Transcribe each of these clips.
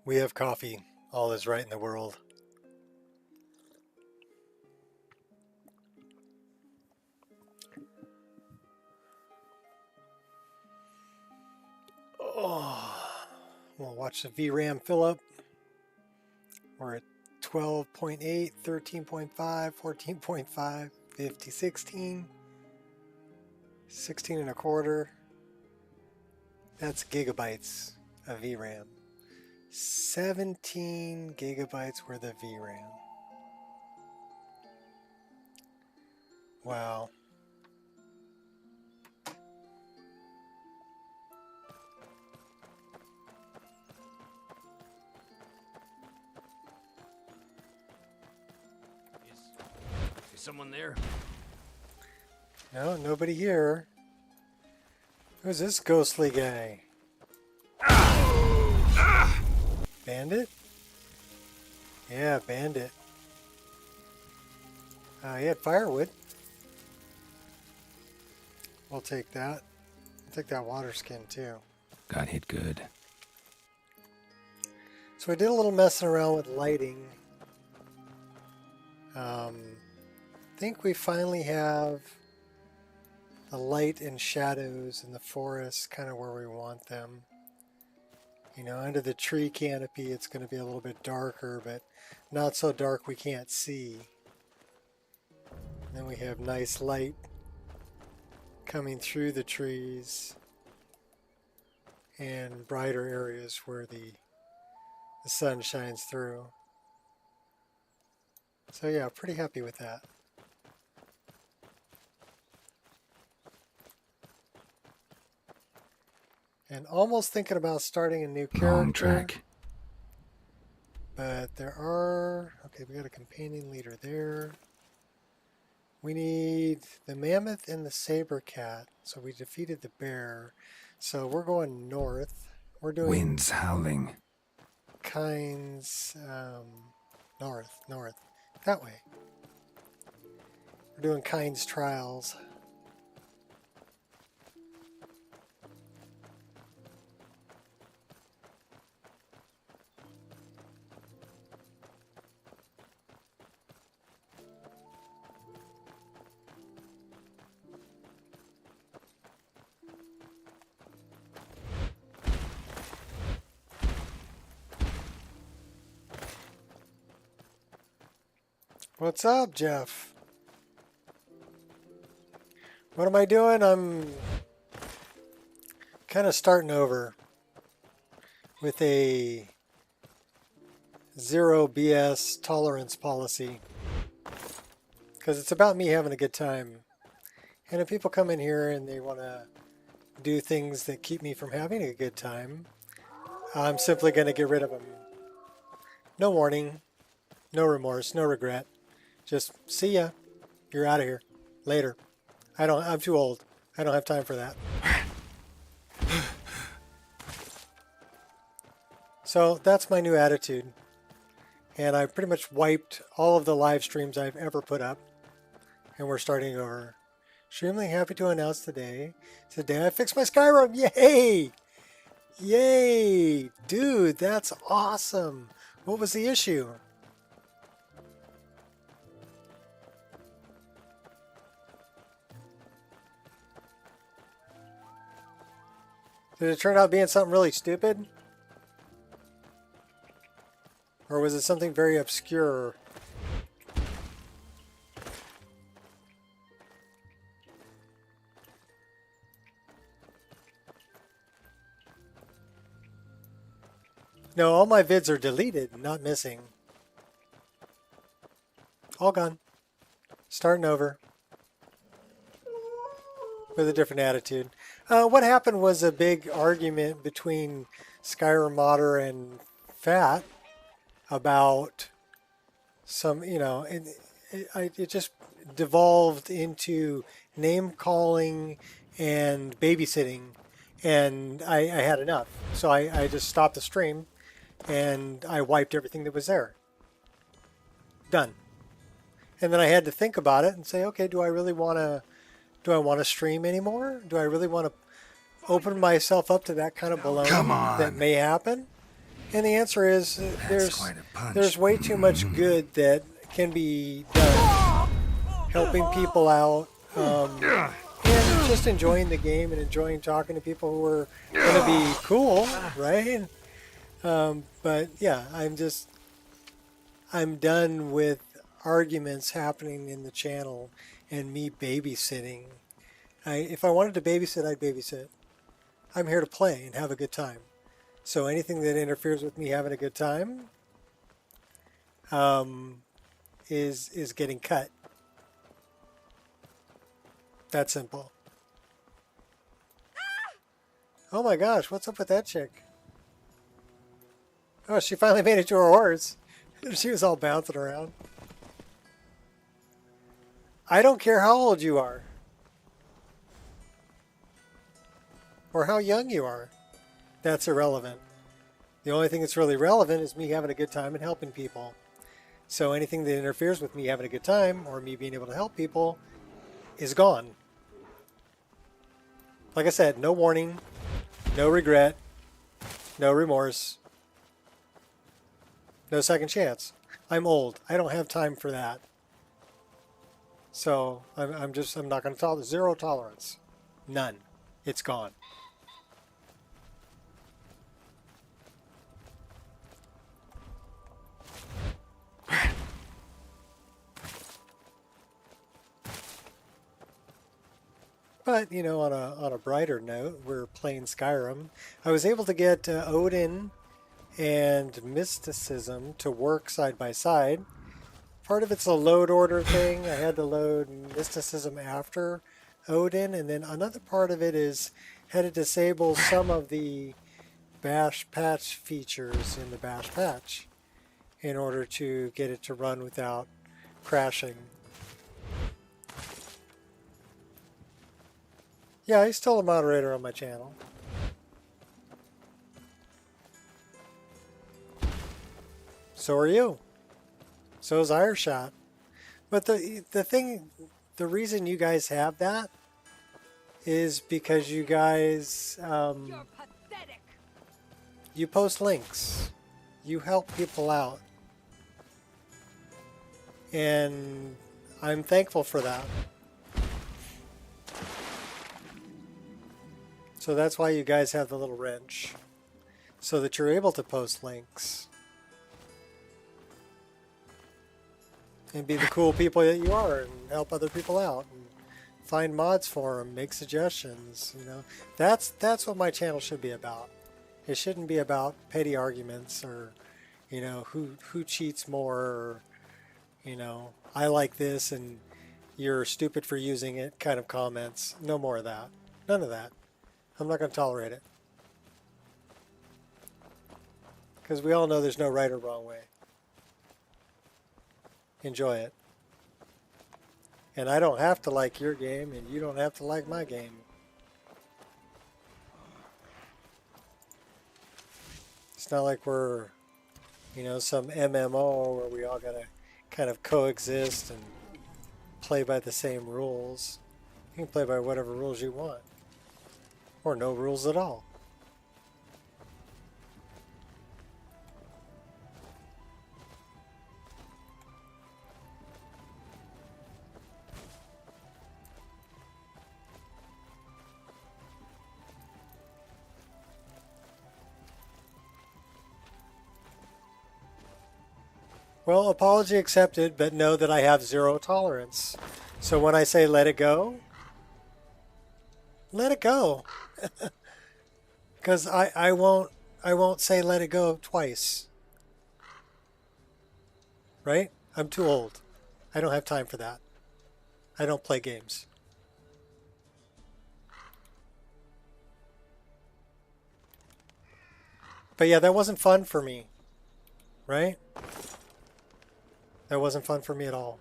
We have coffee. All is right in the world. Oh, we'll watch the VRAM fill up. We're at 12.8, 13.5, 14.5, 50, 16, 16 and a quarter. That's gigabytes of VRAM. 17 gigabytes worth of VRAM. Wow. Is someone there? No, nobody here. Who's this ghostly guy? Bandit? Yeah, bandit. He had firewood. We'll take that. I'll take that water skin too. Got hit good. So I did a little messing around with lighting. I think we finally have the light and shadows in the forest kind of where we want them. You know, under the tree canopy it's going to be a little bit darker, but not so dark we can't see. And then we have nice light coming through the trees and brighter areas where the sun shines through. So yeah, pretty happy with that. And almost thinking about starting a new character. Wrong track. But there are... Okay, we got a companion leader there. We need the mammoth and the saber cat. So we defeated the bear. So we're going north. We're doing... Winds howling. Kinds... north. That way. We're doing Kinds trials. What's up, Jeff? What am I doing? I'm kind of starting over with a zero BS tolerance policy because it's about me having a good time. And if people come in here and they want to do things that keep me from having a good time, I'm simply going to get rid of them. No warning, no remorse, no regret. Just see ya. You're out of here. Later. I'm too old. I don't have time for that. So that's my new attitude. And I pretty much wiped all of the live streams I've ever put up. And we're starting over. Extremely happy to announce today. Today I fixed my Skyrim. Yay! Yay! Dude, that's awesome. What was the issue? Did it turn out being something really stupid? Or was it something very obscure? No, all my vids are deleted, not missing. All gone. Starting over. With a different attitude. What happened was a big argument between Skyrim modder and Fat about some, you know, it just devolved into name calling and babysitting, and I had enough. So I just stopped the stream and I wiped everything that was there. Done. And then I had to think about it and say, okay, do I want to stream anymore? Do I really want to open myself up to that kind of baloney that may happen? And the answer is That's quite a punch. there's way too much good that can be done, helping people out, and just enjoying the game and enjoying talking to people who are going to be cool, right? But yeah, I'm done with arguments happening in the channel and me babysitting. If I wanted to babysit, I'd babysit. I'm here to play and have a good time. So anything that interferes with me having a good time is getting cut. That simple. Oh my gosh, what's up with that chick? Oh, she finally made it to her horse. She was all bouncing around. I don't care how old you are. Or how young you are. That's irrelevant. The only thing that's really relevant is me having a good time and helping people. So anything that interferes with me having a good time or me being able to help people is gone. Like I said, no warning, no regret, no remorse, no second chance. I'm old. I don't have time for that. So I'm not going to tolerate. Zero tolerance. None. It's gone. But, you know, on a brighter note, we're playing Skyrim. I was able to get Odin and Mysticism to work side by side. Part of it's a load order thing. I had to load Mysticism after Odin, and then another part of it is had to disable some of the bash patch features in the bash patch in order to get it to run without crashing. Yeah, he's still a moderator on my channel. So are you. So is Ireshot. But the reason you guys have that is because you guys, You're pathetic. you post links. You help people out. And I'm thankful for that. So that's why you guys have the little wrench. So that you're able to post links. And be the cool people that you are and help other people out. And find mods for them, make suggestions, you know. That's what my channel should be about. It shouldn't be about petty arguments or, you know, who cheats more or, you know, I like this and you're stupid for using it kind of comments. No more of that. None of that. I'm not going to tolerate it. Because we all know there's no right or wrong way. Enjoy it. And I don't have to like your game, and you don't have to like my game. It's not like we're, you know, some MMO where we all gotta kind of coexist and play by the same rules. You can play by whatever rules you want. Or no rules at all. Well, apology accepted, but know that I have zero tolerance. So when I say let it go, let it go. Because I won't say let it go twice. Right? I'm too old. I don't have time for that. I don't play games. But yeah, that wasn't fun for me. Right? That wasn't fun for me at all.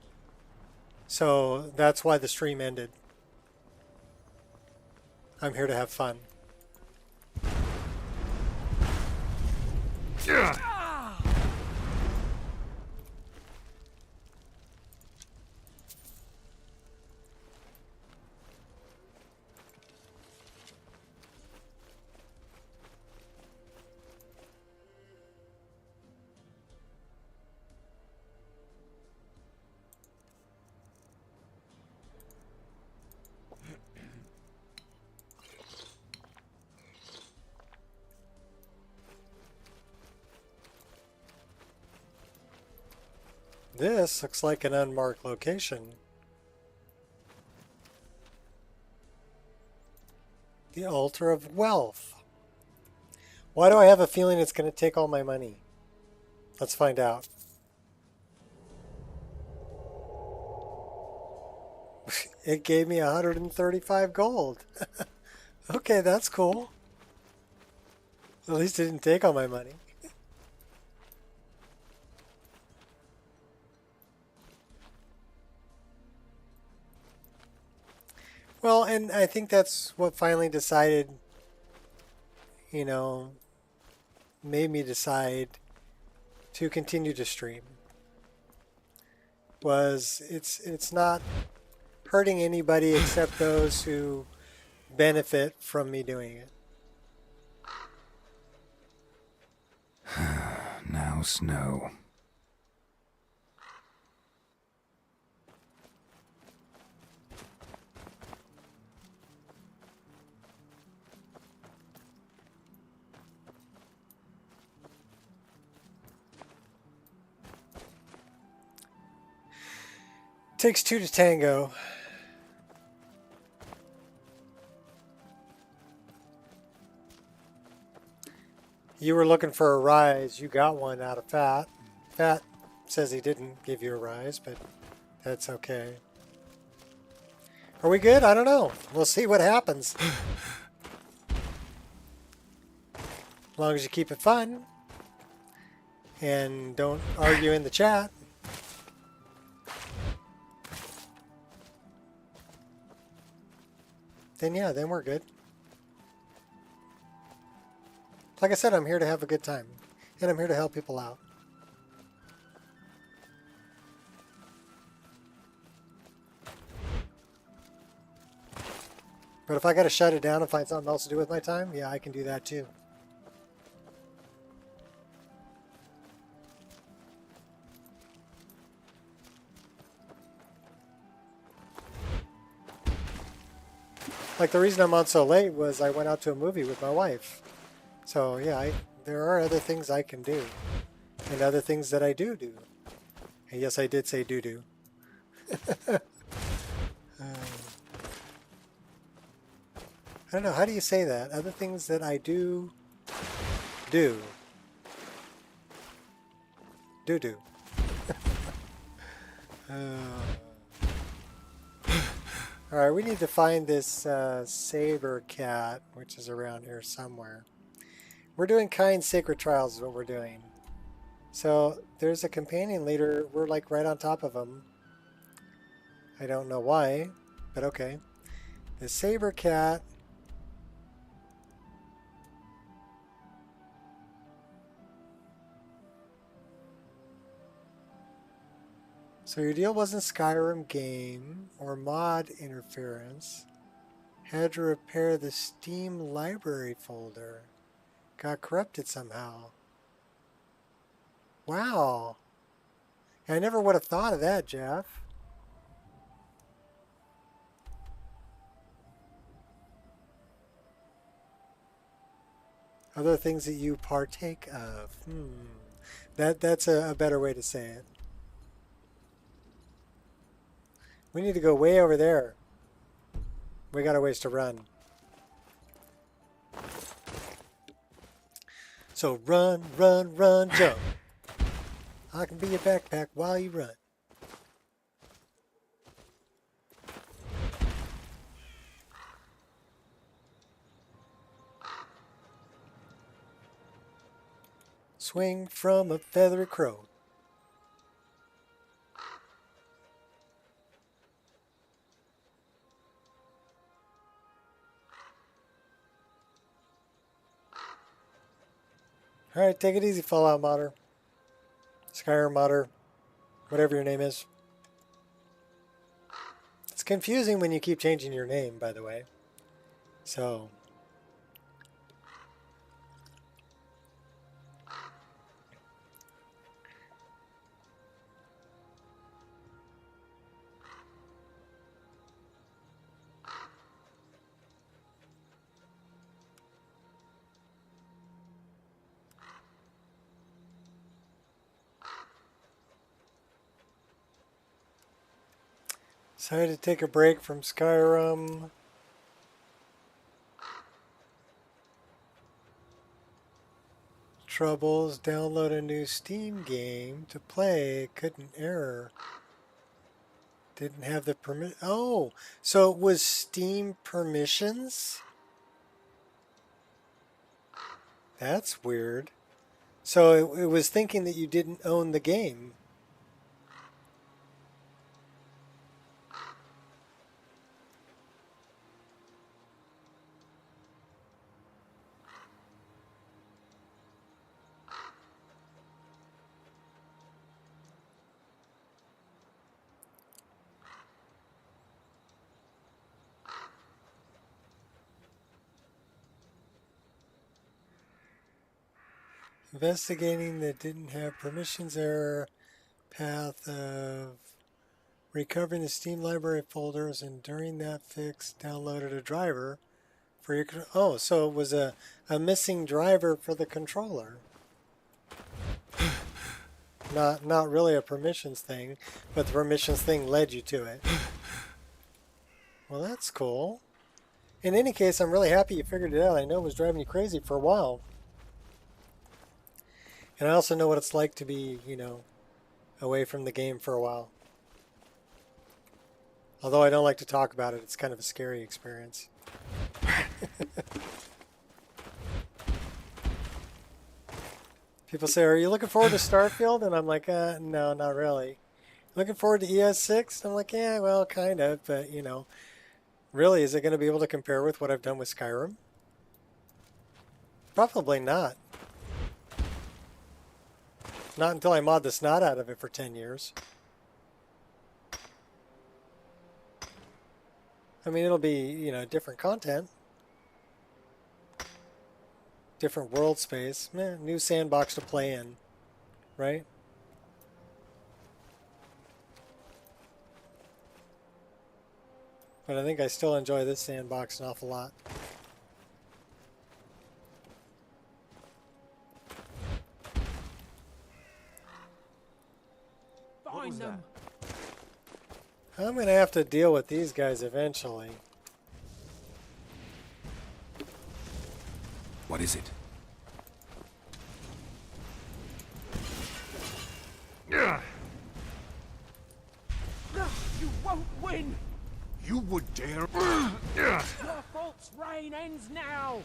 So that's why the stream ended. I'm here to have fun. This looks like an unmarked location. The altar of wealth. Why do I have a feeling it's going to take all my money? Let's find out. It gave me 135 gold. Okay, that's cool. At least it didn't take all my money. Well, and I think that's what finally decided, you know, made me decide to continue to stream. Was it's not hurting anybody except those who benefit from me doing it. Now snow. Takes two to tango. You were looking for a rise. You got one out of Fat. Fat says he didn't give you a rise, but that's okay. Are we good? I don't know. We'll see what happens. As long as you keep it fun and don't argue in the chat. Then yeah, then we're good. Like I said, I'm here to have a good time. And I'm here to help people out. But if I got to shut it down and find something else to do with my time, yeah, I can do that too. Like the reason I'm on so late was I went out to a movie with my wife. So yeah, there are other things I can do. And other things that I do. And yes, I did say do. I don't know, how do you say that? Other things that I do. Do. Alright, we need to find this saber cat, which is around here somewhere. We're doing kind sacred trials is what we're doing. So there's a companion leader. We're like right on top of him. I don't know why, but okay. The saber cat. So your deal wasn't Skyrim game or mod interference. Had to repair the Steam library folder. Got corrupted somehow. Wow. I never would have thought of that, Jeff. Other things that you partake of. That's a better way to say it. We need to go way over there. We got a ways to run. So run, jump. I can be your backpack while you run. Swing from a feathery crow. Alright, take it easy, Fallout modder. Skyrim modder. Whatever your name is. It's confusing when you keep changing your name, by the way. So... Decided to take a break from Skyrim. Troubles. Download a new Steam game to play. Couldn't error. Didn't have the permit. Oh, so it was Steam permissions? That's weird. So it was thinking that you didn't own the game. Investigating that didn't have permissions error. Path of recovering the Steam library folders, and during that fix downloaded a driver for your oh, so it was a missing driver for the controller. Not really a permissions thing, but the permissions thing led you to it. Well, that's cool. In any case, I'm really happy you figured it out. I know it was driving you crazy for a while. And I also know what it's like to be, you know, away from the game for a while. Although I don't like to talk about it, it's kind of a scary experience. People say, are you looking forward to Starfield? And I'm like, no, not really. Looking forward to ES6? I'm like, yeah, well, kind of, but, you know, really, is it going to be able to compare with what I've done with Skyrim? Probably not. Not until I mod the snot out of it for 10 years. I mean, it'll be, you know, different content. Different world space. New sandbox to play in, right? But I think I still enjoy this sandbox an awful lot. Find them. I'm going to have to deal with these guys eventually. What is it? You won't win. You would dare? Your false reign ends now.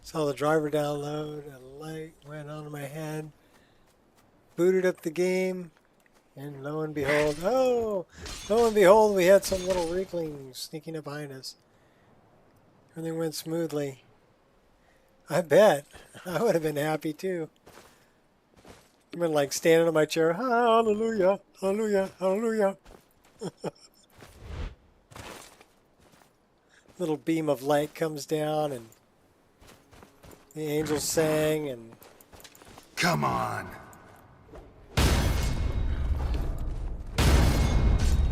Saw the driver download, a light went on in my head, booted up the game, and lo and behold, we had some little weakling sneaking up behind us. Everything went smoothly. I bet. I would have been happy too. I've been like standing in my chair, hallelujah, hallelujah, hallelujah. Little beam of light comes down and the angels sang and... Come on.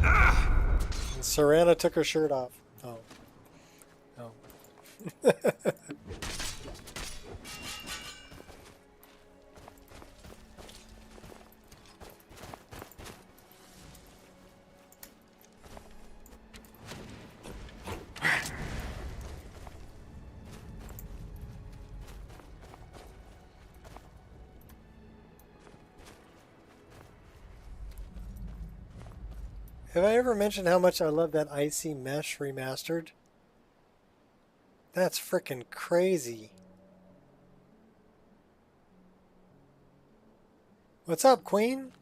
And Serena took her shirt off. Oh. Oh. Have I ever mentioned how much I love that Icy Mesh remastered? That's frickin' crazy. What's up, Queen?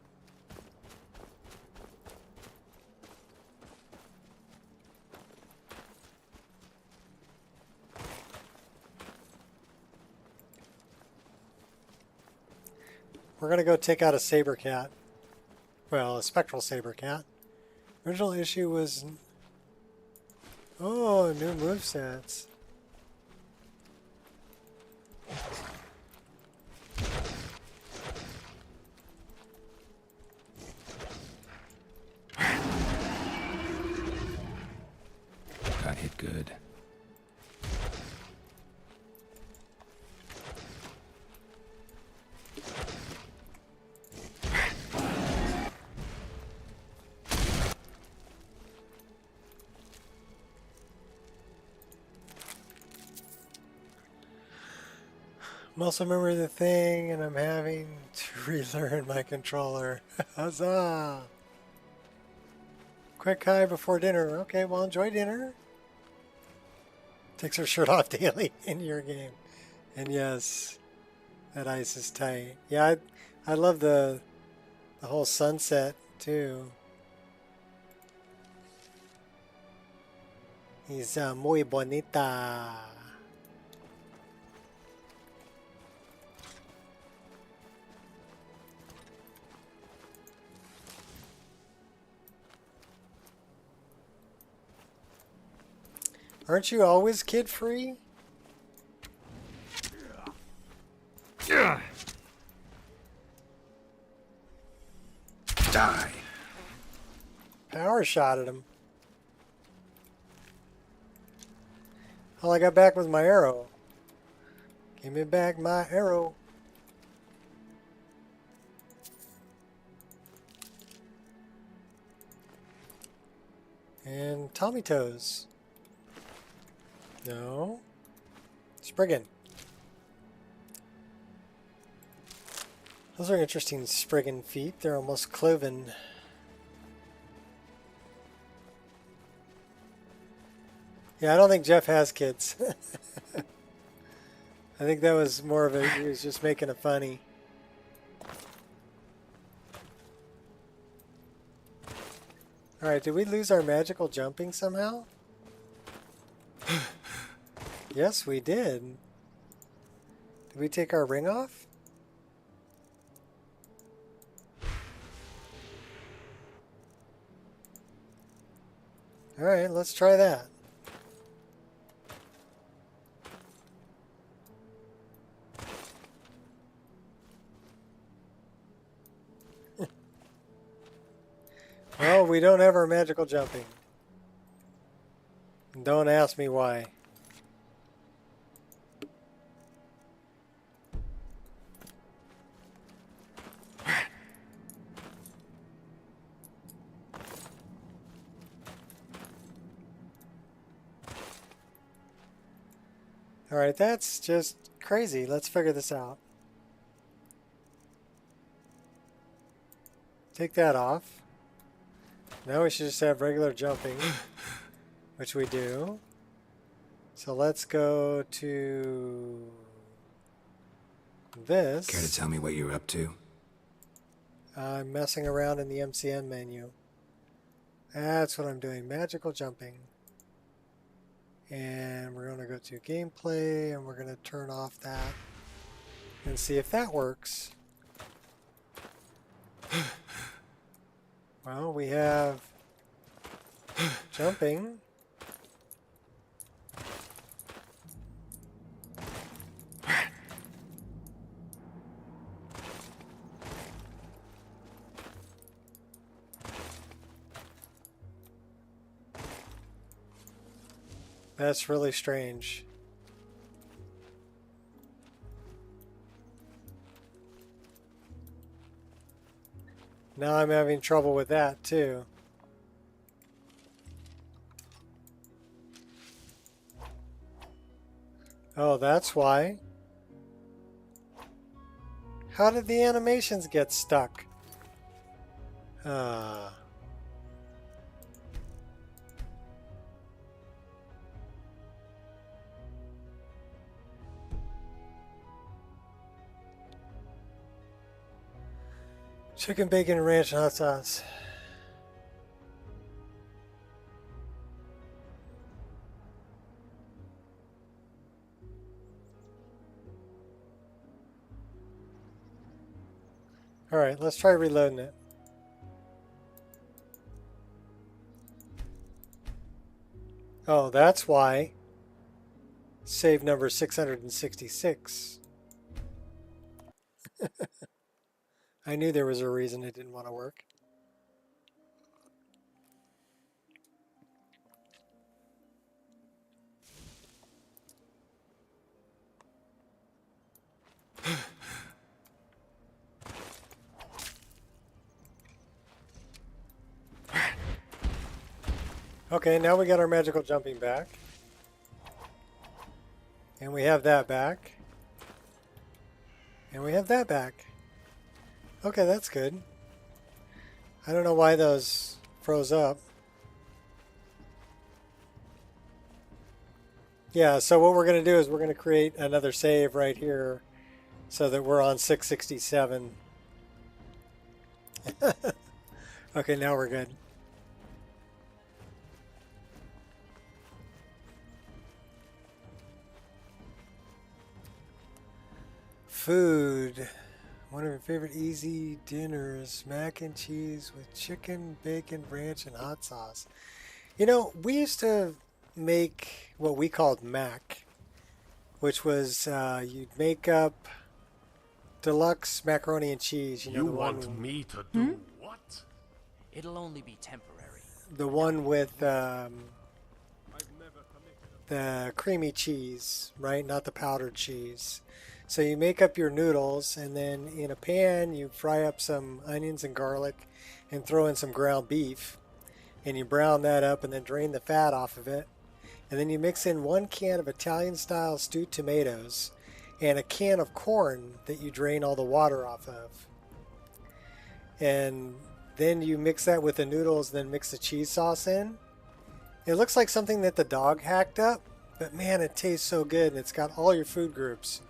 We're gonna go take out a saber cat. Well, a spectral saber cat. Original issue was... Oh, new movesets. Got hit good. Muscle memory of the thing, and I'm having to relearn my controller. Huzzah! Quick high before dinner. Okay, well, enjoy dinner. Takes her shirt off daily in your game. And yes, that ice is tight. Yeah, I love the whole sunset too. He's muy bonita. Aren't you always kid-free? Die. Power shot at him. All I got back was my arrow. Give me back my arrow. And Tommy Toes. No. Spriggan. Those are interesting Spriggan feet. They're almost cloven. Yeah, I don't think Jeff has kids. I think that was more of a, he was just making it funny. Alright, did we lose our magical jumping somehow? Yes, we did. Did we take our ring off? Alright, let's try that. Well, we don't have our magical jumping. Don't ask me why. Alright, that's just crazy. Let's figure this out. Take that off. Now we should just have regular jumping, which we do. So let's go to this. Care to tell me what you're up to? I'm messing around in the MCN menu. That's what I'm doing. Magical jumping. And we're going to go to gameplay and we're going to turn off that and see if that works. Well, we have jumping. That's really strange. Now I'm having trouble with that too. Oh, that's why. How did the animations get stuck? Chicken, bacon, and ranch and hot sauce. Alright, let's try reloading it. Oh, that's why. Save number 666. I knew there was a reason it didn't want to work. Okay, now we got our magical jumping back. And we have that back. And we have that back. Okay, that's good. I don't know why those froze up. Yeah, so what we're going to do is we're going to create another save right here so that we're on 667. Okay, now we're good. Food. One of your favorite easy dinners, mac and cheese with chicken, bacon, ranch, and hot sauce. You know, we used to make what we called mac, which was you'd make up deluxe macaroni and cheese. You know, You the want one, me to do what? It'll only be temporary. the one with the creamy cheese, right? Not the powdered cheese. So you make up your noodles, and then in a pan you fry up some onions and garlic, and throw in some ground beef, and you brown that up, and then drain the fat off of it. And then you mix in 1 can of Italian-style stewed tomatoes and a can of corn that you drain all the water off of. And then you mix that with the noodles, then mix the cheese sauce in. It looks like something that the dog hacked up, but man, it tastes so good, and it's got all your food groups.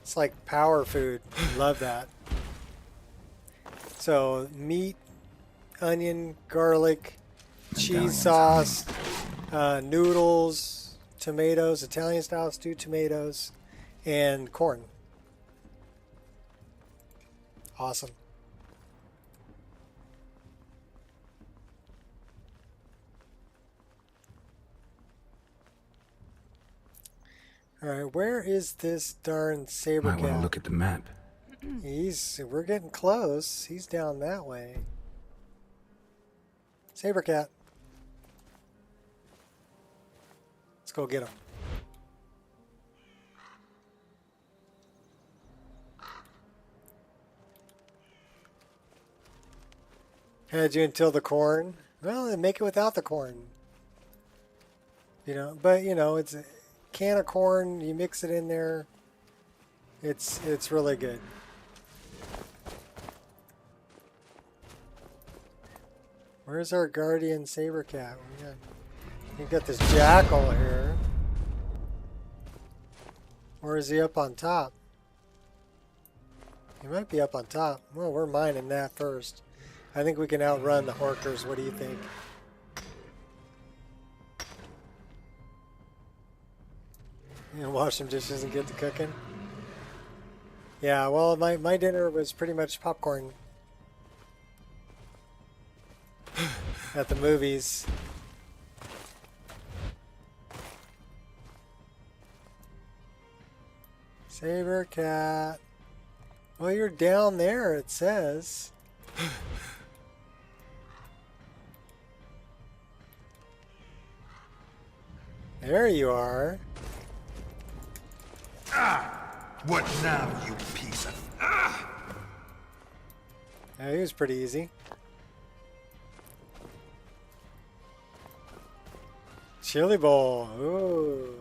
It's like power food. Love that. So meat, onion, garlic, cheese Medallions. sauce, noodles, tomatoes, Italian style stewed tomatoes, and corn. Awesome. All right, where is this darn saber Might want to cat? look at the map. We're getting close. He's down that way. Saber cat. Let's go get him. Had you until the corn? Well, then make it without the corn. You know, but you know, it's a can of corn. You mix it in there. It's really good. Where's our guardian saber cat? We got this jackal here. Or is he up on top? He might be up on top. Well, we're mining that first. I think we can outrun the horkers. What do you think? You know, wash some dishes and get to cooking? Yeah, well, my dinner was pretty much popcorn. At the movies. Saber cat. Well, you're down there, it says. There you are. What now, you piece of... Yeah, he was pretty easy. Chili bowl. Ooh.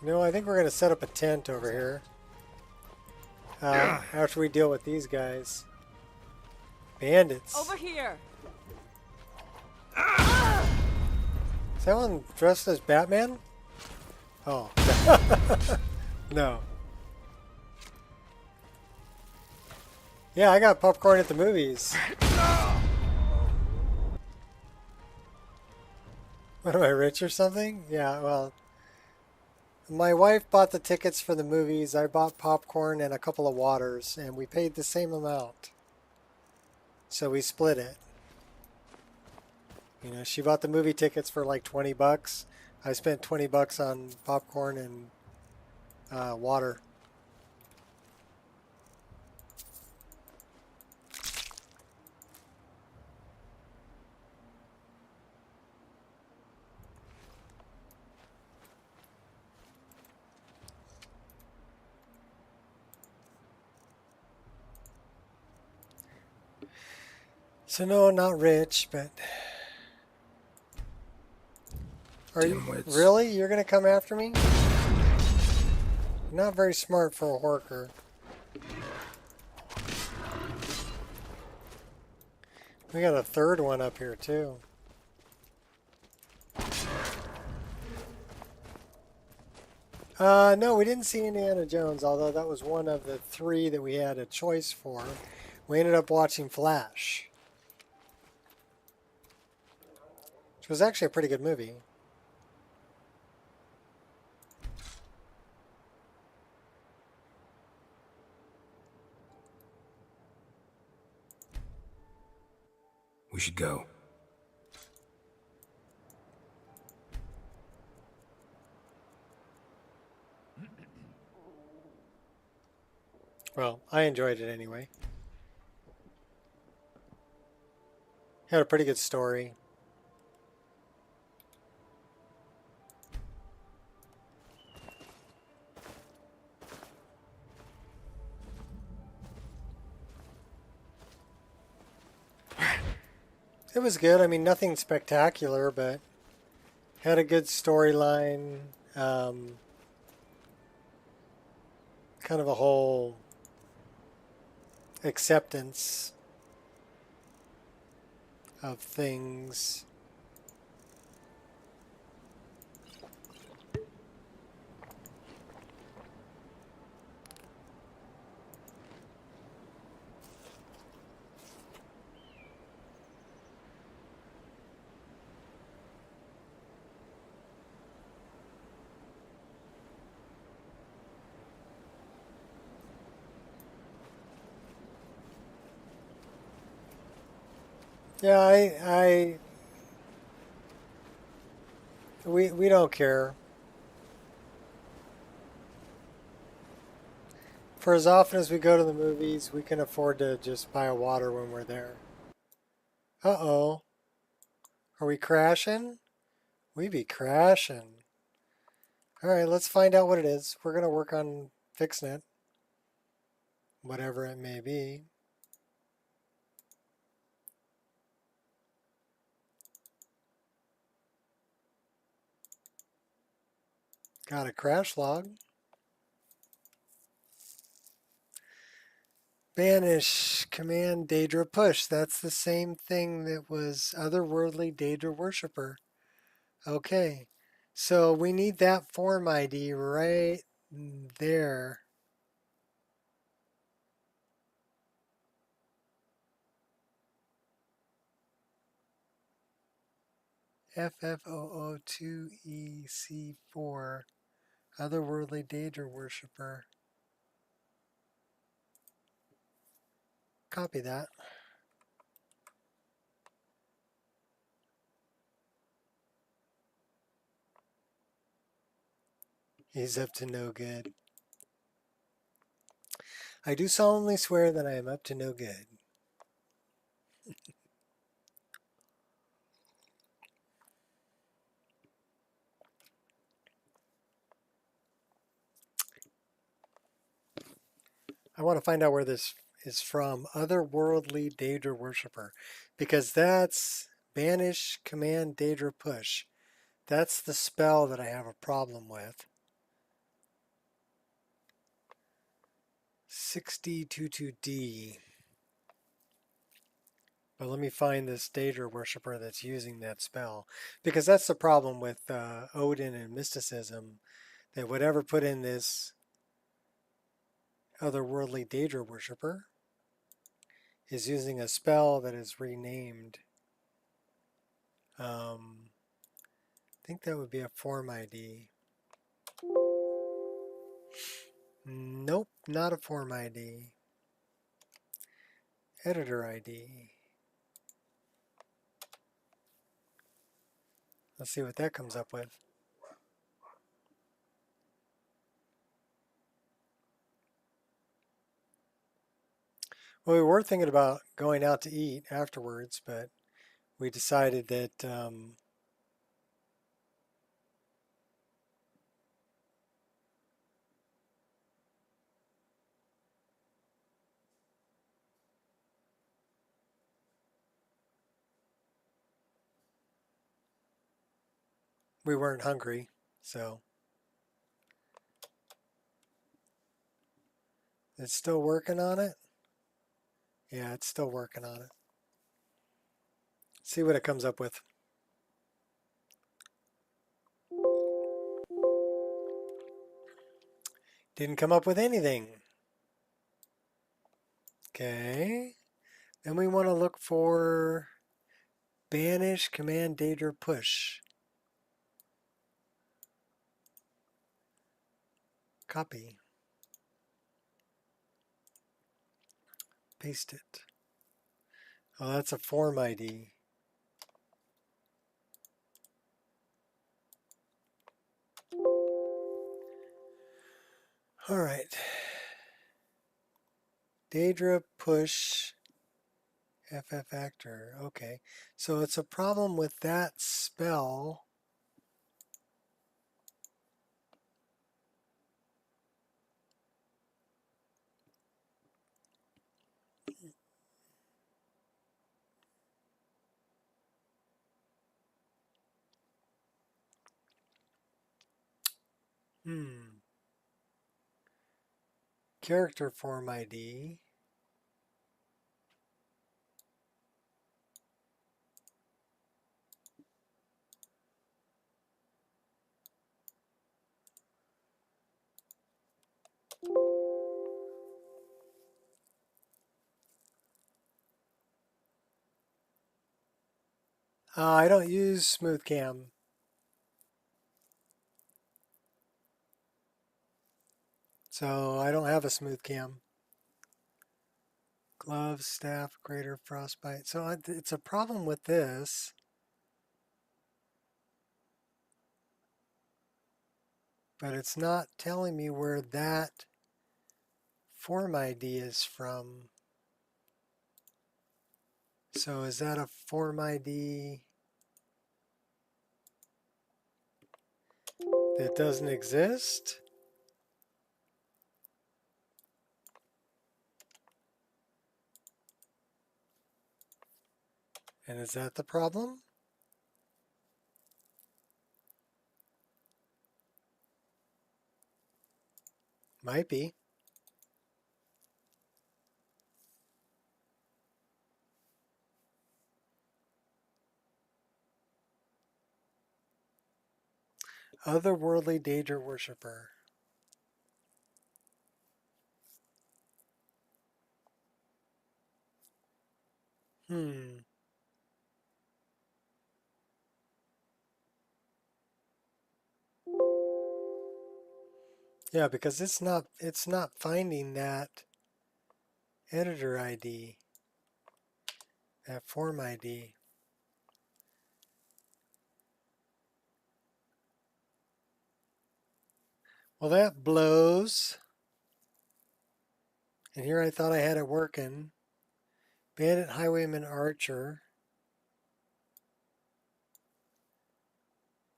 You know, I think we're going to set up a tent over here. After we deal with these guys. Bandits. Over here. Is that one dressed as Batman? Oh. No. Yeah, I got popcorn at the movies. What, am I rich or something? Yeah, well, my wife bought the tickets for the movies. I bought popcorn and a couple of waters, and we paid the same amount. So we split it. You know, she bought the movie tickets for like 20 bucks. I spent 20 bucks on popcorn and water. So no, not rich, but Are you Dimwits. really? You're gonna come after me? Not very smart for a horker. We got a third one up here too. No, we didn't see Indiana Jones, although that was one of the three that we had a choice for. We ended up watching Flash, which was actually a pretty good movie. We should go. Well, I enjoyed it anyway. Had a pretty good story. It was good. I mean, nothing spectacular, but had a good storyline. Kind of a whole acceptance of things. Yeah, we don't care. For as often as we go to the movies, we can afford to just buy a water when we're there. Uh-oh. Are we crashing? We be crashing. All right, let's find out what it is. We're going to work on fixing it. Whatever it may be. Got a crash log. Banish, command, Daedra push. That's the same thing that was otherworldly Daedra worshiper. Okay, so we need that form ID right there. FF002EC4, otherworldly Daedra worshiper. Copy that. He's up to no good. I do solemnly swear that I am up to no good. I want to find out where this is from. Otherworldly Daedra worshiper. Because that's banish, command, Daedra push. That's the spell that I have a problem with. 6022D. But let me find this Daedra worshiper that's using that spell. Because that's the problem with Odin and mysticism. That whatever put in this otherworldly Daedra worshiper is using a spell that is renamed. I think that would be a form ID. Nope, not a form ID. Editor ID. Let's see what that comes up with. Well, we were thinking about going out to eat afterwards, but we decided that we weren't hungry, so it's still working on it. Yeah, it's still working on it. See what it comes up with. Didn't come up with anything. Okay. Then we want to look for banish command Daedra push. Copy. Paste it. Oh, that's a form ID. All right. Daedra push FF actor. Okay. So it's a problem with that spell. Character form ID. I don't use smooth cam. So I don't have a smooth cam. Gloves, staff, greater frostbite. So it's a problem with this. But it's not telling me where that form ID is from. So is that a form ID that doesn't exist? And is that the problem? Might be. Otherworldly Daedra Worshipper. Yeah, because it's not finding that editor ID, that form ID. Well, that blows. And here I thought I had it working. Bandit, Highwayman, Archer.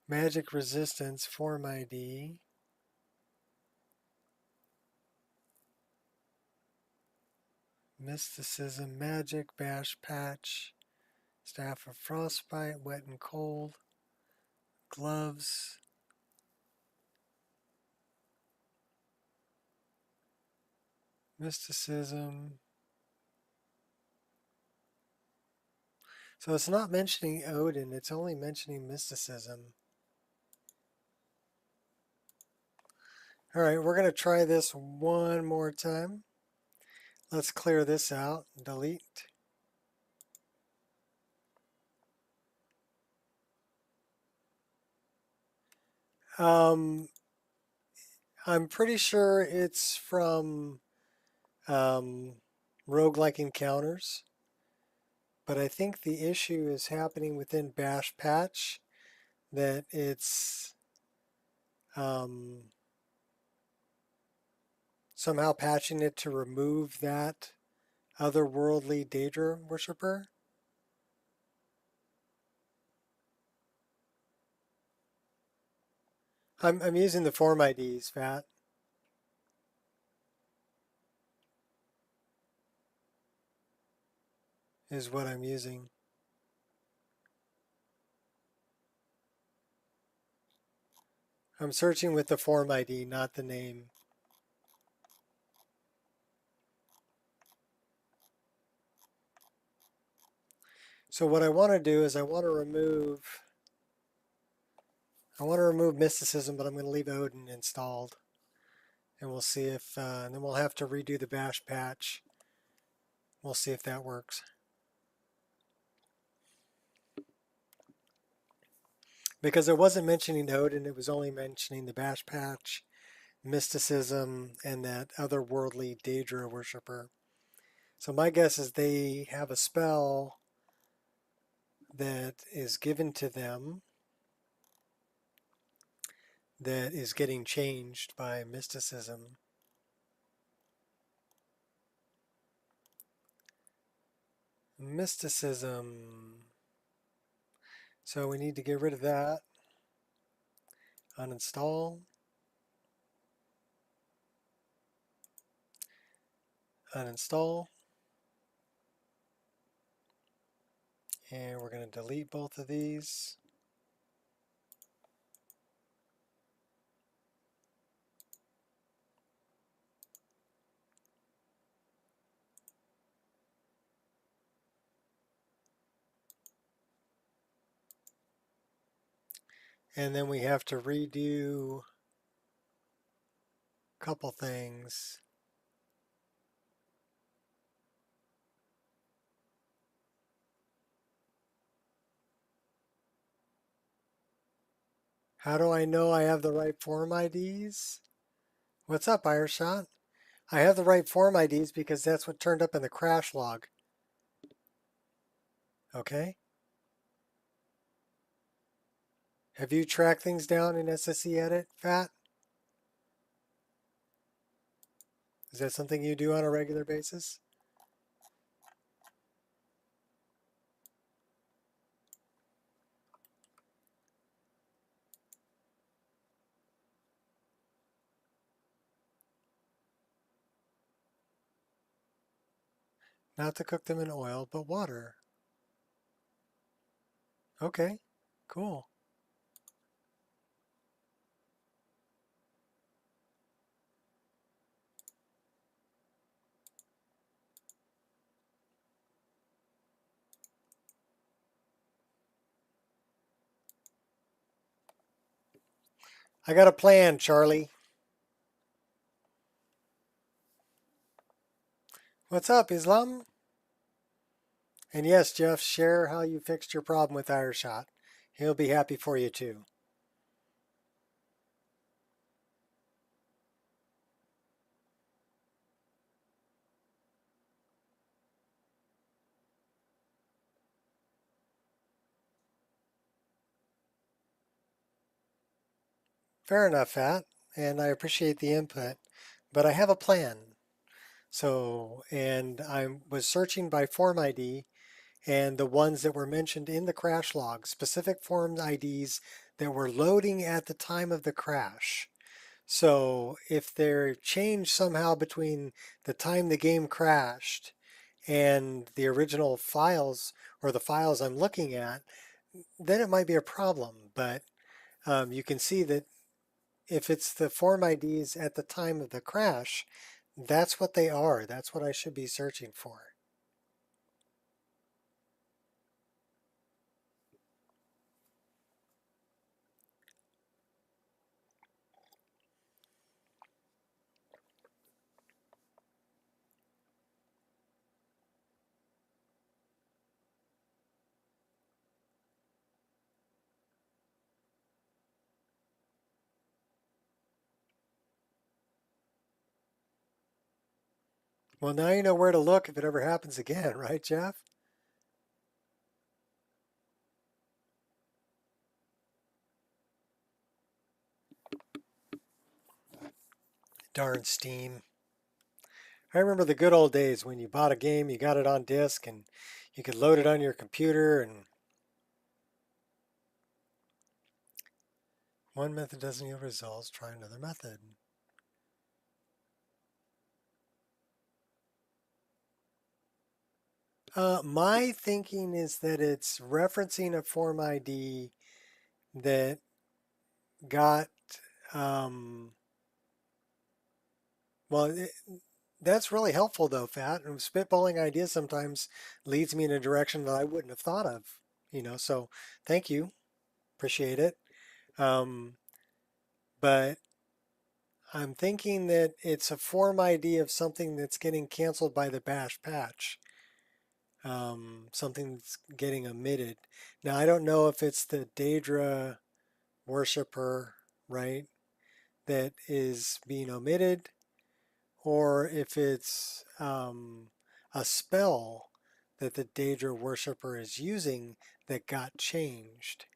Magic Resistance, form ID. Mysticism, Magic, Bash Patch. Staff of Frostbite, Wet and Cold. Gloves. Mysticism. So it's not mentioning Odin, it's only mentioning mysticism. All right, we're going to try this one more time. Let's clear this out. Delete. I'm pretty sure it's from roguelike encounters, but I think the issue is happening within Bash Patch, that it's somehow patching it to remove that otherworldly Daedra Worshipper. I'm using the form IDs, Fat, is what I'm using. I'm searching with the form ID, not the name. So what I want to do is I want to remove mysticism, but I'm going to leave Odin installed. And we'll see if, and then we'll have to redo the bash patch. We'll see if that works. Because it wasn't mentioning Odin, it was only mentioning the bash patch, mysticism, and that otherworldly Daedra worshiper. So my guess is they have a spell that is given to them that is getting changed by mysticism. Mysticism. So we need to get rid of that. Uninstall. Uninstall. And we're going to delete both of these. And then we have to redo a couple things. How do I know I have the right form IDs? What's up, Ireshot? I have the right form IDs because that's what turned up in the crash log. Okay. Have you tracked things down in SSE Edit, Fat? Is that something you do on a regular basis? Not to cook them in oil, but water. Okay, cool. I got a plan, Charlie. What's up, Islam? And yes, Jeff, share how you fixed your problem with Ireshot. He'll be happy for you too. Fair enough, Fat, and I appreciate the input, but I have a plan. So, and I was searching by form ID and the ones that were mentioned in the crash log, specific form IDs that were loading at the time of the crash. So if they're changed somehow between the time the game crashed and the original files or the files I'm looking at, then it might be a problem. But you can see that if it's the form IDs at the time of the crash, that's what they are. That's what I should be searching for. Well, now you know where to look if it ever happens again, right, Jeff? Darn Steam. I remember the good old days when you bought a game, you got it on disk, and you could load it on your computer, and one method doesn't yield results, try another method. My thinking is that it's referencing a form ID that got Um, well, that's really helpful though, Fat. And spitballing ideas sometimes leads me in a direction that I wouldn't have thought of, so thank you. Appreciate it. Um, but I'm thinking that it's a form ID of something that's getting canceled by the bash patch. Something that's getting omitted. Now, I don't know if it's the Daedra worshiper, right, that is being omitted, or if it's a spell that the Daedra worshiper is using that got changed.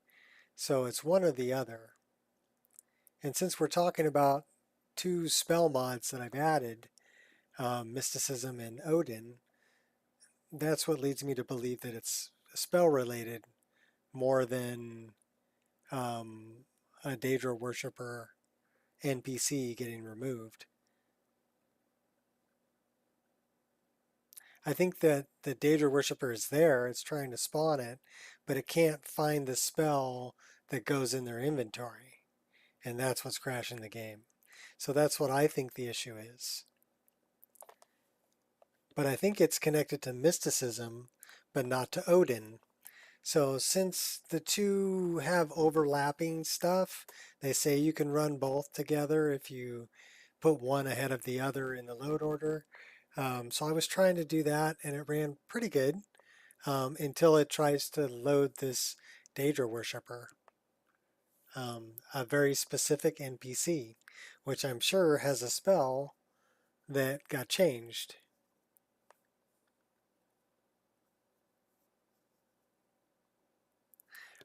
So it's one or the other. And since we're talking about two spell mods that I've added, Mysticism and Odin, that's what leads me to believe that it's spell related more than a Daedra worshiper NPC getting removed. I think that the Daedra worshiper is there, it's trying to spawn it, but it can't find the spell that goes in their inventory. And that's what's crashing the game. So that's what I think the issue is. But I think it's connected to mysticism, but not to Odin. So since the two have overlapping stuff, they say you can run both together if you put one ahead of the other in the load order. So I was trying to do that and it ran pretty good until it tries to load this Daedra worshiper, a very specific NPC, which I'm sure has a spell that got changed.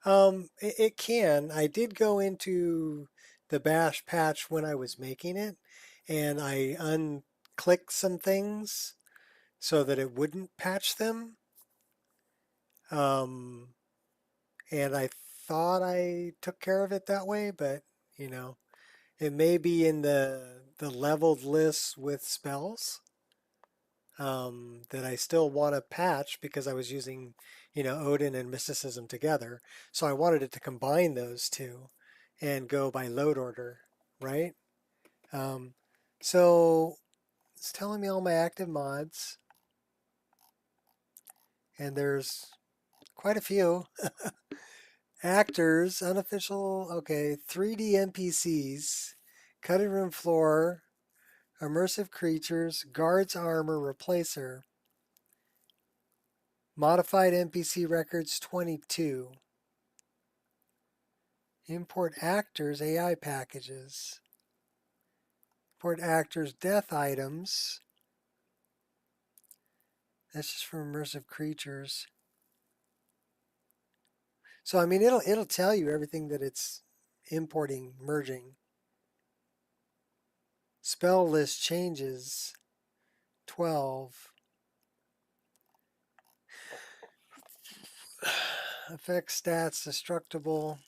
It can. I did go into the bash patch when I was making it, and I unclicked some things so that it wouldn't patch them. Um, and I thought I took care of it that way, but you know, it may be in the leveled list with spells that I still want to patch because I was using, Odin and Mysticism together. So I wanted it to combine those two and go by load order, right? Um, so it's telling me all my active mods, and there's quite a few. Actors, unofficial, okay, 3D NPCs, cutting room floor, immersive creatures, guards armor replacer, modified NPC records 22. Import actors AI packages. Import actors death items. That's just for immersive creatures. So I mean it'll tell you everything that it's importing, merging. Spell list changes 12. Effect stats destructible.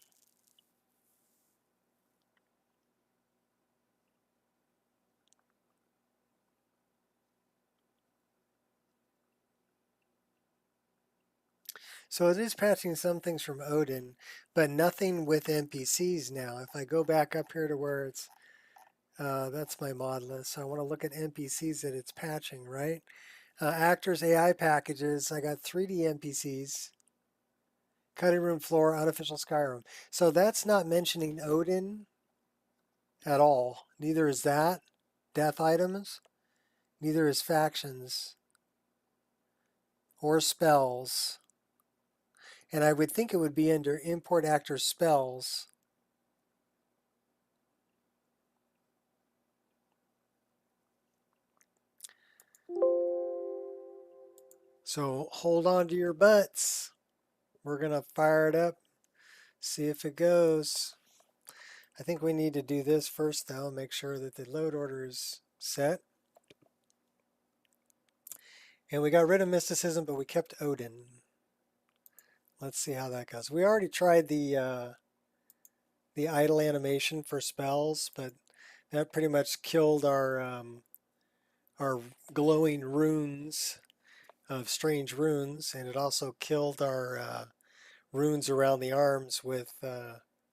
So it is patching some things from Odin, but nothing with NPCs now. If I go back up here to where it's, that's my mod list. So I want to look at NPCs that it's patching, right? Actors AI packages. I got 3D NPCs. Cutting room floor, unofficial Skyrim. So that's not mentioning Odin at all. Neither is that. Death items. Neither is factions or spells. And I would think it would be under import actor spells. So hold on to your butts. We're going to fire it up, see if it goes. I think we need to do this first though, make sure that the load order is set. And we got rid of mysticism, but we kept Odin. Let's see how that goes. We already tried the idle animation for spells, but that pretty much killed our glowing runes of strange runes, and it also killed our runes around the arms with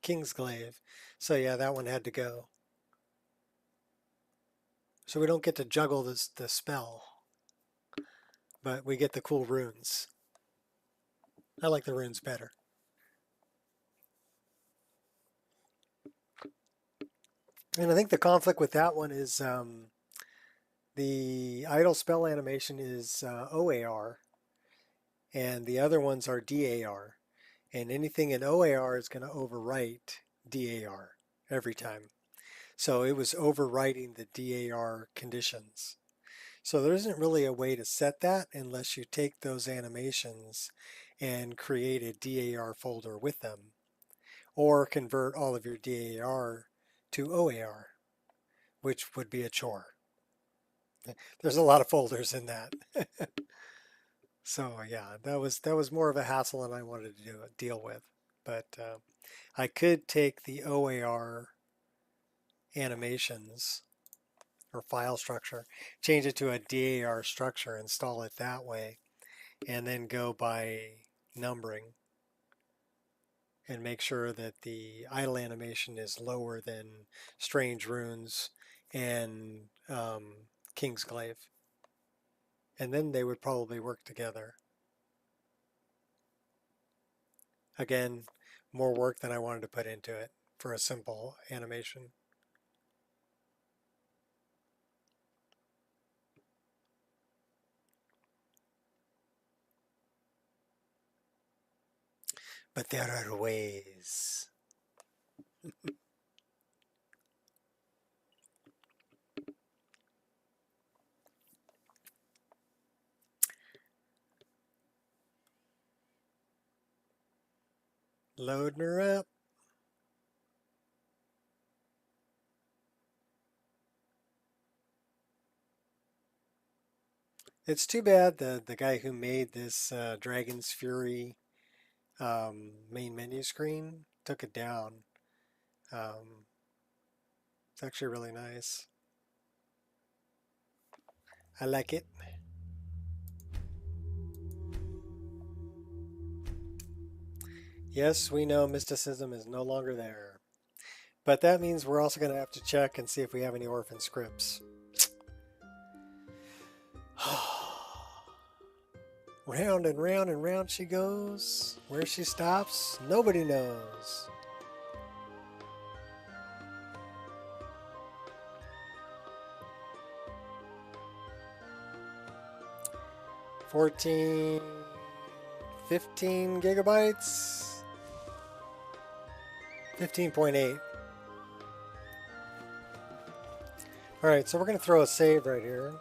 Kingsglaive. So yeah, that one had to go. So we don't get to juggle the spell, but we get the cool runes. I like the runes better. And I think the conflict with that one is the idle spell animation is OAR, and the other ones are DAR. And anything in OAR is going to overwrite DAR every time. So it was overwriting the DAR conditions. So there isn't really a way to set that unless you take those animations and create a DAR folder with them, or convert all of your DAR to OAR, which would be a chore. There's a lot of folders in that. So yeah, that was more of a hassle than I wanted to deal with. But I could take the OAR animations or file structure, change it to a DAR structure, install it that way, and then go by numbering and make sure that the idle animation is lower than Strange Runes and Kingsglaive. And then they would probably work together. Again, more work than I wanted to put into it for a simple animation. But there are ways. Loading her up. It's too bad the guy who made this Dragon's Fury main menu screen took it down. It's actually really nice. I like it. Yes, we know mysticism is no longer there. But that means we're also going to have to check and see if we have any orphan scripts. Round and round and round she goes. Where she stops, nobody knows. $14, 15 gigabytes. 15.8. All right, so we're going to throw a save right here.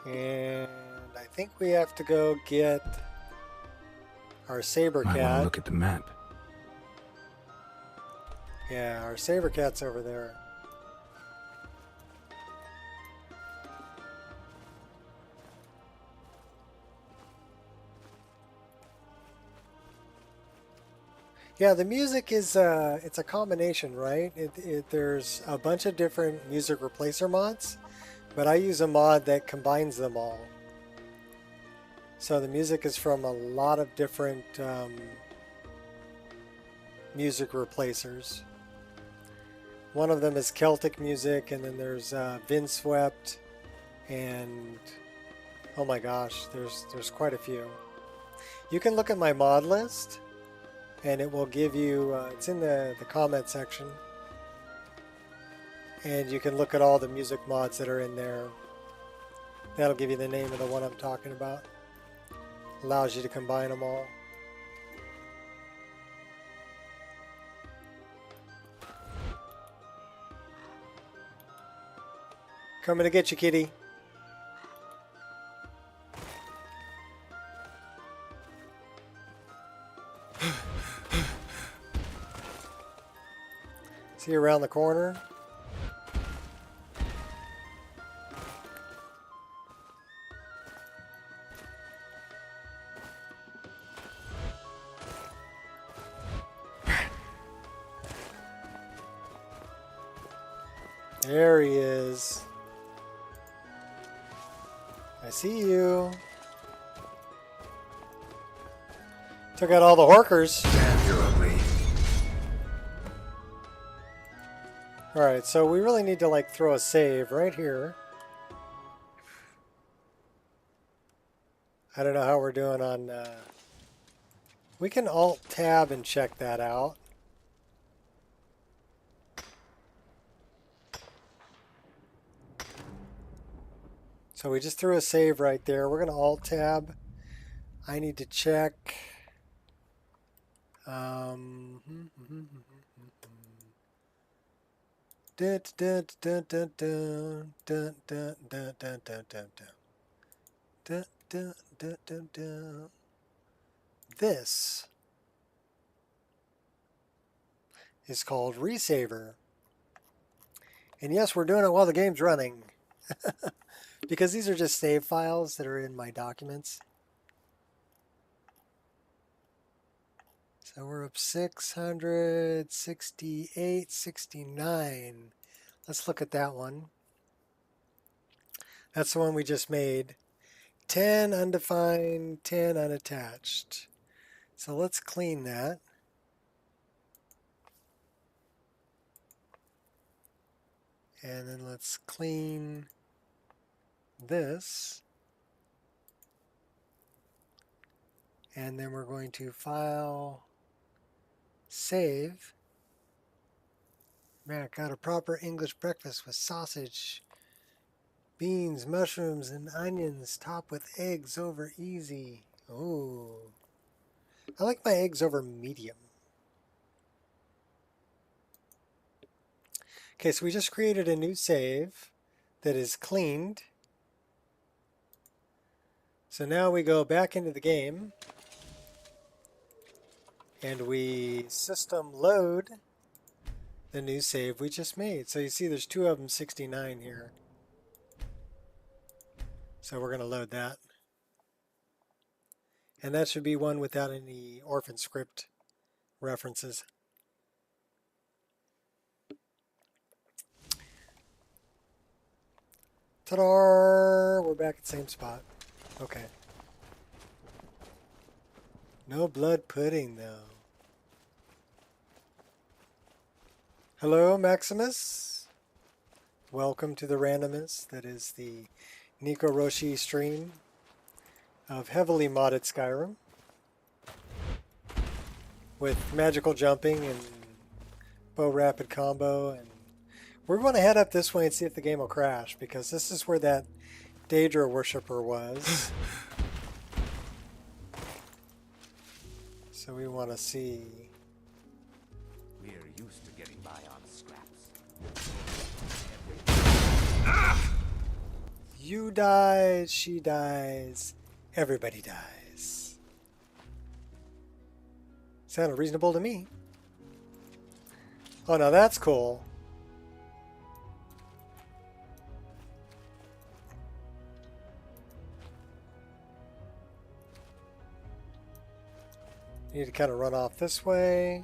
And I think we have to go get our saber Might want to cat. look at the map. Yeah, our saber cat's over there. Yeah, the music is it's a combination, right? There's a bunch of different music replacer mods, but I use a mod that combines them all. So the music is from a lot of different music replacers. One of them is Celtic music, and then there's Windswept, and oh my gosh, there's quite a few. You can look at my mod list, and it will give you, it's in the comment section, and you can look at all the music mods that are in there. That'll give you the name of the one I'm talking about. Allows you to combine them all. Coming to get you, kitty. See you around the corner. There he is. I see you. Took out all the horkers. Damn, you're ugly. Alright, so we really need to like throw a save right here. I don't know how we're doing on... we can Alt-Tab and check that out. So we just threw a save right there. We're going to Alt-Tab. I need to check... This is called Resaver. And yes, we're doing it while the game's running. Because these are just save files that are in my documents. So we're up 668, 69. Let's look at that one. That's the one we just made. 10 undefined, 10 unattached. So let's clean that. And then let's clean this. And then we're going to file, save. Man, I got a proper English breakfast with sausage, beans, mushrooms, and onions, topped with eggs over easy. Ooh. I like my eggs over medium. Okay, so we just created a new save that is cleaned. So now we go back into the game and we system load the new save we just made. So you see there's two of them, 69 here. So we're going to load that. And that should be one without any orphan script references. Ta-da! We're back at the same spot. Okay. No blood pudding, though. Hello, Maximus. Welcome to the randomness that is the Nicoroshi stream of heavily modded Skyrim with magical jumping and bow rapid combo. And we're going to head up this way and see if the game will crash, because this is where that Daedra worshipper was. So we want to see. We're used to getting by on scraps. You die, she dies, everybody dies. Sounded reasonable to me. Oh, now that's cool. You need to kind of run off this way.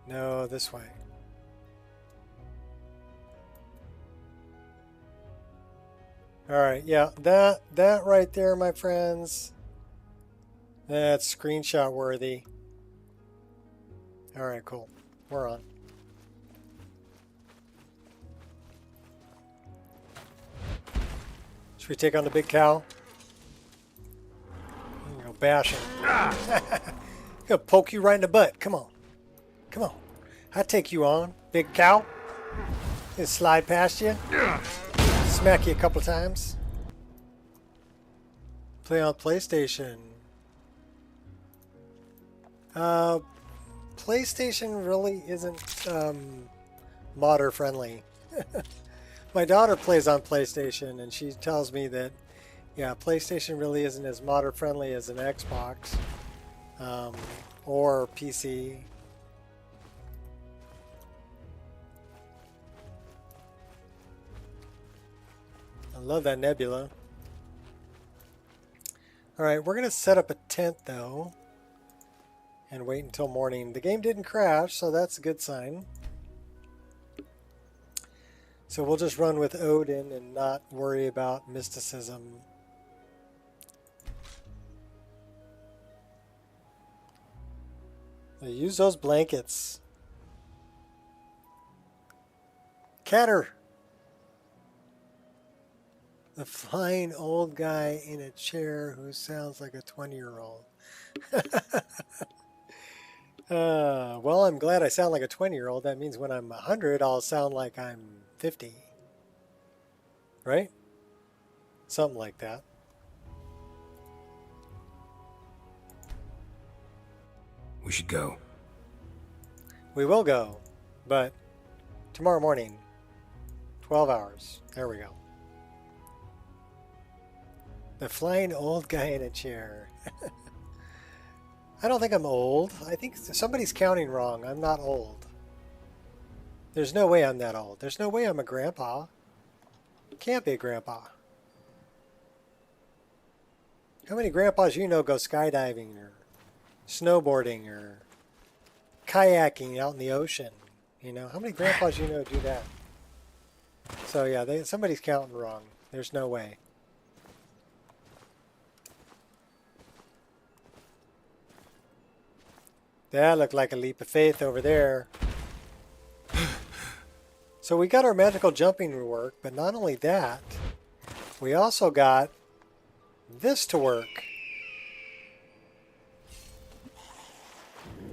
No, this way. Alright, yeah, that right there, my friends, that's screenshot worthy. Alright, cool. We're on. Should we take on the big cow? I'm gonna go bash him. I'm gonna poke you right in the butt. Come on. Come on. I'll take you on, big cow. Just slide past you. Smack you a couple times. Play on PlayStation. PlayStation really isn't modder friendly. My daughter plays on PlayStation and she tells me that, yeah, PlayStation really isn't as modder friendly as an Xbox or PC. I love that nebula. Alright, we're going to set up a tent though and wait until morning. The game didn't crash, so that's a good sign. So we'll just run with Odin and not worry about mysticism. Now use those blankets. Catter. The flying old guy in a chair who sounds like a 20-year-old. Well, I'm glad I sound like a 20-year-old. That means when I'm 100, I'll sound like I'm 50. Right? Something like that. We should go. We will go, but tomorrow morning, 12 hours. There we go. The flying old guy in a chair. I don't think I'm old. I think somebody's counting wrong. I'm not old. There's no way I'm that old. There's no way I'm a grandpa. Can't be a grandpa. How many grandpas you know go skydiving or snowboarding or kayaking out in the ocean? You know, how many grandpas you know do that? So yeah, somebody's counting wrong. There's no way. That looked like a leap of faith over there. So we got our magical jumping to work, but not only that, we also got this to work.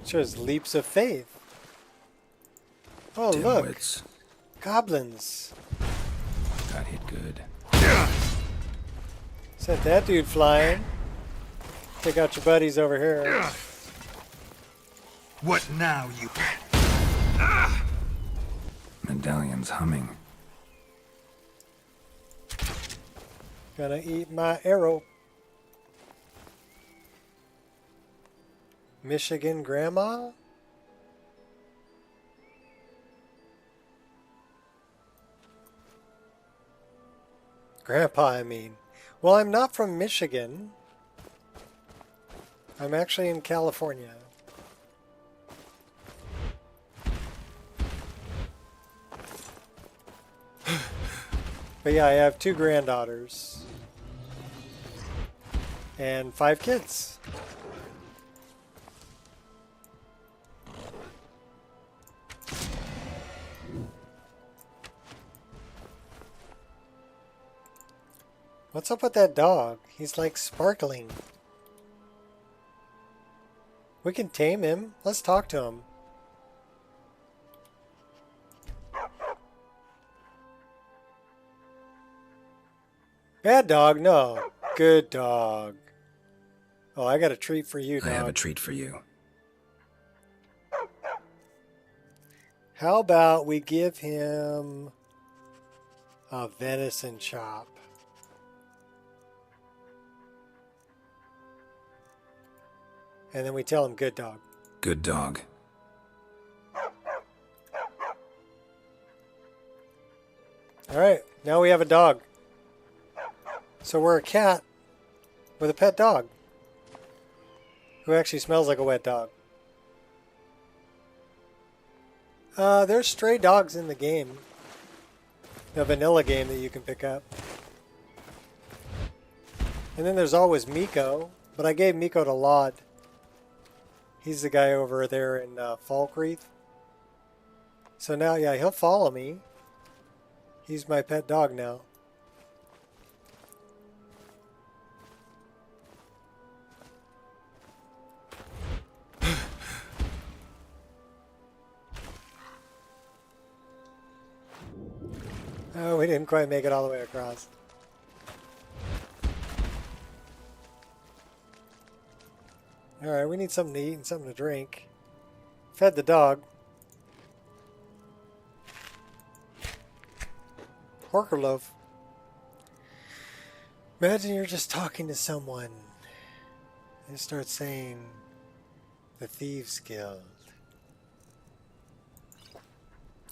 It shows leaps of faith. Oh, look. Dimwits. Goblins. Got hit good. Sent that dude flying. Take out your buddies over here. What now, you... Medallion's humming. Gonna eat my arrow. Michigan grandma? Grandpa, I mean. Well, I'm not from Michigan. I'm actually in California. But yeah, I have 2 granddaughters. And 5 kids. What's up with that dog? He's like sparkling. We can tame him. Let's talk to him. Bad dog? No. Good dog. Oh, I got a treat for you, dog. I have a treat for you. How about we give him a venison chop? And then we tell him, good dog. Good dog. All right, now we have a dog. So we're a cat with a pet dog who actually smells like a wet dog. There's stray dogs in the game. The vanilla game that you can pick up. And then there's always Miko, but I gave Miko to Laud. He's the guy over there in Falkreath. So now, yeah, he'll follow me. He's my pet dog now. Oh, we didn't quite make it all the way across. Alright, we need something to eat and something to drink. Fed the dog. Porker loaf. Imagine you're just talking to someone and start saying the Thieves Guild.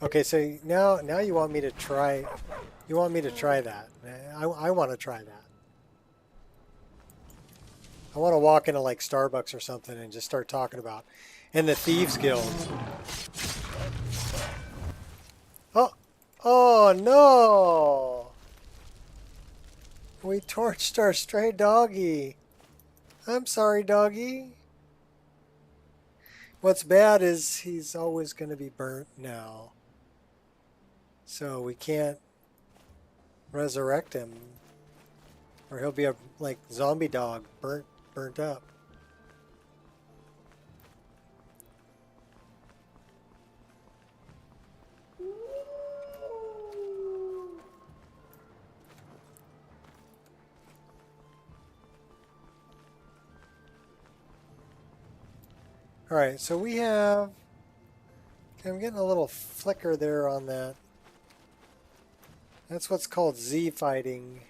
Okay, so now you want me to try that. I want to try that. I want to walk into like Starbucks or something and just start talking about and the Thieves Guild. Oh no! We torched our stray doggy. I'm sorry, doggy. What's bad is he's always going to be burnt now. So we can't resurrect him, or he'll be a like zombie dog, burnt up. All right, so we have. Okay, I'm getting a little flicker there on that. That's what's called Z fighting.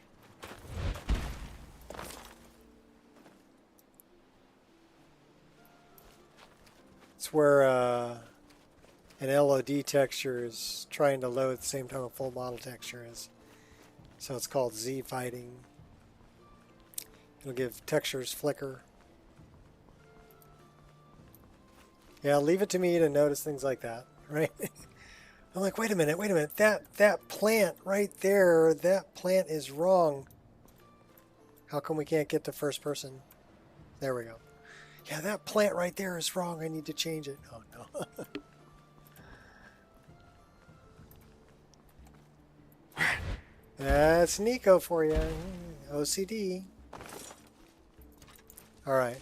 It's where an LOD texture is trying to load at the same time a full model texture is. So it's called Z fighting. It'll give textures flicker. Yeah, leave it to me to notice things like that, right? I'm like, wait a minute. That plant right there, that plant is wrong. How come we can't get to first person? There we go. Yeah, that plant right there is wrong. I need to change it. Oh, no. That's Nico for you. OCD. All right.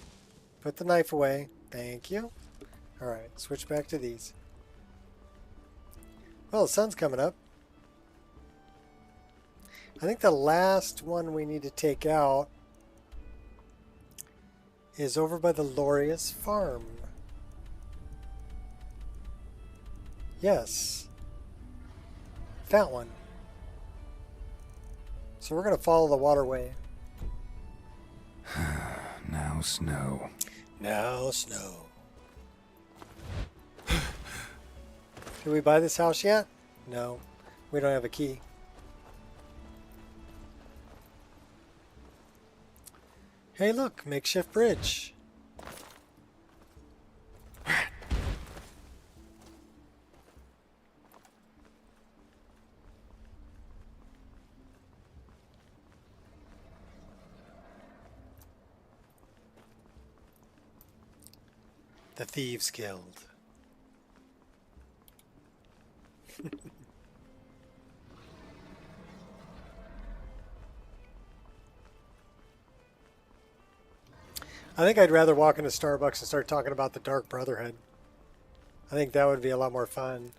Put the knife away. Thank you. All right. Switch back to these. Well, the sun's coming up. I think the last one we need to take out is over by the Lorius farm. Yes. That one. So we're going to follow the waterway. Now snow. Now snow. Did we buy this house yet? No. We don't have a key. Hey, look, makeshift bridge. The Thieves Guild. I think I'd rather walk into Starbucks and start talking about the Dark Brotherhood. I think that would be a lot more fun.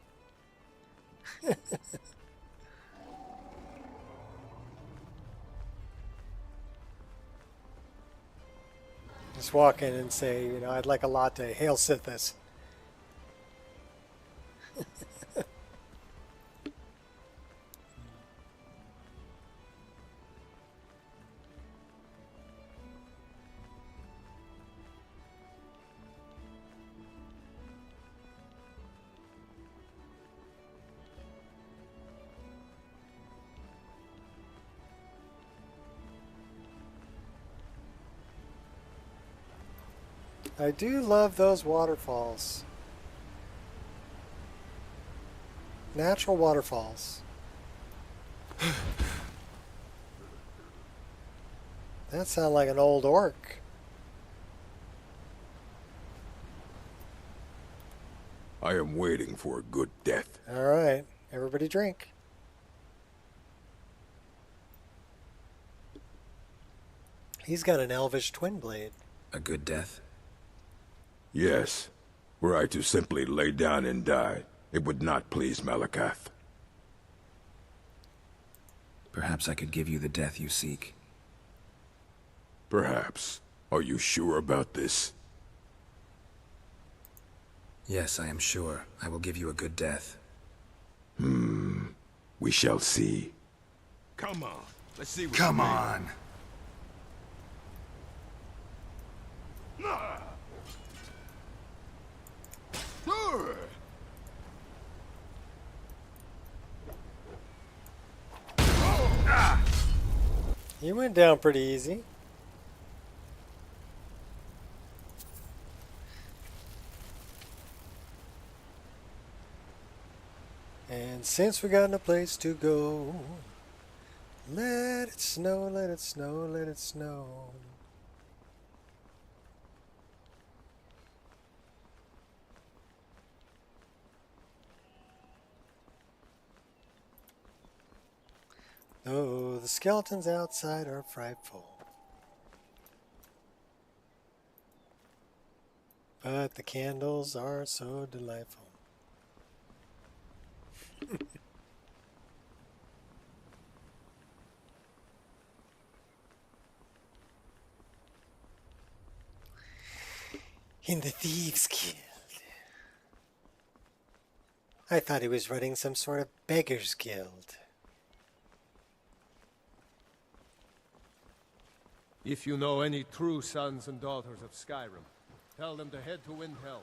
Just walk in and say, you know, I'd like a latte. Hail Sithis. I do love those waterfalls. Natural waterfalls. That sounds like an old orc. I am waiting for a good death. All right, everybody drink. He's got an elvish twin blade. A good death? Yes. Were I to simply lay down and die, it would not please Malakath. Perhaps I could give you the death you seek. Perhaps. Are you sure about this? Yes, I am sure. I will give you a good death. We shall see. Come on. Let's see what Come you on. He went down pretty easy. And since we got no place to go, let it snow, let it snow, let it snow. the skeletons outside are frightful. But the candles are so delightful. In the Thieves Guild. I thought he was running some sort of beggars guild. If you know any true sons and daughters of Skyrim, tell them to head to Windhelm.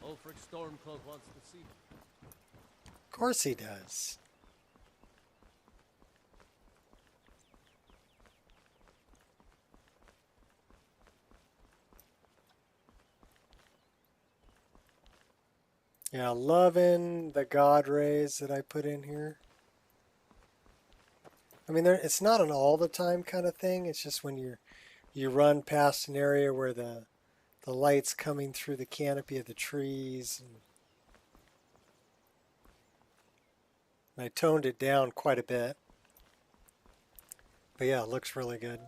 Ulfric Stormcloak wants to see them. Of course he does. Yeah, loving the god rays that I put in here. I mean, it's not an all the time kind of thing. It's just when you run past an area where the light's coming through the canopy of the trees. And I toned it down quite a bit. But yeah, it looks really good.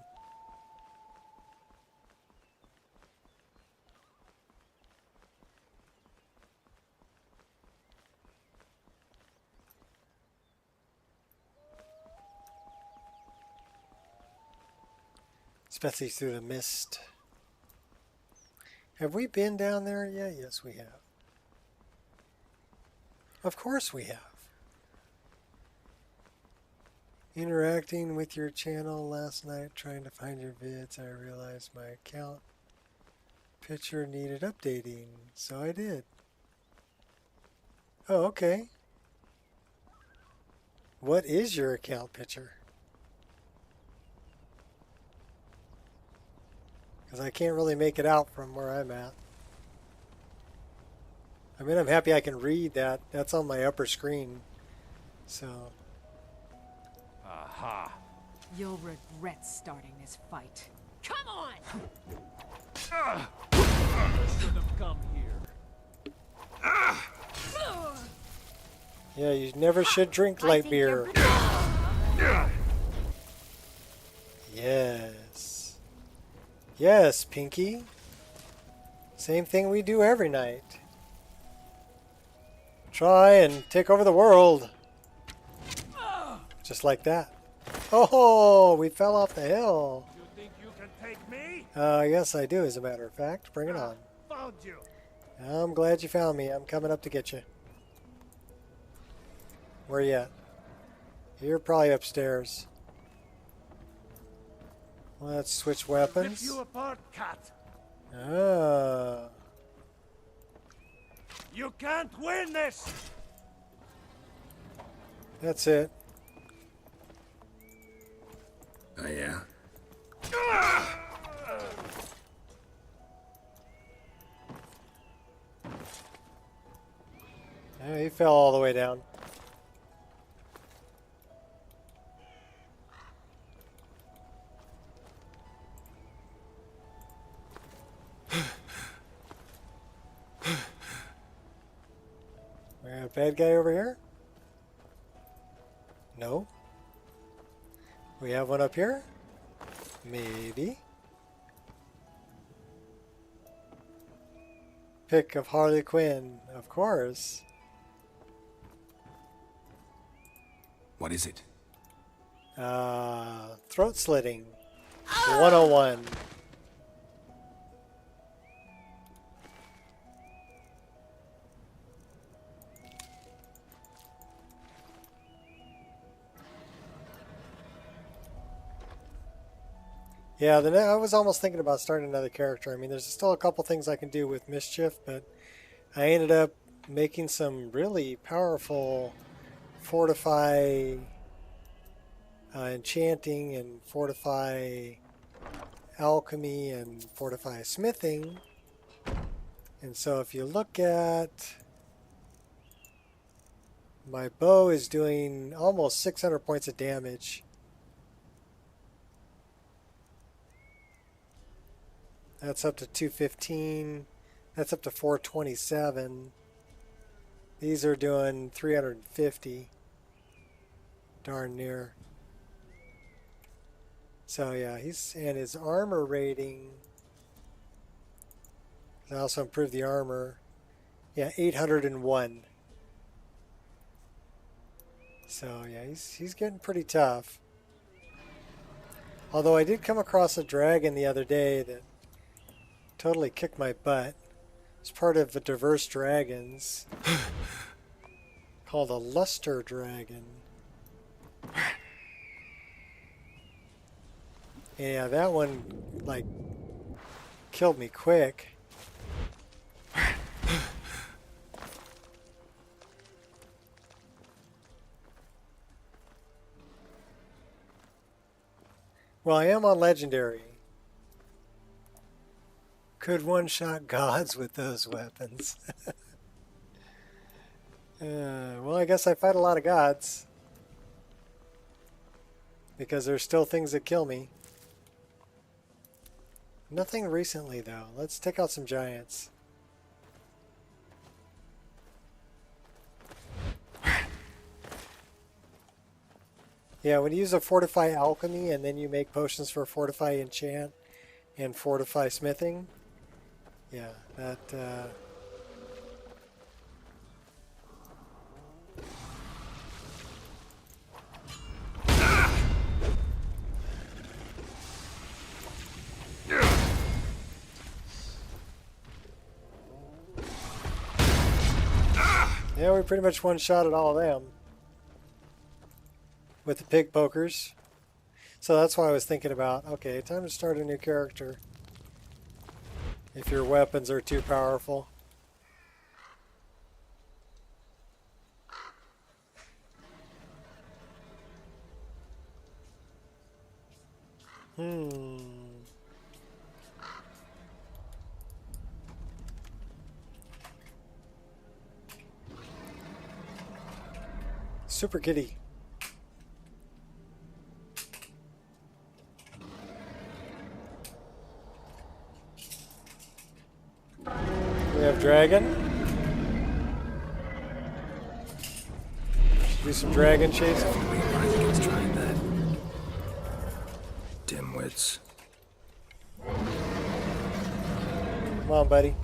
Especially through the mist. Have we been down there yet? Yes, we have. Of course we have. Interacting with your channel last night, trying to find your vids, I realized my account picture needed updating, so I did. Oh, okay. What is your account picture? Because I can't really make it out from where I'm at. I mean, I'm happy I can read that. That's on my upper screen. So. Aha. You'll regret starting this fight. Come on! Should have come here. Yeah, you never should drink light beer. Yes. Yes, Pinky. Same thing we do every night. Try and take over the world. Just like that. Oh, we fell off the hill. You think you can take me? Yes, I do, as a matter of fact. Bring it on. Found you. I'm glad you found me. I'm coming up to get you. Where you at? You're probably upstairs. Let's switch Rip weapons. you apart, cat. Ah. You can't win this. That's it. Oh, yeah? Yeah, he fell all the way down. We got a bad guy over here? No. We have one up here? Maybe. Pick of Harley Quinn, of course. What is it? Throat slitting. 101. Yeah, I was almost thinking about starting another character. I mean, there's still a couple things I can do with Mischief, but I ended up making some really powerful fortify enchanting and fortify alchemy and fortify smithing. And so if you look at my bow is doing almost 600 points of damage. That's up to 215. That's up to 427. These are doing 350. Darn near. So yeah, and his armor rating. I also improved the armor. Yeah, 801. So yeah, he's getting pretty tough. Although I did come across a dragon the other day that totally kicked my butt. It's part of the diverse dragons called a luster dragon. Yeah, that one like killed me quick. Well, I am on legendary. Could one-shot gods with those weapons. Well, I guess I fight a lot of gods. Because there's still things that kill me. Nothing recently, though. Let's take out some giants. Yeah, when you use a Fortify Alchemy and then you make potions for Fortify Enchant and Fortify Smithing, yeah, that... Yeah, we pretty much one-shotted all of them with the pig pokers. So that's why I was thinking about, okay, time to start a new character if your weapons are too powerful. Super Kitty. We have Dragon. Do some dragon chasing. We advise against trying that. Dimwits. Come on, buddy.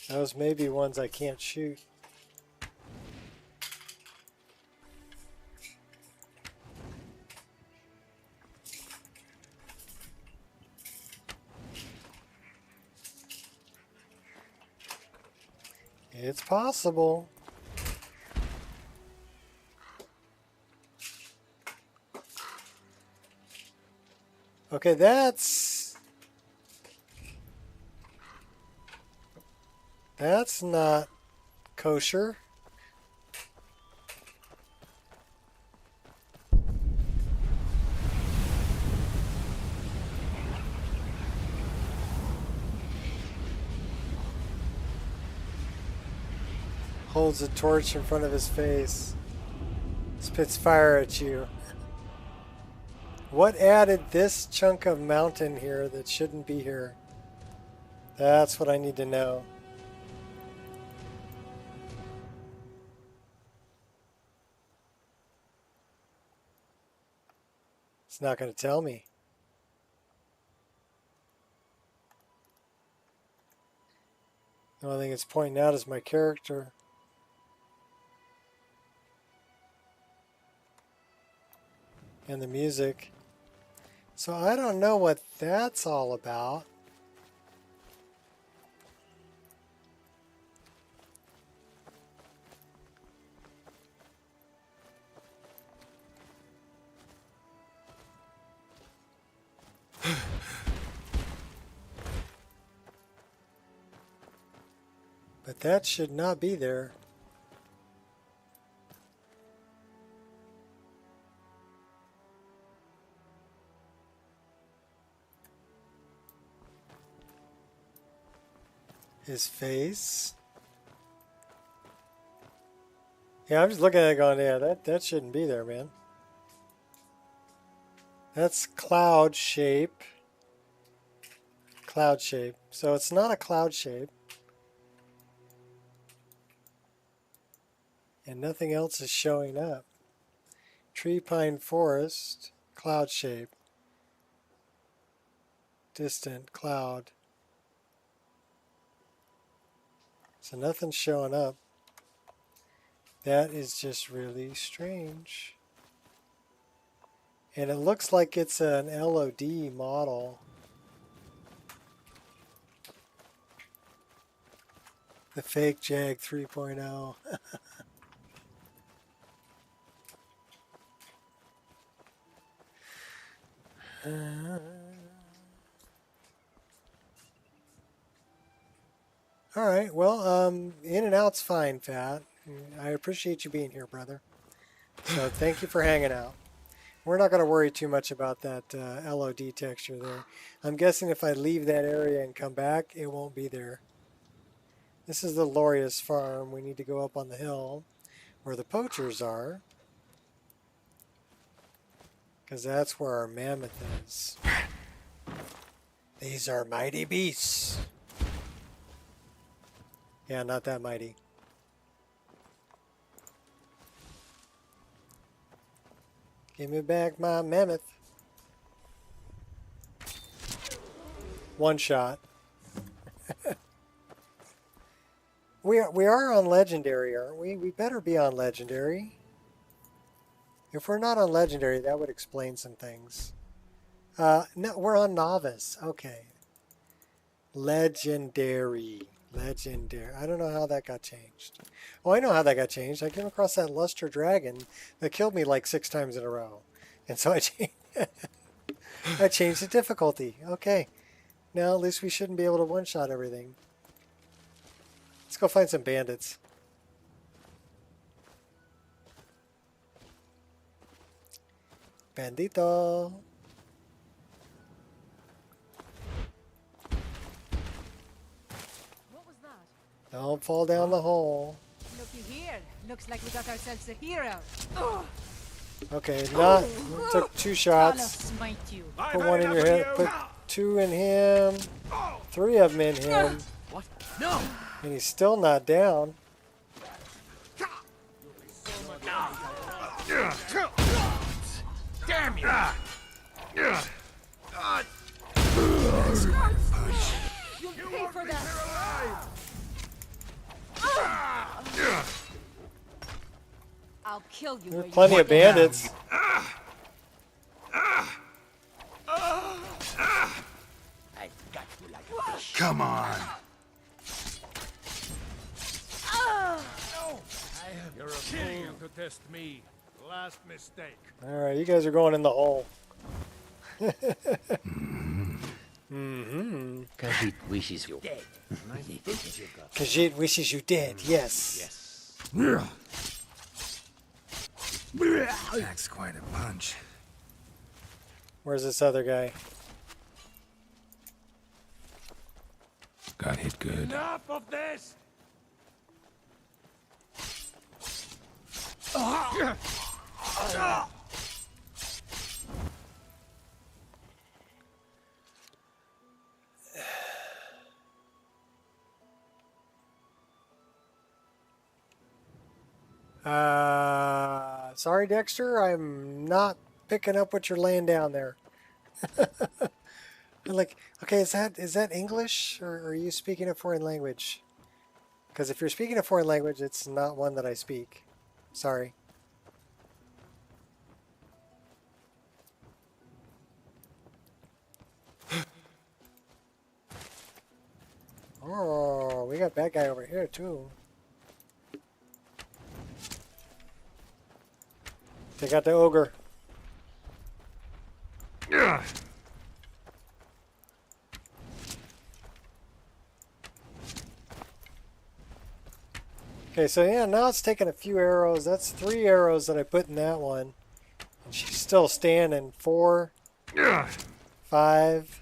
Those may be ones I can't shoot. It's possible. Okay, that's not kosher. Holds a torch in front of his face. Spits fire at you. What added this chunk of mountain here that shouldn't be here? That's what I need to know. It's not going to tell me. The only thing it's pointing out is my character. And the music. So I don't know what that's all about. But that should not be there. His face. Yeah, I'm just looking at it going, yeah, that shouldn't be there, man. That's cloud shape. Cloud shape. So it's not a cloud shape. And nothing else is showing up. Tree pine forest. Cloud shape. Distant cloud. So nothing's showing up. That is just really strange. And it looks like it's an LOD model. The fake Jag 3.0. All right, well, in and out's fine, Fat. I appreciate you being here, brother. So thank you for hanging out. We're not going to worry too much about that LOD texture there. I'm guessing if I leave that area and come back, it won't be there. This is the Lorius farm. We need to go up on the hill where the poachers are, because that's where our mammoth is. These are mighty beasts. Yeah, not that mighty. Give me back my mammoth. One shot. We are on Legendary, aren't we? We better be on Legendary. If we're not on Legendary, that would explain some things. No, we're on Novice. Okay. Legendary. Legendary. I don't know how that got changed. Oh, I know how that got changed. I came across that Luster Dragon that killed me like 6 times in a row. And so I changed, I changed the difficulty. Okay. Now at least we shouldn't be able to one-shot everything. Let's go find some bandits. Bandito. What was that? Don't fall down the hole. Looky here. Looks like we got ourselves a hero. Okay, not. Took 2 shots. I'll smite you. Put 1 in your head. Put 2 in him. 3 of them in him. What? No! And he's still not down. Damn you! You'll pay for that. I'll kill you. There's plenty of bandits. Come on. You're a fool to test me. Last mistake. Alright, you guys are going in the hole. Khajiit wishes you dead. Khajiit wishes you dead, yes. That's quite a punch. Where's this other guy? Got hit good. Enough of this! Sorry, Dexter, I'm not picking up what you're laying down there. I'm like, okay, is that English, or are you speaking a foreign language? Because if you're speaking a foreign language, it's not one that I speak. Sorry. Oh, we got that guy over here too. Take out the ogre. Okay, so yeah, now it's taking a few arrows. That's 3 arrows that I put in that one. And she's still standing. 4, 5,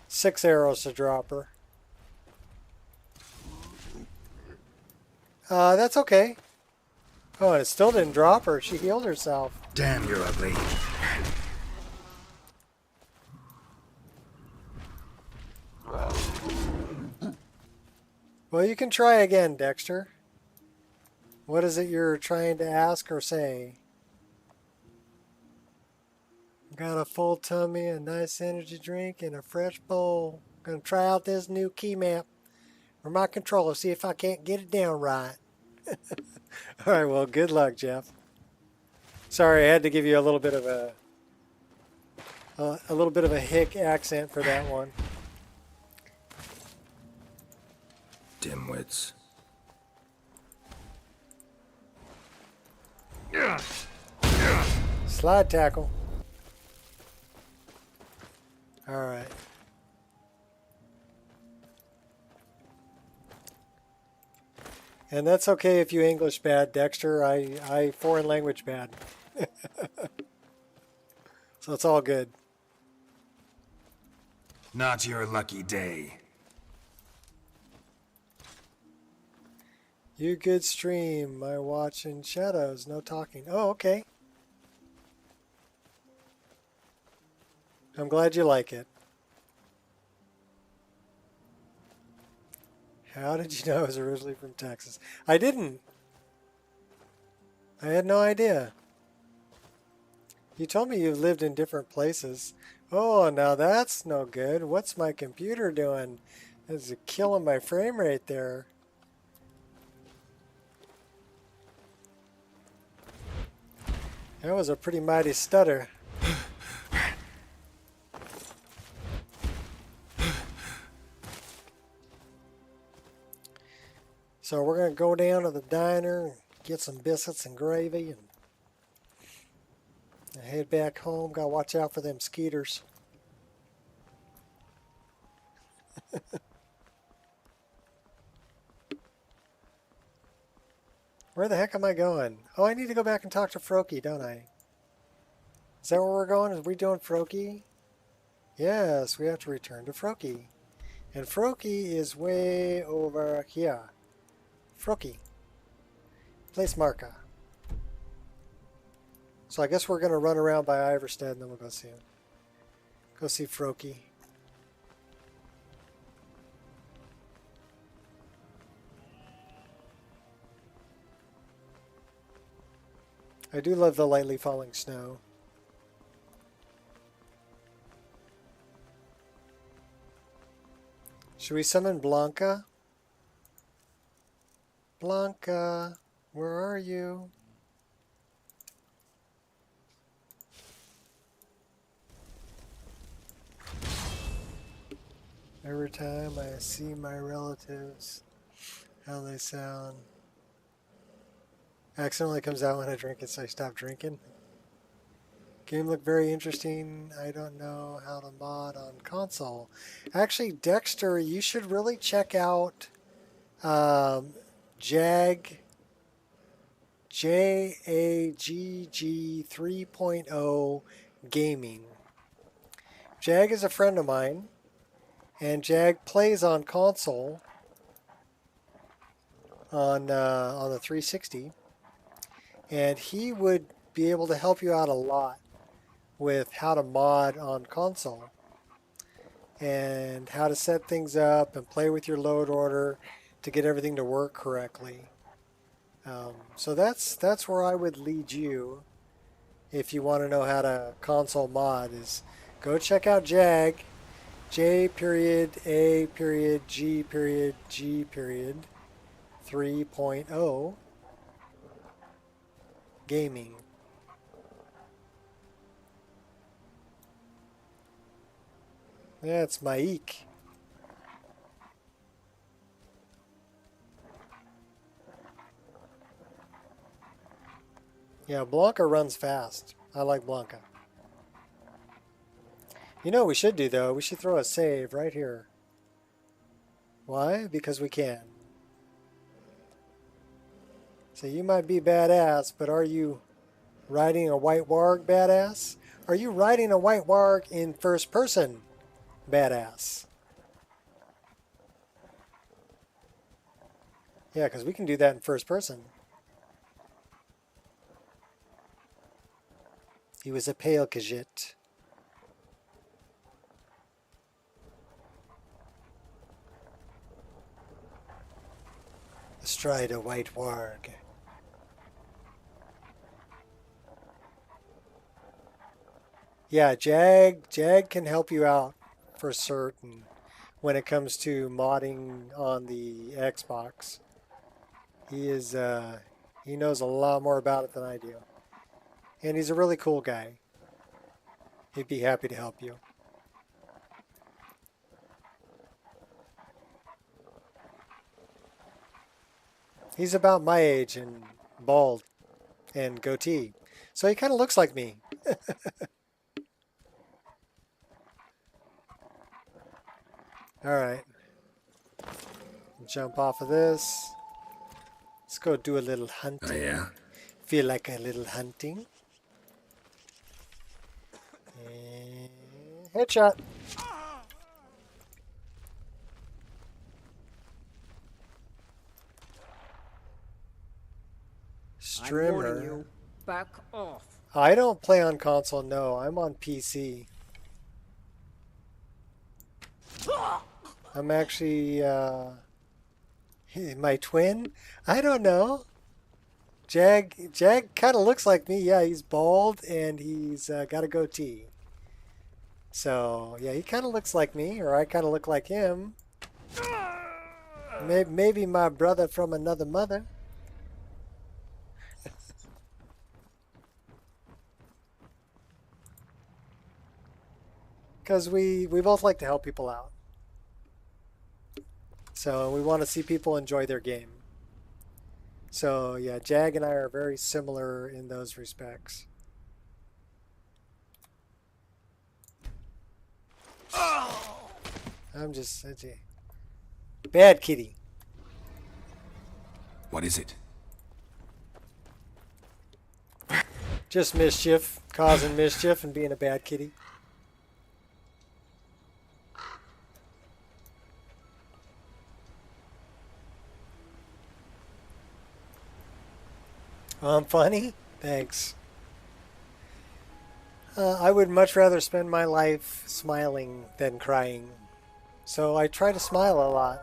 6 arrows to drop her. That's okay. Oh, and it still didn't drop her. She healed herself. Damn, you're ugly. Well, you can try again, Dexter. What is it you're trying to ask or say? Got a full tummy, a nice energy drink, and a fresh bowl. Gonna try out this new key map or my controller, see if I can't get it down right. All right, well, good luck, Jeff. Sorry, I had to give you a little bit of a hick accent for that one. Dimwits. Slide tackle. All right. And that's okay if you English bad, Dexter. I foreign language bad. So it's all good. Not your lucky day. You good stream. My watch in shadows. No talking. Oh, okay. I'm glad you like it. How did you know I was originally from Texas? I didn't. I had no idea. You told me you lived in different places. Oh, now that's no good. What's my computer doing? It's killing my frame rate there. That was a pretty mighty stutter. So we're going to go down to the diner and get some biscuits and gravy and head back home. Got to watch out for them skeeters. Where the heck am I going? Oh, I need to go back and talk to Froki, don't I? Is that where we're going? Is we doing Froki? Yes, we have to return to Froki. And Froki is way over here. Froki. Place marker. So I guess we're going to run around by Iverstead and then we'll go see him. Go see Froki. I do love the lightly falling snow. Should we summon Blanca? Blanca, where are you? Every time I see my relatives, how they sound. Accidentally comes out when I drink it, so I stop drinking. Game looked very interesting. I don't know how to mod on console. Actually, Dexter, you should really check out JAGG 3.0 gaming. Jag is a friend of mine, and Jag plays on console on the 360, and he would be able to help you out a lot with how to mod on console and how to set things up and play with your load order to get everything to work correctly. So that's where I would lead you if you want to know how to console mod, is go check out JAG, J.A.G.G. 3.0 gaming. That's Maik. Yeah, Blanca runs fast. I like Blanca. You know what we should do, though? We should throw a save right here. Why? Because we can. So you might be badass, but are you riding a white warg badass? Are you riding a white warg in first person badass? Yeah, because we can do that in first person. He was a pale Khajiit. Astride a white warg. Yeah, Jag can help you out for certain when it comes to modding on the Xbox. He knows a lot more about it than I do. And he's a really cool guy. He'd be happy to help you. He's about my age and bald and goatee. So he kind of looks like me. All right. Jump off of this. Let's go do a little hunting. Oh, yeah? Feel like a little hunting. And headshot. I'm warning Strimmer. you. Back off. I don't play on console, no. I'm on PC. I'm actually, my twin? I don't know. Jag kind of looks like me. Yeah, he's bald and he's got a goatee. So, yeah, he kind of looks like me, or I kind of look like him. Maybe my brother from another mother. Because we both like to help people out. So we want to see people enjoy their game. So yeah, Jag and I are very similar in those respects. I'm just bad kitty. What is it? Just mischief, causing mischief and being a bad kitty. I'm funny? Thanks. I would much rather spend my life smiling than crying. So I try to smile a lot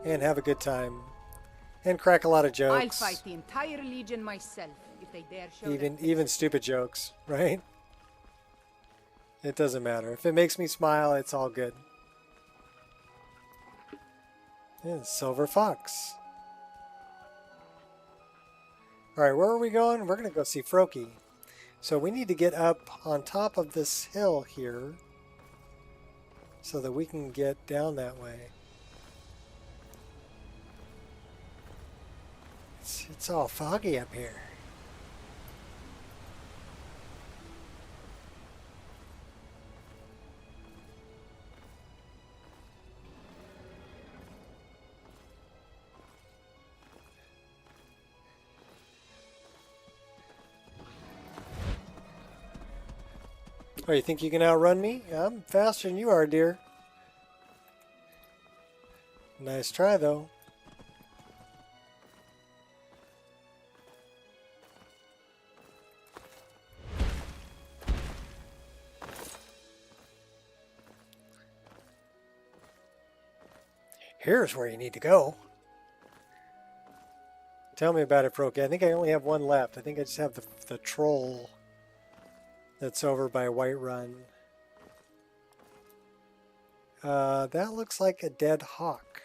and have a good time and crack a lot of jokes. I'll fight the entire Legion myself if they dare show Even stupid jokes, right? It doesn't matter. If it makes me smile, it's all good. Yeah, Silver Fox. Alright, where are we going? We're going to go see Froki. So we need to get up on top of this hill here so that we can get down that way. It's all foggy up here. Oh, you think you can outrun me? I'm faster than you are, dear. Nice try, though. Here's where you need to go. Tell me about it, Froki. I think I only have one left. I think I just have the troll that's over by Whiterun. That looks like a dead hawk.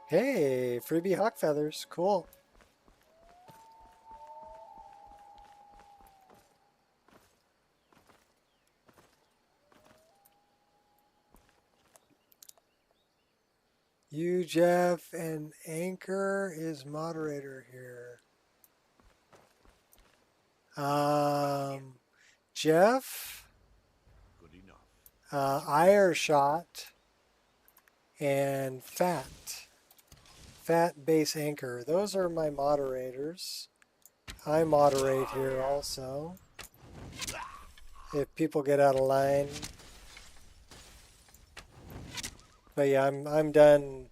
Hey, freebie hawk feathers. Cool. You, Jeff, and Anchor is moderator here. Jeff, Good enough. Ireshot, and Fat Base Anchor. Those are my moderators. I moderate here also. If people get out of line. But yeah, I'm done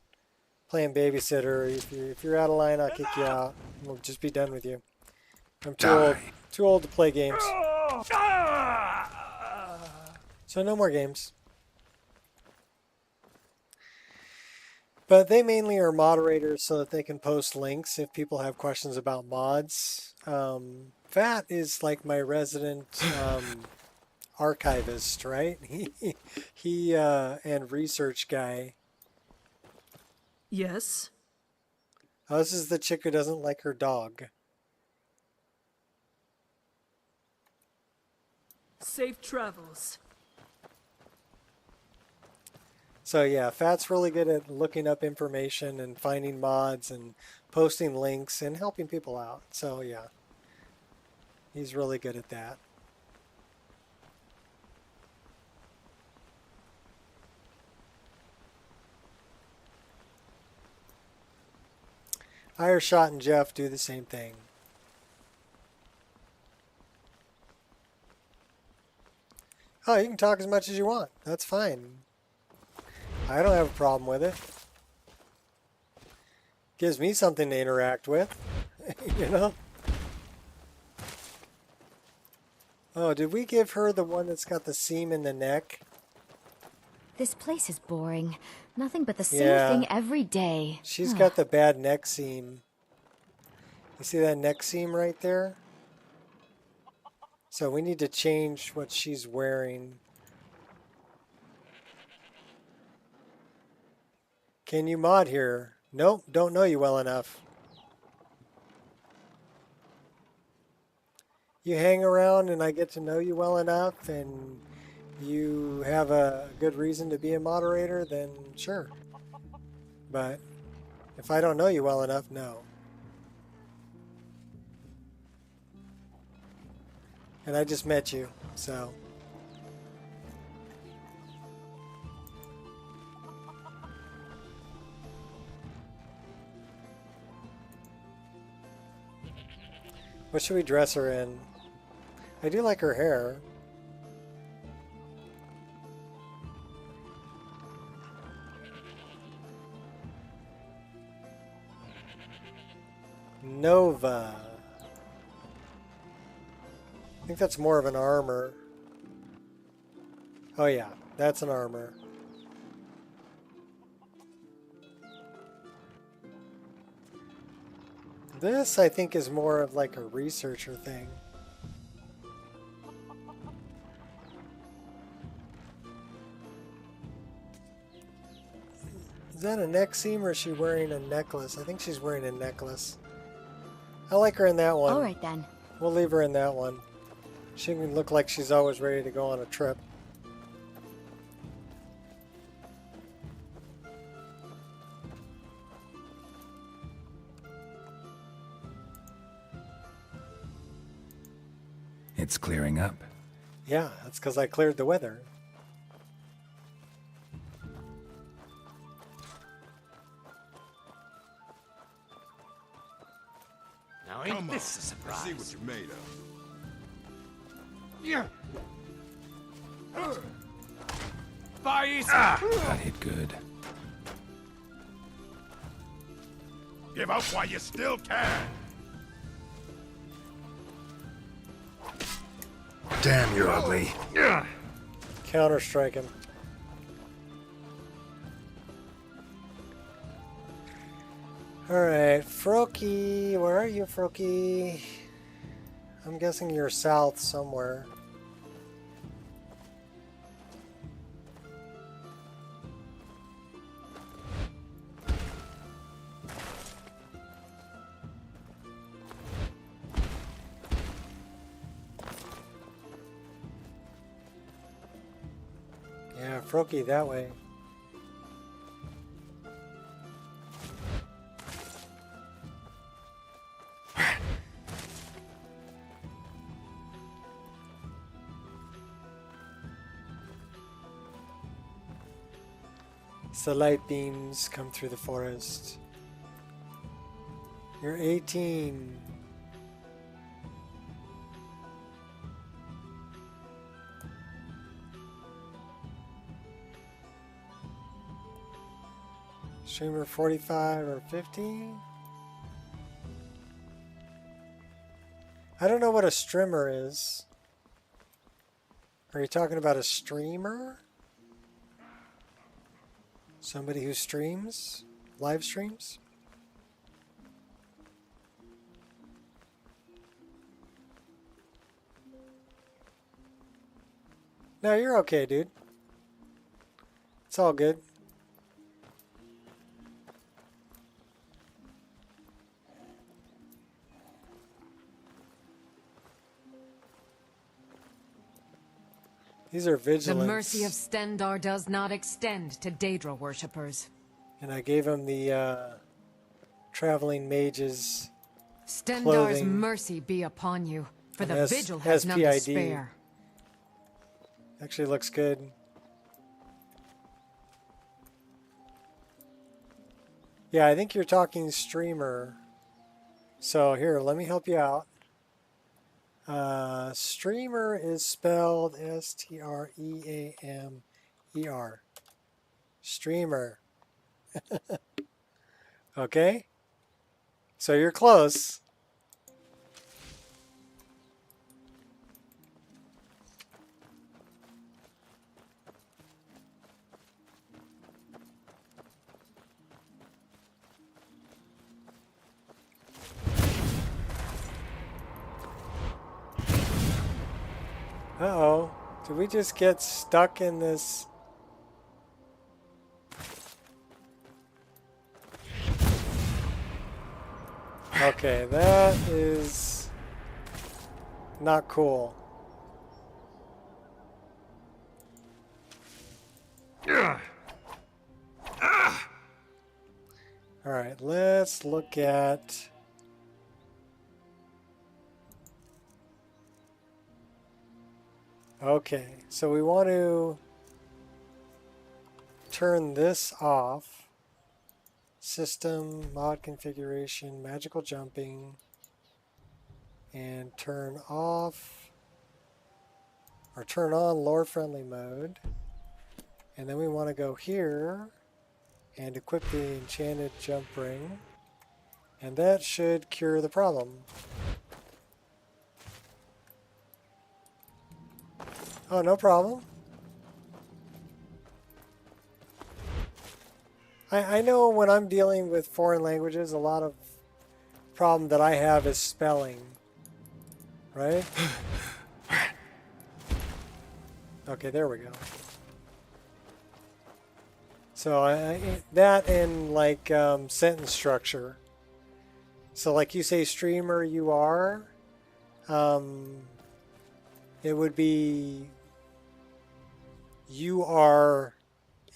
playing babysitter. If you're out of line, I'll kick you out. We'll just be done with you. I'm Die. too old to play games. So no more games. But they mainly are moderators so that they can post links if people have questions about mods. Fat is like my resident archivist, right? He and research guy. Yes? Oh, this is the chick who doesn't like her dog. Safe travels. So yeah, Fat's really good at looking up information and finding mods and posting links and helping people out. So yeah, he's really good at that. Ireshot and Jeff do the same thing. Oh, you can talk as much as you want. That's fine. I don't have a problem with it. Gives me something to interact with, you know? Oh, did we give her the one that's got the seam in the neck? This place is boring. Nothing but the same Yeah. thing every day. She's got the bad neck seam. You see that neck seam right there? So we need to change what she's wearing. Can you mod here? Nope, don't know you well enough. You hang around and I get to know you well enough and you have a good reason to be a moderator, then sure. But if I don't know you well enough, no. And I just met you, so. What should we dress her in? I do like her hair. Nova. I think that's more of an armor. Oh yeah, that's an armor. This, I think, is more of like a researcher thing. Is that a neck seam or is she wearing a necklace? I think she's wearing a necklace. I like her in that one. All right then. We'll leave her in that one. She can look like she's always ready to go on a trip. It's clearing up. Yeah, that's because I cleared the weather. Now ain't Come on, this a surprise? see what you're made of. Yeah. Fire easy. That hit good. Give up while you still can. Damn, you're ugly. Counter-strike him. Alright, Froki. Where are you, Froki? I'm guessing you're south somewhere. Yeah, Froki that way. The light beams come through the forest. You're 18. Streamer 45 or 50? I don't know what a streamer is. Are you talking about a streamer? Somebody who streams? Live streams? No, you're okay, dude. It's all good. These are vigilance. The mercy of Stendar does not extend to Daedra worshippers. And I gave him the traveling mage's Stendar's clothing. mercy be upon you, for the And vigil has none to SPID. spare. Actually looks good. Yeah, I think you're talking streamer. So here, let me help you out. Streamer is spelled S-T-R-E-A-M-E-R. Streamer. Okay? So you're close. Uh-oh. Did we just get stuck in this? Okay, that is not cool. All right, let's look at... Okay, so we want to turn this off. System, mod configuration, magical jumping, and turn off, or turn on lore friendly mode. And then we want to go here and equip the enchanted jump ring. And that should cure the problem. Oh, no problem. I know when I'm dealing with foreign languages, a lot of problem that I have is spelling. Right? Okay, there we go. So that and like sentence structure. So like you say streamer you are, it would be you are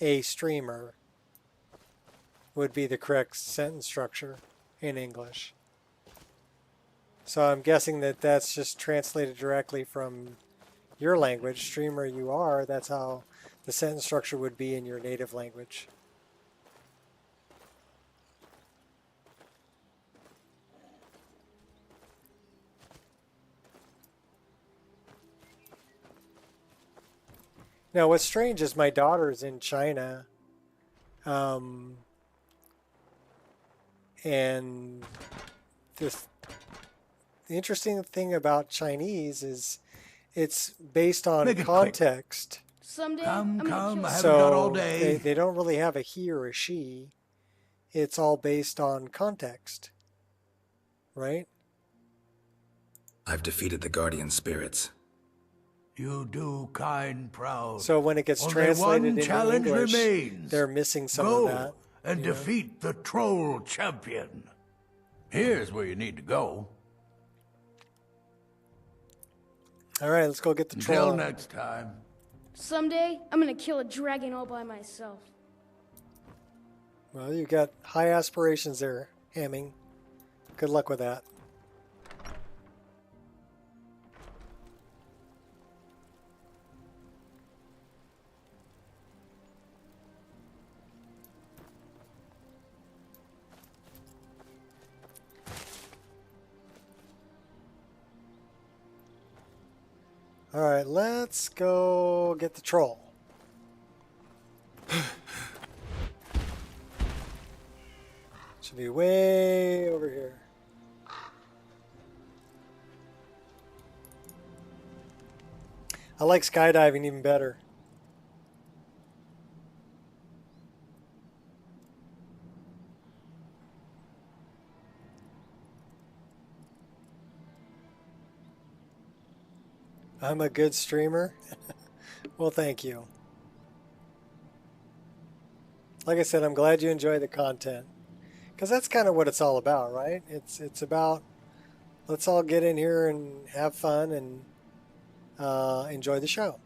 a streamer would be the correct sentence structure in English. So I'm guessing that that's just translated directly from your language, streamer you are, that's how the sentence structure would be in your native language. Now, what's strange is my daughter's in China, and the interesting thing about Chinese is it's based on context. Someday, Come, I haven't got So all day. they don't really have a he or a she. It's all based on context, right? I've defeated the guardian spirits. You do kind proud. So when it gets Only translated one into challenge English, remains. they're missing some Go of that. and defeat the troll champion. Here's where you need to go. All right, let's go get the troll. Until next time. someday I'm gonna kill a dragon all by myself. Well, you've got high aspirations there, Hamming. Good luck with that. All right, let's go get the troll. be way over here. I like skydiving even better. I'm a good streamer. Well, thank you. Like I said, I'm glad you enjoy the content, because that's kind of what it's all about, right? It's about, let's all get in here and have fun and enjoy the show.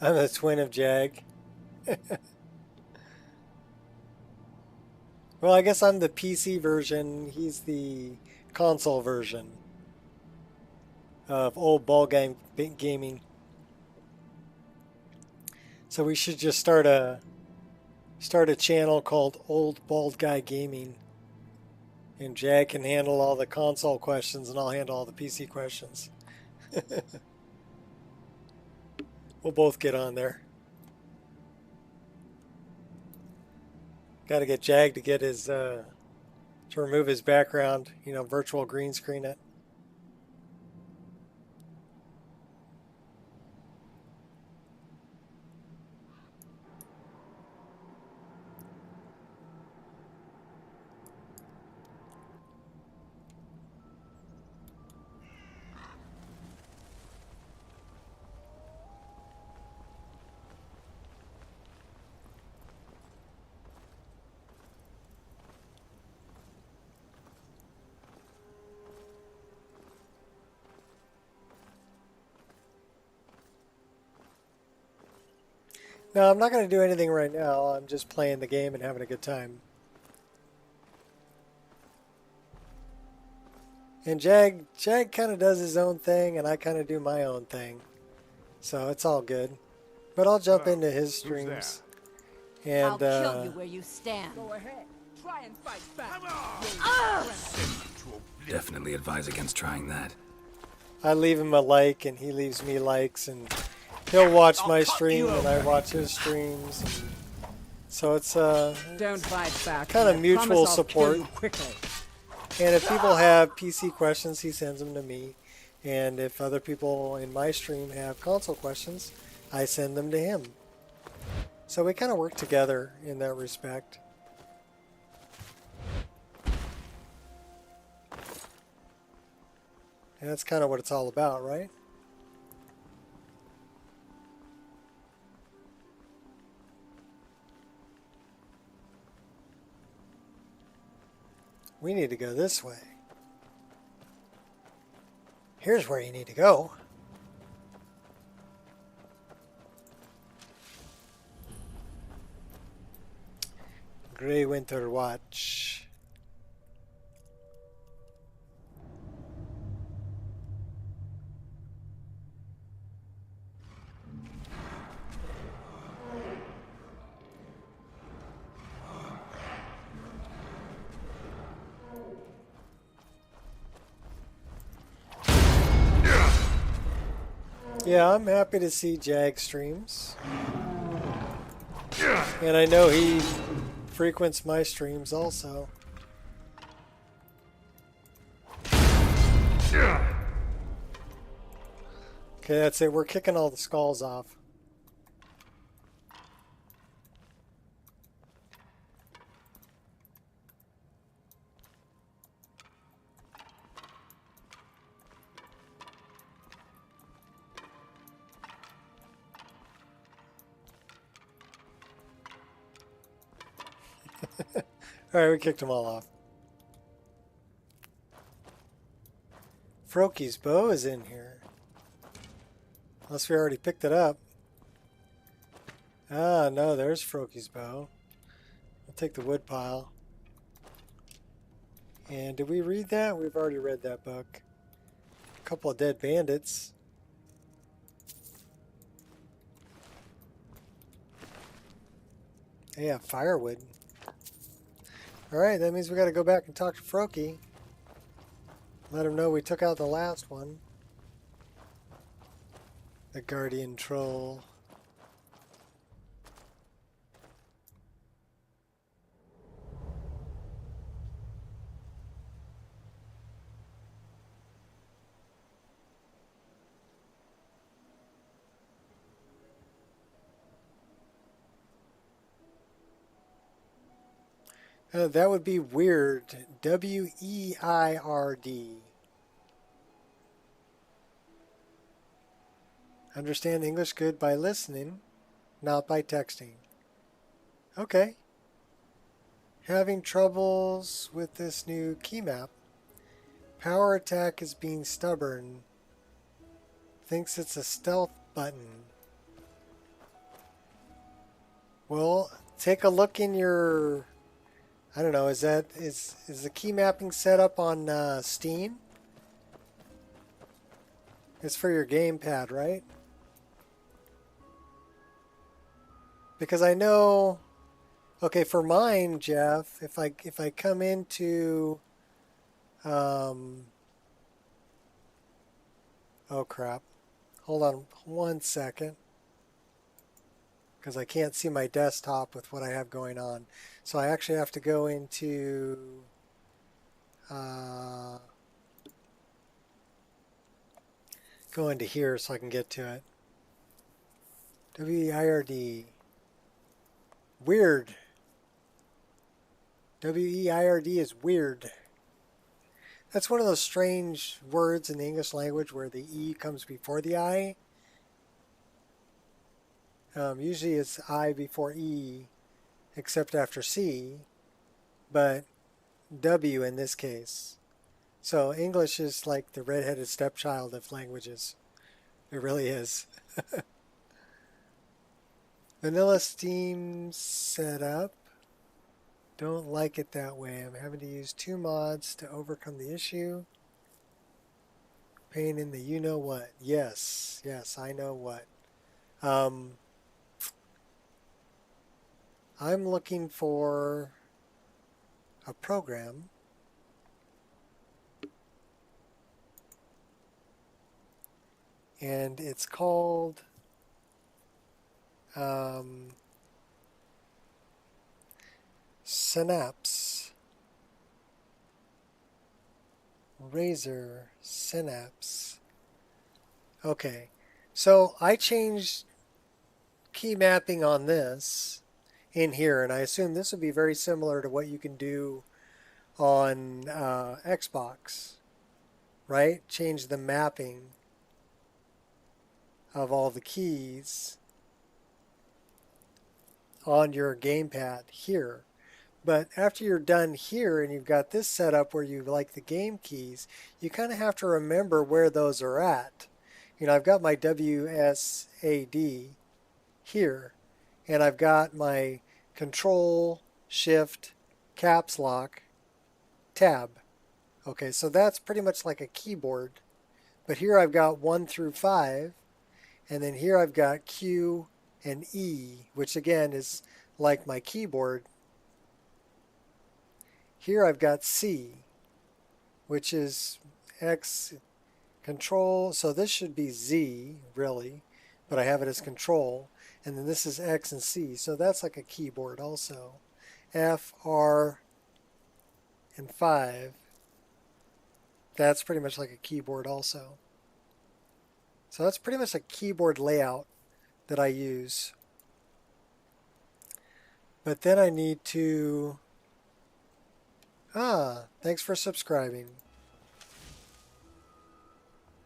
I'm the twin of Jag. Well, I guess I'm the PC version. He's the console version of old ball game gaming. So we should just start a channel called Old Bald Guy Gaming, and Jag can handle all the console questions, and I'll handle all the PC questions. We'll both get on there. Got to get Jag to get his to remove his background, you know, virtual green screen it. No, I'm not going to do anything right now. I'm just playing the game and having a good time. And Jag kind of does his own thing, and I kind of do my own thing. So it's all good. But I'll jump into his streams. And I'll kill you where you stand. Go ahead. Try and fight back. Definitely advise against trying that. I leave him a like, and he leaves me likes, and he'll watch my stream, and I watch his streams. So it's Don't fight back. kind of I mutual promise I'll support. kill you quickly. And if people have PC questions, he sends them to me. And if other people in my stream have console questions, I send them to him. So we kind of work together in that respect. And that's kind of what it's all about, right? We need to go this way. Here's where you need to go. Grey Winter Watch. Yeah, I'm happy to see Jag streams. And I know he frequents my streams also. Okay, that's it. We're kicking all the skulls off. Alright, we kicked them all off. Froki's bow is in here. Unless we already picked it up. Ah, no, there's Froki's bow. I'll take the wood pile. And did we read that? We've already read that book. A couple of dead bandits. Yeah, firewood. Alright, that means we gotta go back and talk to Froki. Let him know we took out the last one. The Guardian Troll. That would be weird. W-E-I-R-D. Understand English good by listening, not by texting. Okay. Having troubles with this new key map. Power attack is being stubborn. Thinks it's a stealth button. Well, take a look in your... I don't know, is the key mapping set up on Steam? It's for your gamepad, right? Because I know, okay, for mine, Jeff, if I come into, oh crap, hold on 1 second, because I can't see my desktop with what I have going on. So I actually have to go into, here so I can get to it. W-E-I-R-D. Weird. W-E-I-R-D is weird. That's one of those strange words in the English language where the E comes before the I. Usually it's I before E, except after C, but W in this case. So English is like the redheaded stepchild of languages. It really is. Vanilla Steam setup. Don't like it that way. I'm having to use 2 mods to overcome the issue. Pain in the you-know-what. Yes, I know what. I'm looking for a program and it's called Synapse. Razor Synapse. Okay, so I changed key mapping on this in here, and I assume this would be very similar to what you can do on Xbox, right? Change the mapping of all the keys on your gamepad here. But after you're done here and you've got this set up where you like the game keys, you kind of have to remember where those are at. You know, I've got my WSAD here, and I've got my Control, Shift, Caps Lock, Tab. Okay, so that's pretty much like a keyboard. But here I've got 1 through 5, and then here I've got Q and E, which again is like my keyboard. Here I've got C, which is X, Control, so this should be Z, really, but I have it as Control, and then this is X and C, so that's like a keyboard also. F, R, and 5, that's pretty much like a keyboard also. So that's pretty much a keyboard layout that I use. But then I need to... thanks for subscribing.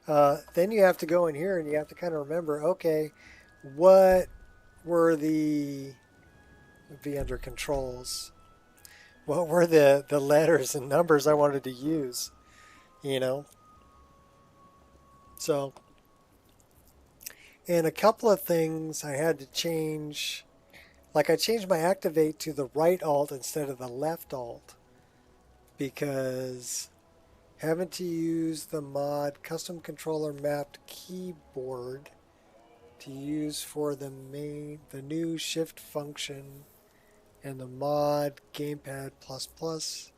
Then you have to go in here and you have to kind of remember, okay, what were the... would be under controls. What were the letters and numbers I wanted to use, you know? So... and a couple of things I had to change, like I changed my activate to the right alt instead of the left alt because having to use the mod custom controller mapped keyboard to use for the new shift function and the mod gamepad ++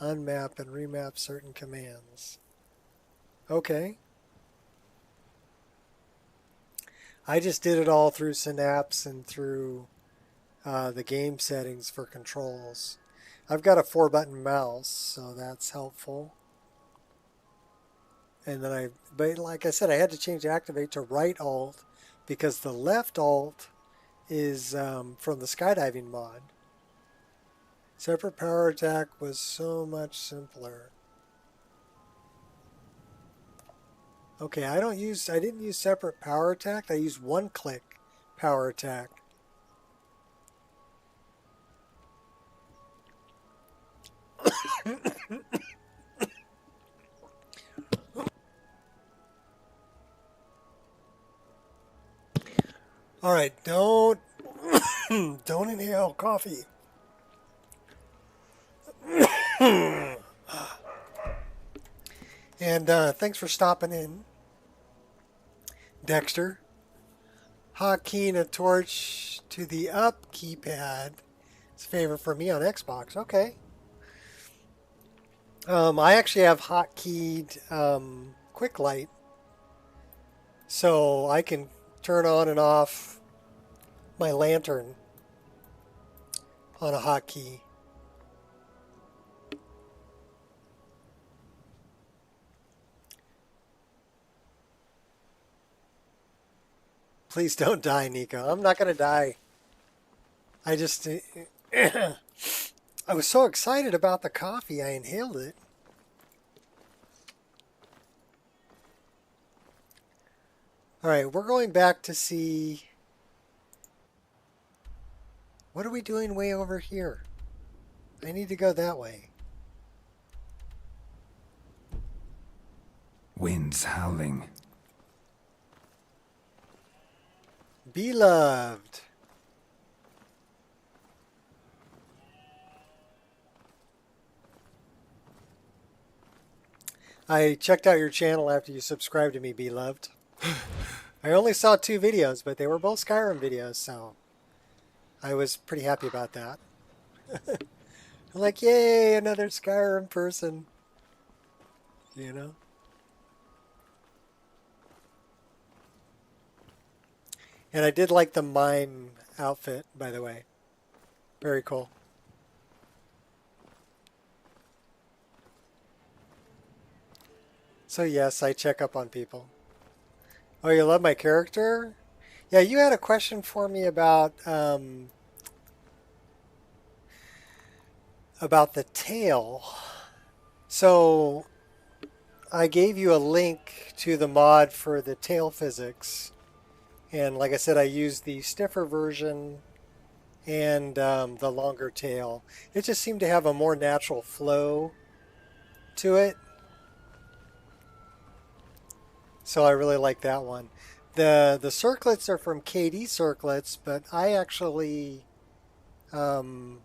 unmap and remap certain commands. Okay. I just did it all through Synapse and through the game settings for controls. I've got a 4-button mouse, so that's helpful. And then but like I said, I had to change activate to right alt because the left alt is from the skydiving mod. Separate power attack was so much simpler. Okay, I didn't use separate power attack. I used one-click power attack. All right, don't inhale coffee. And thanks for stopping in, Dexter. Hotkey and a torch to the up keypad. It's a favorite for me on Xbox. Okay. I actually have hotkeyed quick light, so I can turn on and off my lantern on a hotkey. Please don't die, Nico. I'm not going to die. I just... I was so excited about the coffee, I inhaled it. Alright, we're going back to see... What are we doing way over here? I need to go that way. Winds howling. Beloved. I checked out your channel after you subscribed to me, Beloved. I only saw 2 videos, but they were both Skyrim videos, so I was pretty happy about that. I'm like, yay, another Skyrim person. You know? And I did like the mime outfit, by the way. Very cool. So yes, I check up on people. Oh, you love my character? Yeah, you had a question for me about the tail. So I gave you a link to the mod for the tail physics. And like I said, I used the stiffer version and the longer tail. It just seemed to have a more natural flow to it. So I really like that one. The circlets are from KD Circlets, but I actually, I don't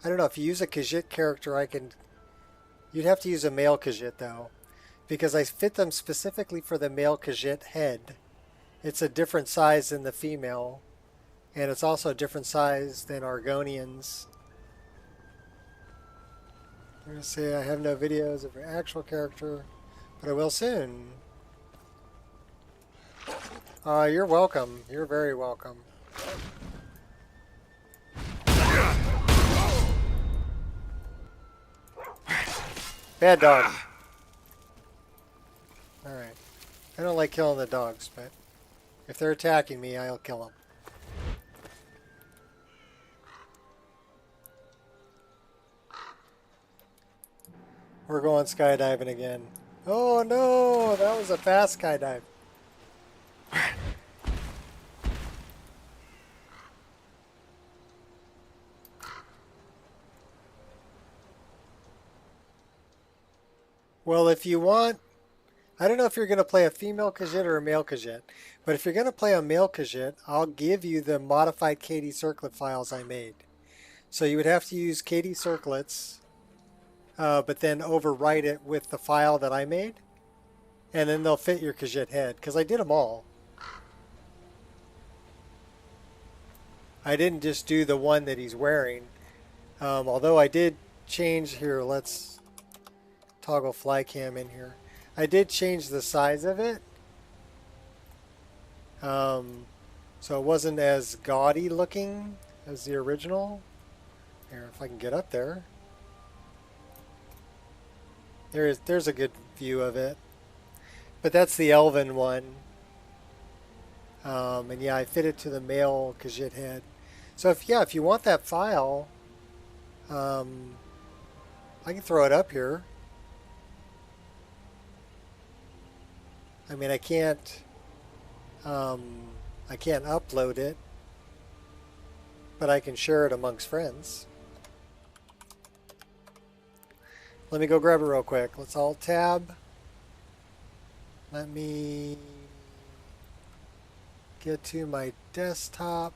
know, if you use a Khajiit character, you'd have to use a male Khajiit though, because I fit them specifically for the male Khajiit head. It's a different size than the female, and it's also a different size than Argonians. I'm going to say I have no videos of your actual character, but I will soon. You're welcome. You're very welcome. Bad dog. Alright. I don't like killing the dogs, but if they're attacking me, I'll kill them. We're going skydiving again. Oh no! That was a fast skydive. Well, if you want, I don't know if you're going to play a female Khajiit or a male Khajiit, but if you're going to play a male Khajiit, I'll give you the modified KD Circlet files I made. So you would have to use KD Circlets, but then overwrite it with the file that I made, and then they'll fit your Khajiit head, because I did them all. I didn't just do the one that he's wearing, although I did change here. Let's toggle fly cam in here. I did change the size of it, so it wasn't as gaudy looking as the original. Here, if I can get up there. There's a good view of it. But that's the Elven one. And yeah, I fit it to the male Khajiit head. So if you want that file, I can throw it up here. I mean, I can't upload it, but I can share it amongst friends. Let me go grab it real quick. Let's alt tab. Let me get to my desktop.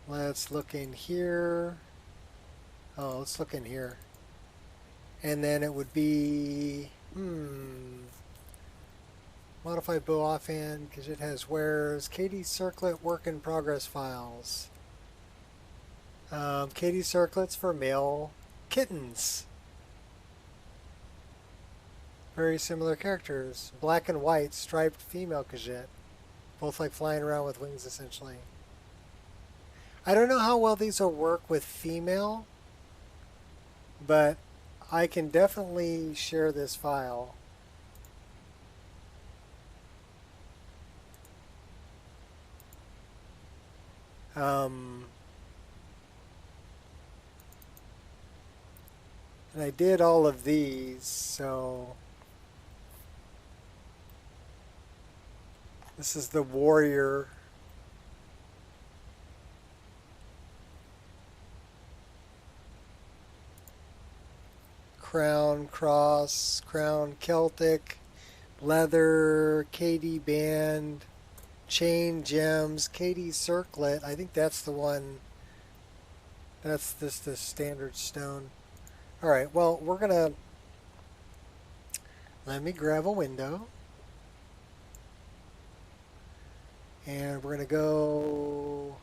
Let's look in here. Oh, let's look in here. And then it would be, modified bow offhand because it has where's KD circlet work in progress files. KD circlets for male kittens. Very similar characters. Black and white striped female Khajiit. Both like flying around with wings essentially. I don't know how well these will work with female, but I can definitely share this file. And I did all of these, so this is the warrior. Crown, cross, crown, Celtic, leather, KD band, chain, gems, KD circlet. I think that's the one. That's the standard stone. All right, well, we're going to, let me grab a window. And we're going to go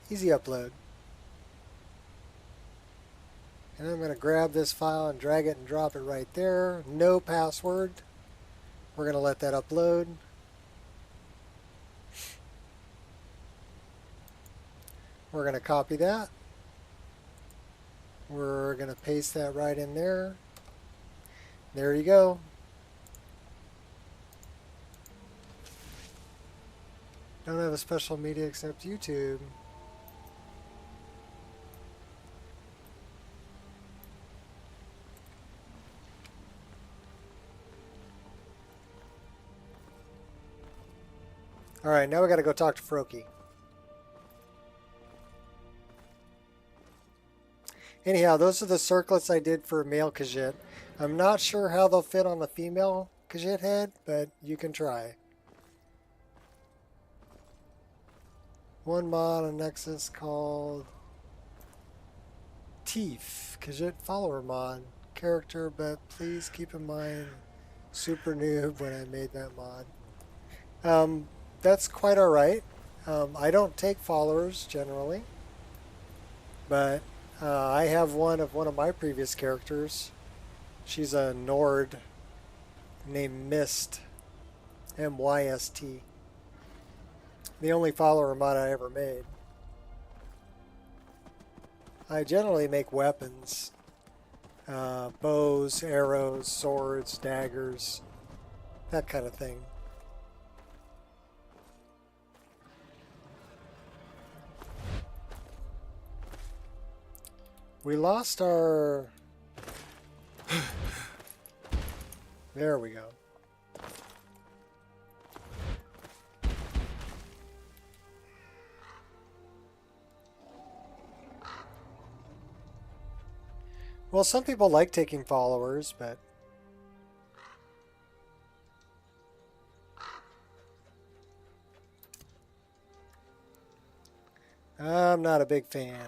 easy upload. And I'm going to grab this file and drag it and drop it right there. No password. We're going to let that upload. We're going to copy that. We're going to paste that right in there. There you go. Don't have a special media except YouTube. Alright, now we gotta go talk to Froki. Anyhow, those are the circlets I did for male Khajiit. I'm not sure how they'll fit on the female Khajiit head, but you can try. One mod on Nexus called Teef, Khajiit follower mod. Character, but please keep in mind, super noob when I made that mod. That's quite alright. I don't take followers generally, but I have one of my previous characters. She's a Nord named Mist, M-Y-S-T. The only follower mod I ever made. I generally make weapons. Bows, arrows, swords, daggers, that kind of thing. We lost our... There we go. Well, some people like taking followers, but... I'm not a big fan.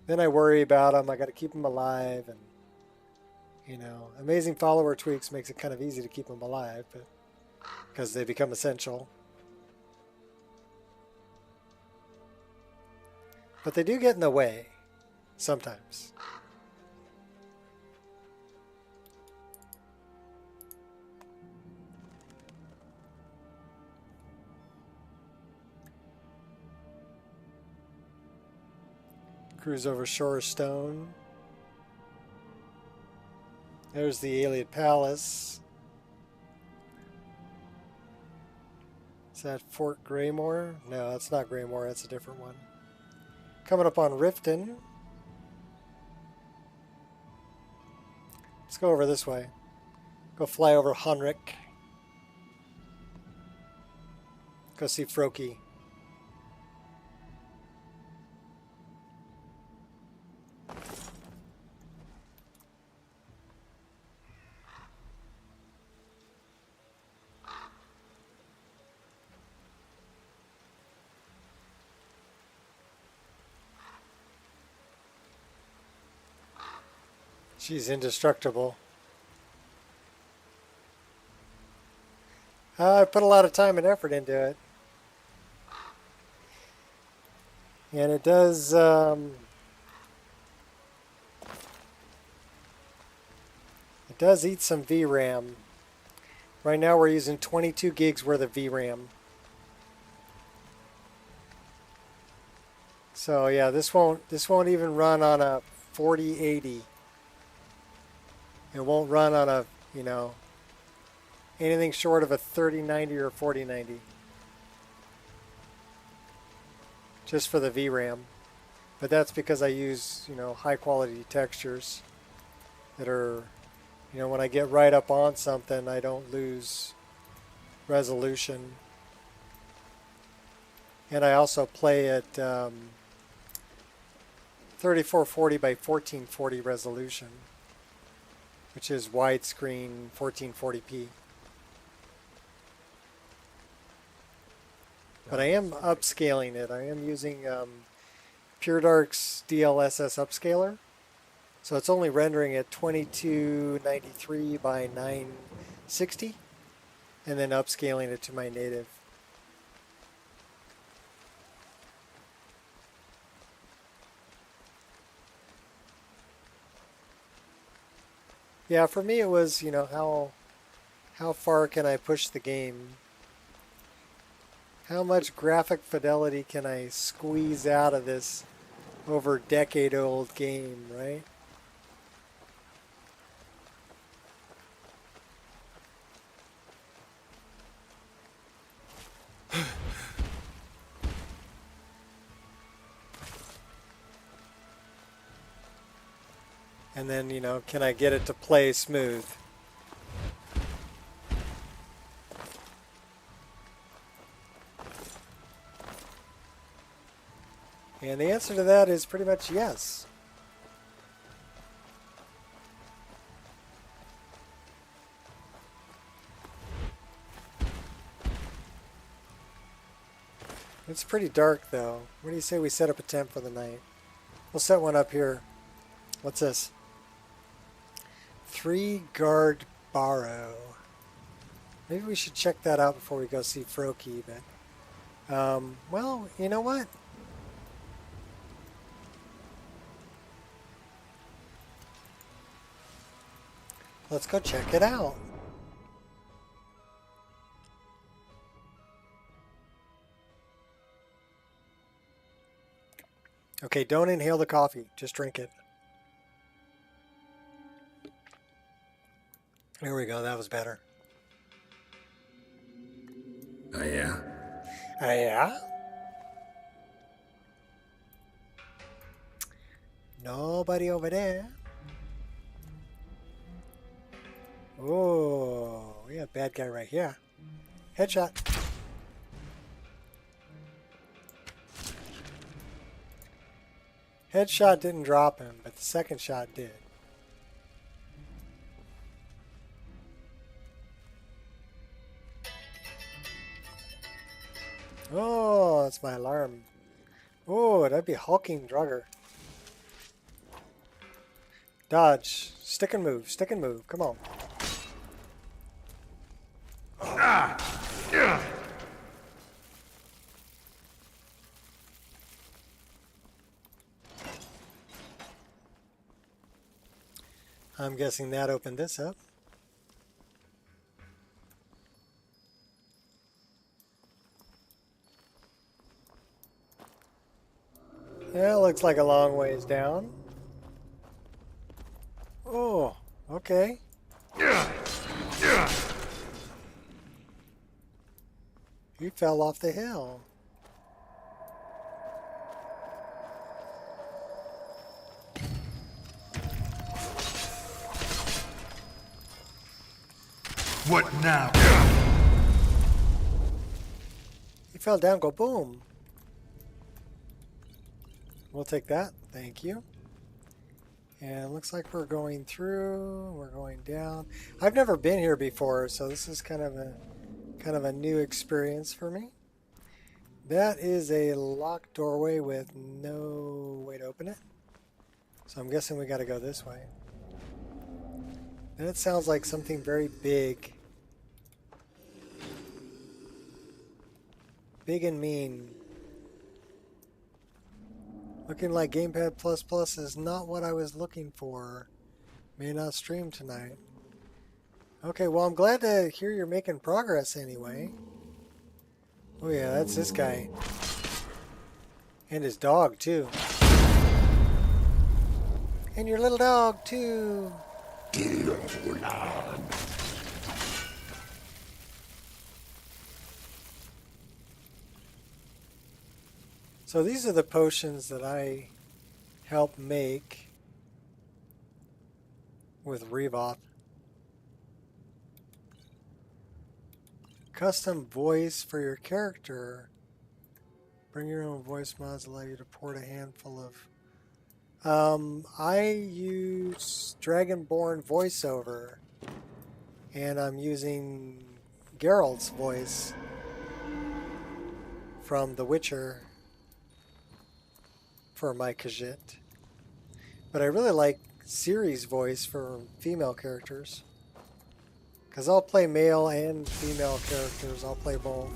Then I worry about them. I got to keep them alive, and you know, amazing follower tweaks makes it kind of easy to keep them alive, but because they become essential. But they do get in the way sometimes. Cruise over Shore Stone. There's the Alien Palace. that Fort Greymore? No, that's not Greymore. That's a different one. Coming up on Riften. Let's go over this way. Go fly over Honrick. Go see Froki. She's indestructible. I put a lot of time and effort into it. And it does eat some VRAM. Right now we're using 22 gigs worth of VRAM. So yeah, this won't even run on a 4080. It won't run on a, you know, anything short of a 3090 or 4090. Just for the VRAM. But that's because I use, you know, high quality textures that are, you know, when I get right up on something, I don't lose resolution. And I also play at 3440 by 1440 resolution, which is widescreen 1440p. But I am upscaling it. I am using Pure Dark's DLSS upscaler. So it's only rendering at 2293 by 960 and then upscaling it to my native. Yeah, for me it was, you know, how far can I push the game? How much graphic fidelity can I squeeze out of this over decade-old game, right? And then, you know, can I get it to play smooth? And the answer to that is pretty much yes. It's pretty dark though. What do you say we set up a tent for the night? We'll set one up here. What's this? 3-guard borrow. Maybe we should check that out before we go see Froki, but well, you know what? Let's go check it out. Okay, don't inhale the coffee. Just drink it. There we go. That was better. Oh, yeah? Oh, yeah? Nobody over there. Oh, we got a bad guy right here. Headshot. Headshot didn't drop him, but the second shot did. Oh, that's my alarm. Oh, that'd be hulking Drugger. Dodge. Stick and move. Stick and move. Come on. I'm guessing that opened this up. Yeah, looks like a long ways down. Oh, okay. We fell off the hill. What now? He fell down, go boom. We'll take that, thank you. And it looks like we're going through, we're going down. I've never been here before, so this is kind of a new experience for me. That is a locked doorway with no way to open it. So I'm guessing we got to go this way. That sounds like something very big. Big and mean. Looking like Gamepad Plus is not what I was looking for. May not stream tonight. Okay, well, I'm glad to hear you're making progress anyway. Oh yeah, that's this guy. And his dog, too. And your little dog, too. So these are the potions that I helped make with Revoth. Custom voice for your character. Bring your own voice mods allow you to port a handful of... I use Dragonborn voiceover. And I'm using Geralt's voice from The Witcher for my Khajiit. But I really like Ciri's voice for female characters. Because I'll play male and female characters. I'll play both.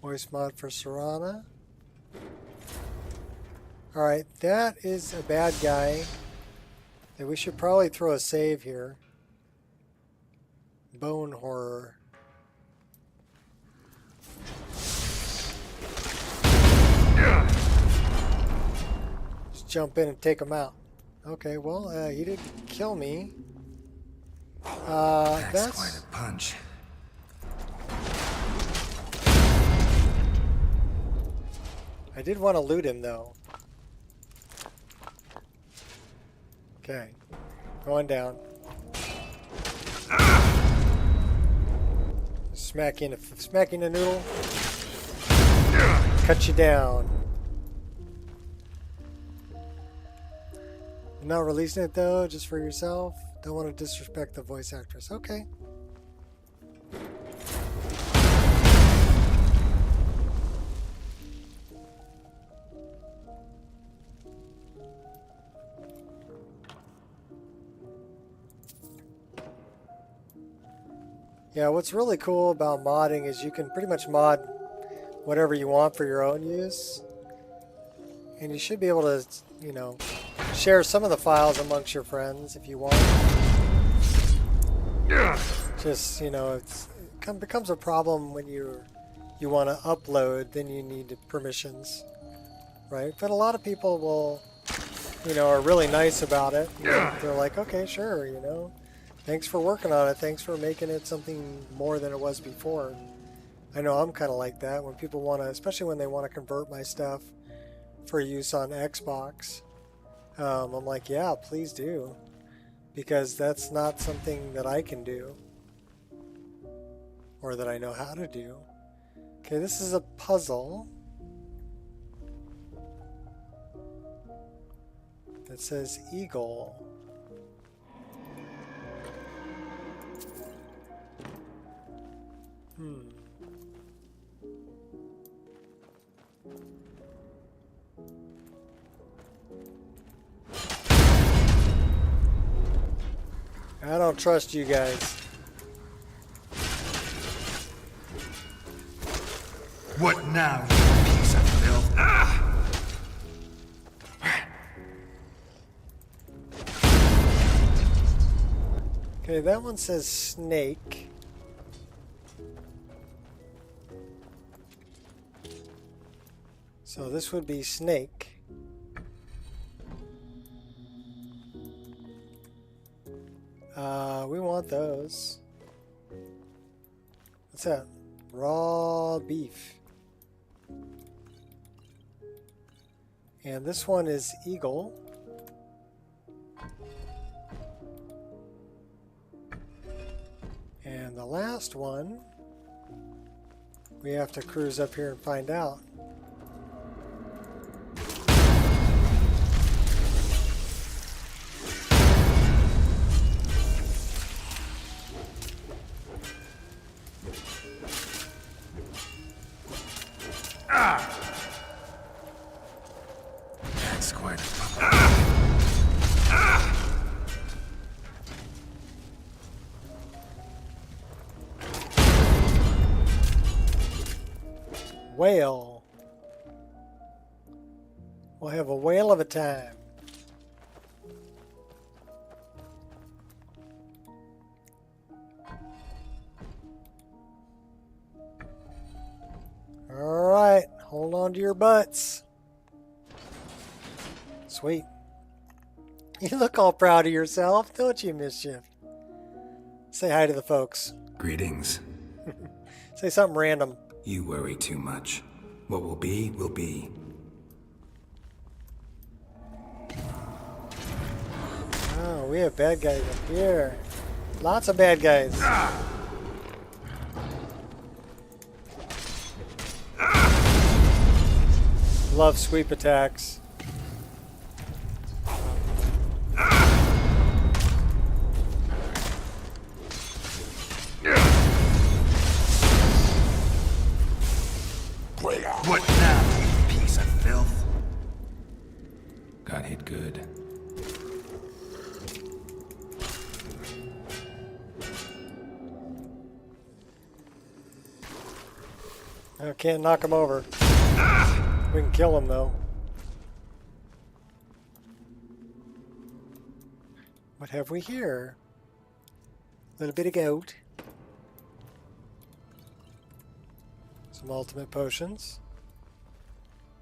Voice mod for Serana. Alright, that is a bad guy. And we should probably throw a save here. Bone horror. Just jump in and take him out. Okay, well, he didn't kill me. That's quite a punch. I did want to loot him, though. Okay, going down. Smacking a noodle. Cut you down. You're not releasing it though, just for yourself. Don't want to disrespect the voice actress. Okay. Yeah, what's really cool about modding is you can pretty much mod whatever you want for your own use. And you should be able to, you know, share some of the files amongst your friends if you want. Just, you know, it becomes a problem when you want to upload, then you need permissions, right? But a lot of people will, you know, are really nice about it. They're like, okay, sure, you know. Thanks for working on it. Thanks for making it something more than it was before. I know I'm kind of like that when people want to, especially when they want to convert my stuff for use on Xbox. I'm like, yeah, please do. Because that's not something that I can do. Or that I know how to do. Okay, this is a puzzle. That says Eagle. I don't trust you guys. What now, you piece of filth? Ah! Okay, that one says snake. this would be snake. We want those. What's that? Raw beef. And this one is eagle. And the last one, we have to cruise up here and find out. That's quite a Whale. We'll have a whale of a time. All right, hold on to your butts. Sweet. You look all proud of yourself, don't you, Mischief? Say hi to the folks. Greetings. Say something random. You worry too much. What will be, will be. Oh, we have bad guys up here. Lots of bad guys. Love sweep attacks. What now, you piece of filth? Got hit good. I can't knock him over. We can kill him though. What have we here? A little bit of goat. Some ultimate potions.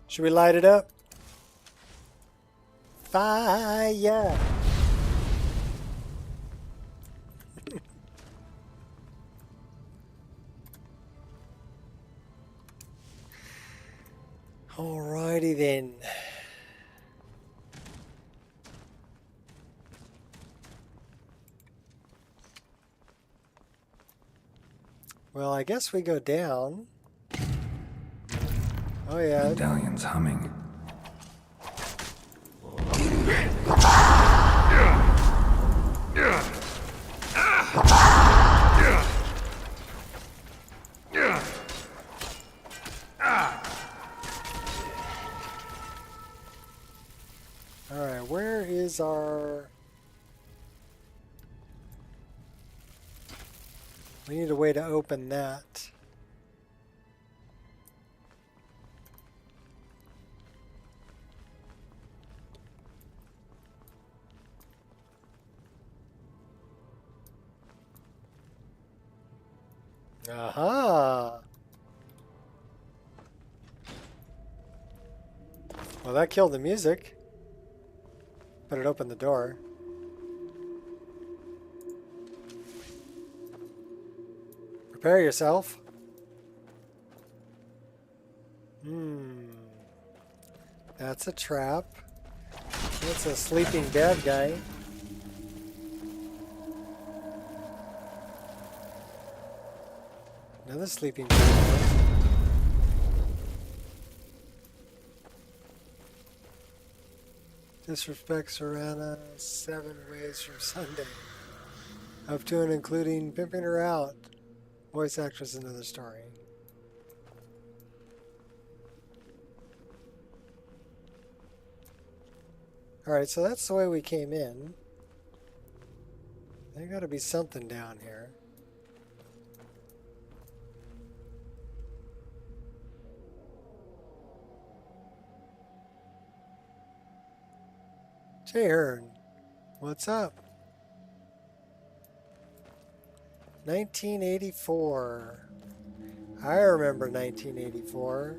Should we light it up? Fire! Alrighty then. Well, I guess we go down. Oh yeah. Medallion's humming. Alright, where is our... We need a way to open that. Aha! Well, that killed the music, but it opened the door. Prepare yourself. That's a trap. That's a sleeping bad guy. Another sleeping bad guy. Disrespect Serana 7 ways from Sunday. Up to and including pimping her out. Voice actress, another story. Alright, so that's the way we came in. There gotta be something down here. Jay Hearn, what's up? 1984. I remember 1984.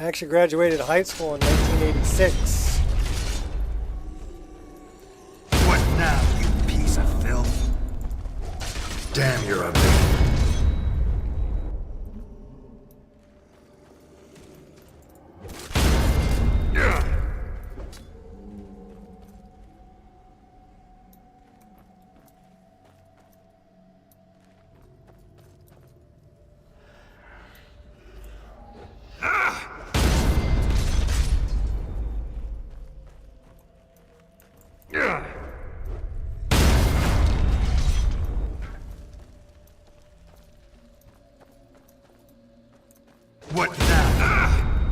I actually graduated high school in 1986. What now, you piece of filth? Damn, you're ugly. What now?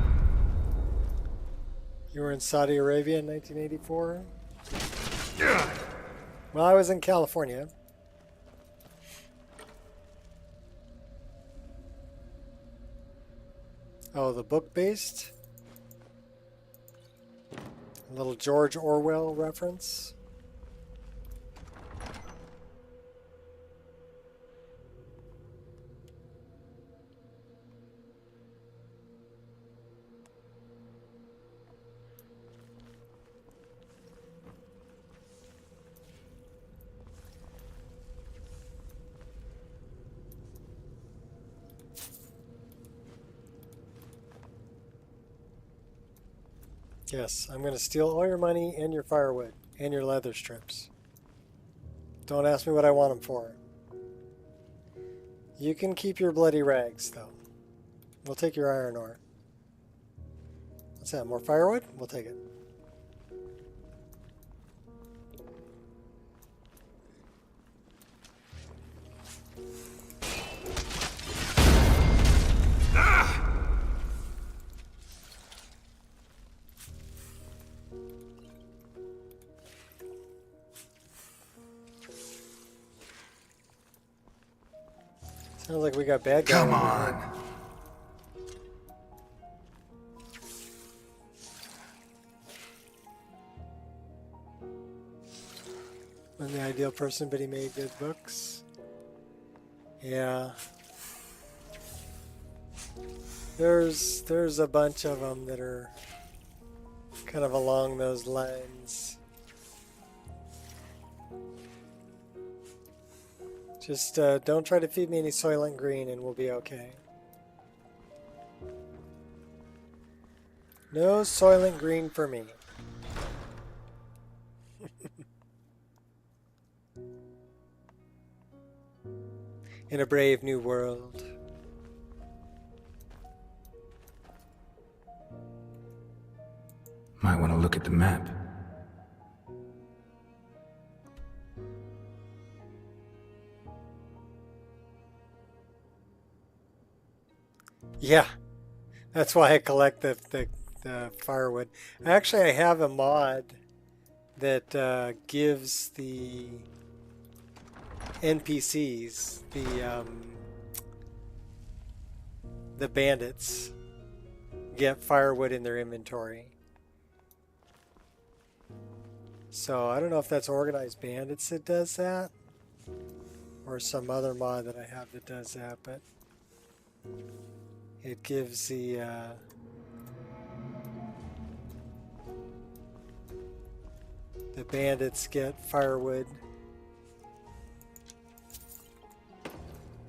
You were in Saudi Arabia in 1984? Well, I was in California. Oh, the book-based? A little George Orwell reference. Yes, I'm going to steal all your money and your firewood and your leather strips. Don't ask me what I want them for. You can keep your bloody rags, though. We'll take your iron ore. What's that, more firewood? We'll take it. Sounds like we got bad guys. Come on. I'm the ideal person, but he made good books. Yeah. There's a bunch of them that are kind of along those lines. Just don't try to feed me any Soylent Green and we'll be okay. No Soylent Green for me. In a brave new world. Might want to look at the map. Yeah, that's why I collect the firewood. Actually, I have a mod that gives the NPCs, the bandits, get firewood in their inventory. So I don't know if that's Organized Bandits that does that, or some other mod that I have that does that, but it gives the bandits get firewood,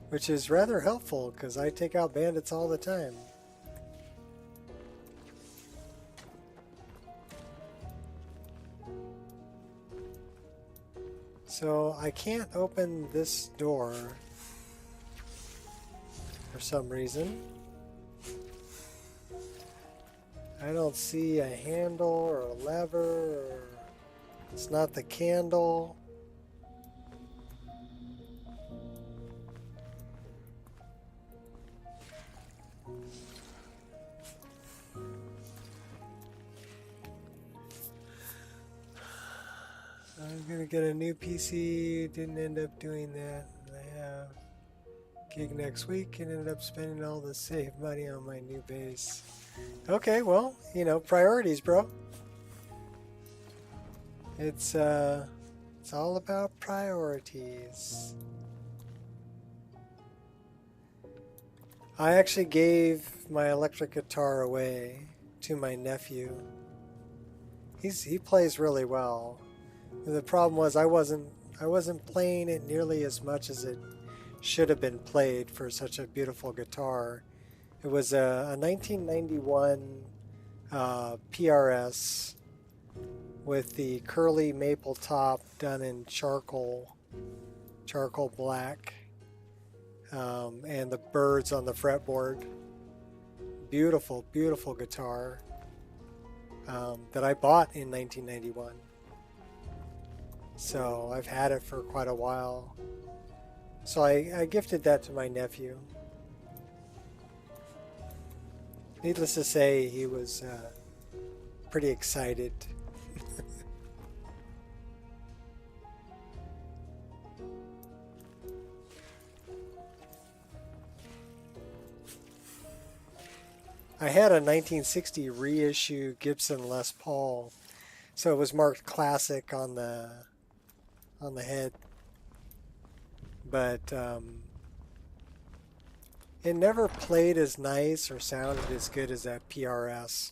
which is rather helpful because I take out bandits all the time. So I can't open this door for some reason. I don't see a handle or a lever, or it's not the candle. I'm gonna get a new PC, didn't end up doing that. I have gig next week and ended up spending all the saved money on my new base. Okay, well, you know, priorities, bro. It's all about priorities. I actually gave my electric guitar away to my nephew. He plays really well. The problem was I wasn't playing it nearly as much as it should have been played for such a beautiful guitar. It was a 1991 PRS with the curly maple top done in charcoal black, and the birds on the fretboard. Beautiful, beautiful guitar that I bought in 1991. So I've had it for quite a while. So I gifted that to my nephew. Needless to say, he was pretty excited. I had a 1960 reissue Gibson Les Paul, so it was marked classic on the head, but it never played as nice or sounded as good as that PRS.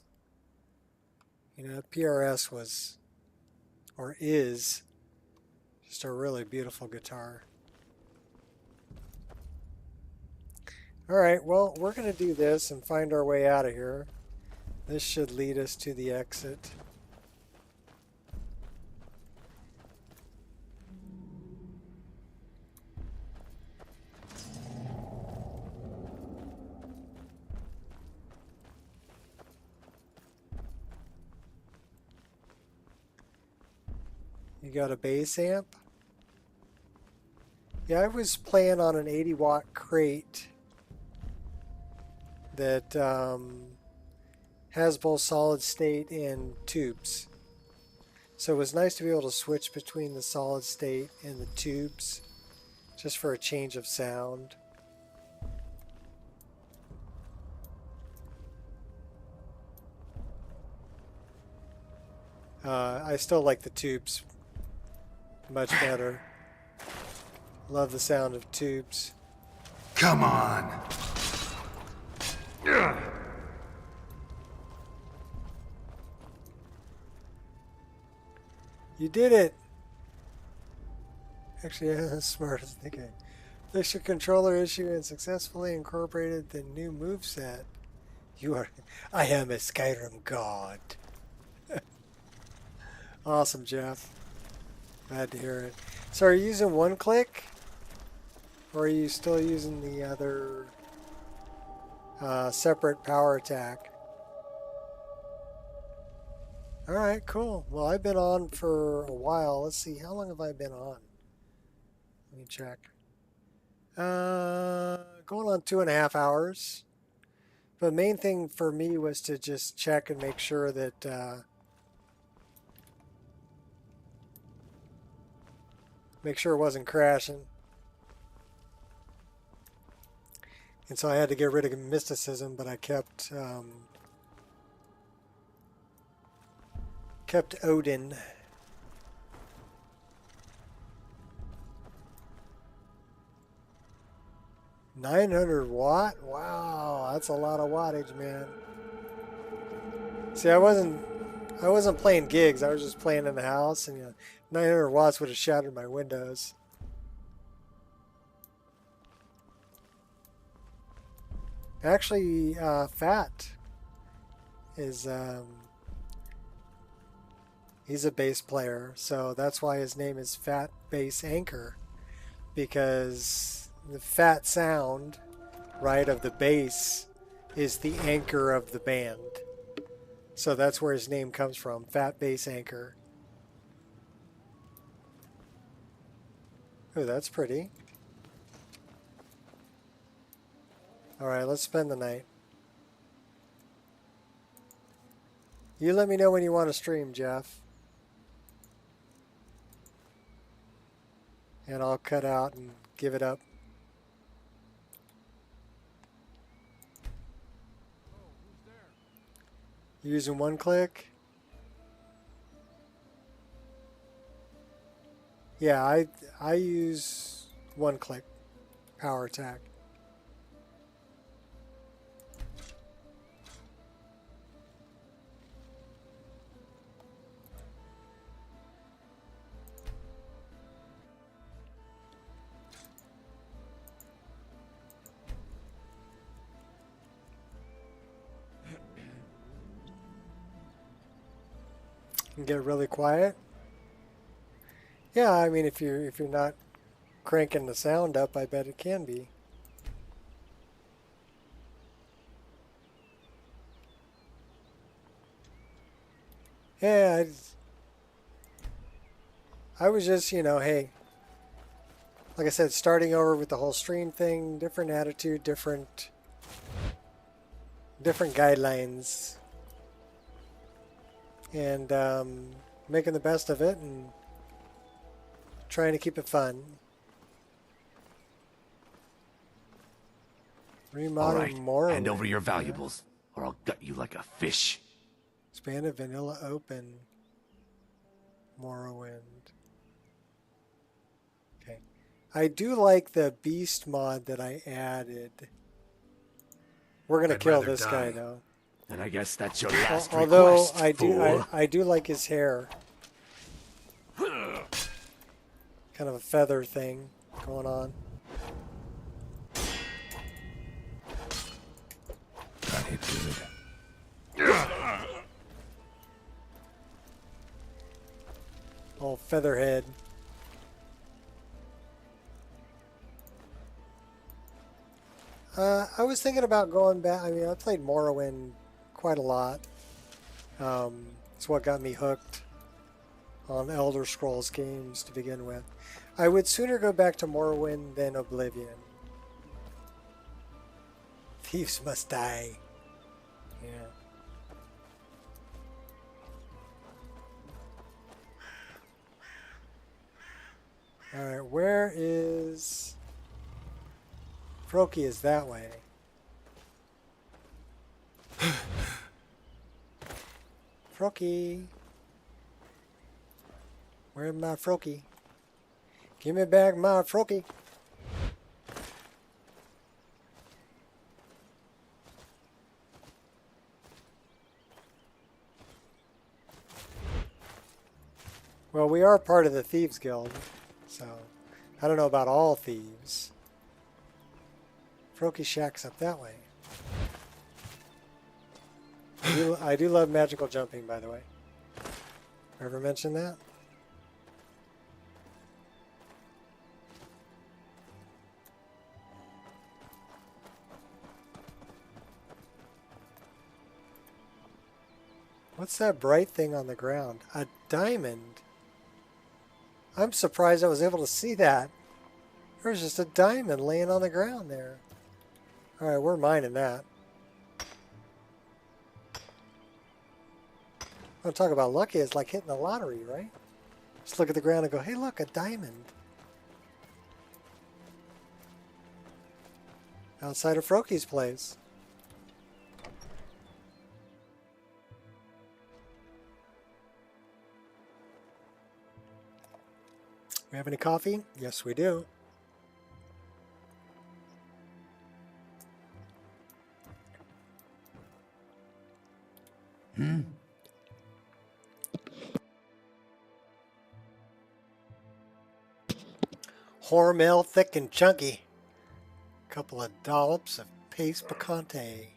You know, that PRS was, or is, just a really beautiful guitar. Alright, well, we're going to do this and find our way out of here. This should lead us to the exit. You got a bass amp? Yeah, I was playing on an 80 watt crate that has both solid state and tubes. So it was nice to be able to switch between the solid state and the tubes just for a change of sound. I still like the tubes much better. Love the sound of tubes. Come on. You did it! Actually, I'm the smartest thing. Fixed your controller issue and successfully incorporated the new moveset. I am a Skyrim god. Awesome, Jeff. Glad to hear it. So are you using one click? Or are you still using the other separate power attack? Alright, cool. Well, I've been on for a while. Let's see, how long have I been on? Let me check. Going on 2.5 hours. But the main thing for me was to just check and make sure that make sure it wasn't crashing. And so I had to get rid of mysticism, but I kept Odin. $900 watt? Wow, that's a lot of wattage, man. See, I wasn't playing gigs. I was just playing in the house, and 900 watts would have shattered my windows. Actually, Fat is he's a bass player, so that's why his name is Fat Bass Anchor, because the fat sound, right, of the bass is the anchor of the band. So that's where his name comes from, Fat Bass Anchor. Oh, that's pretty. Alright, let's spend the night. You let me know when you want to stream, Jeff. And I'll cut out and give it up. You using one click? Yeah, I use one click power attack. Can get really quiet. Yeah, I mean, if you're not cranking the sound up, I bet it can be. Yeah, I was just, you know, hey, like I said, starting over with the whole stream thing, different attitude, different guidelines, and making the best of it and trying to keep it fun. All right, Morrowind. hand over your valuables, or I'll gut you like a fish. Expanded vanilla open. Morrowind. Okay. I do like the beast mod that I added. We're gonna kill this guy though. And I guess that's your last Although request, I do fool. I do like his hair. Kind of a feather thing going on. Got it good. Old featherhead. I was thinking about going back. I mean, I played Morrowind quite a lot. It's what got me hooked on Elder Scrolls games to begin with. I would sooner go back to Morrowind than Oblivion. Thieves must die. Yeah. Alright, where is... Froki is that way. Froki. Where's my Froki? Give me back my Froki. Well, we are part of the Thieves Guild, so I don't know about all thieves. Froki Shack's up that way. I do love magical jumping, by the way. Ever mentioned that? What's that bright thing on the ground? A diamond. I'm surprised I was able to see that. There's just a diamond laying on the ground there. Alright, we're mining that. I'm talking about lucky. It's like hitting the lottery, right? Just look at the ground and go, hey look, a diamond. Outside of Froki's place. We have any coffee? Yes, we do. Hormel thick and chunky. Couple of dollops of paste picante.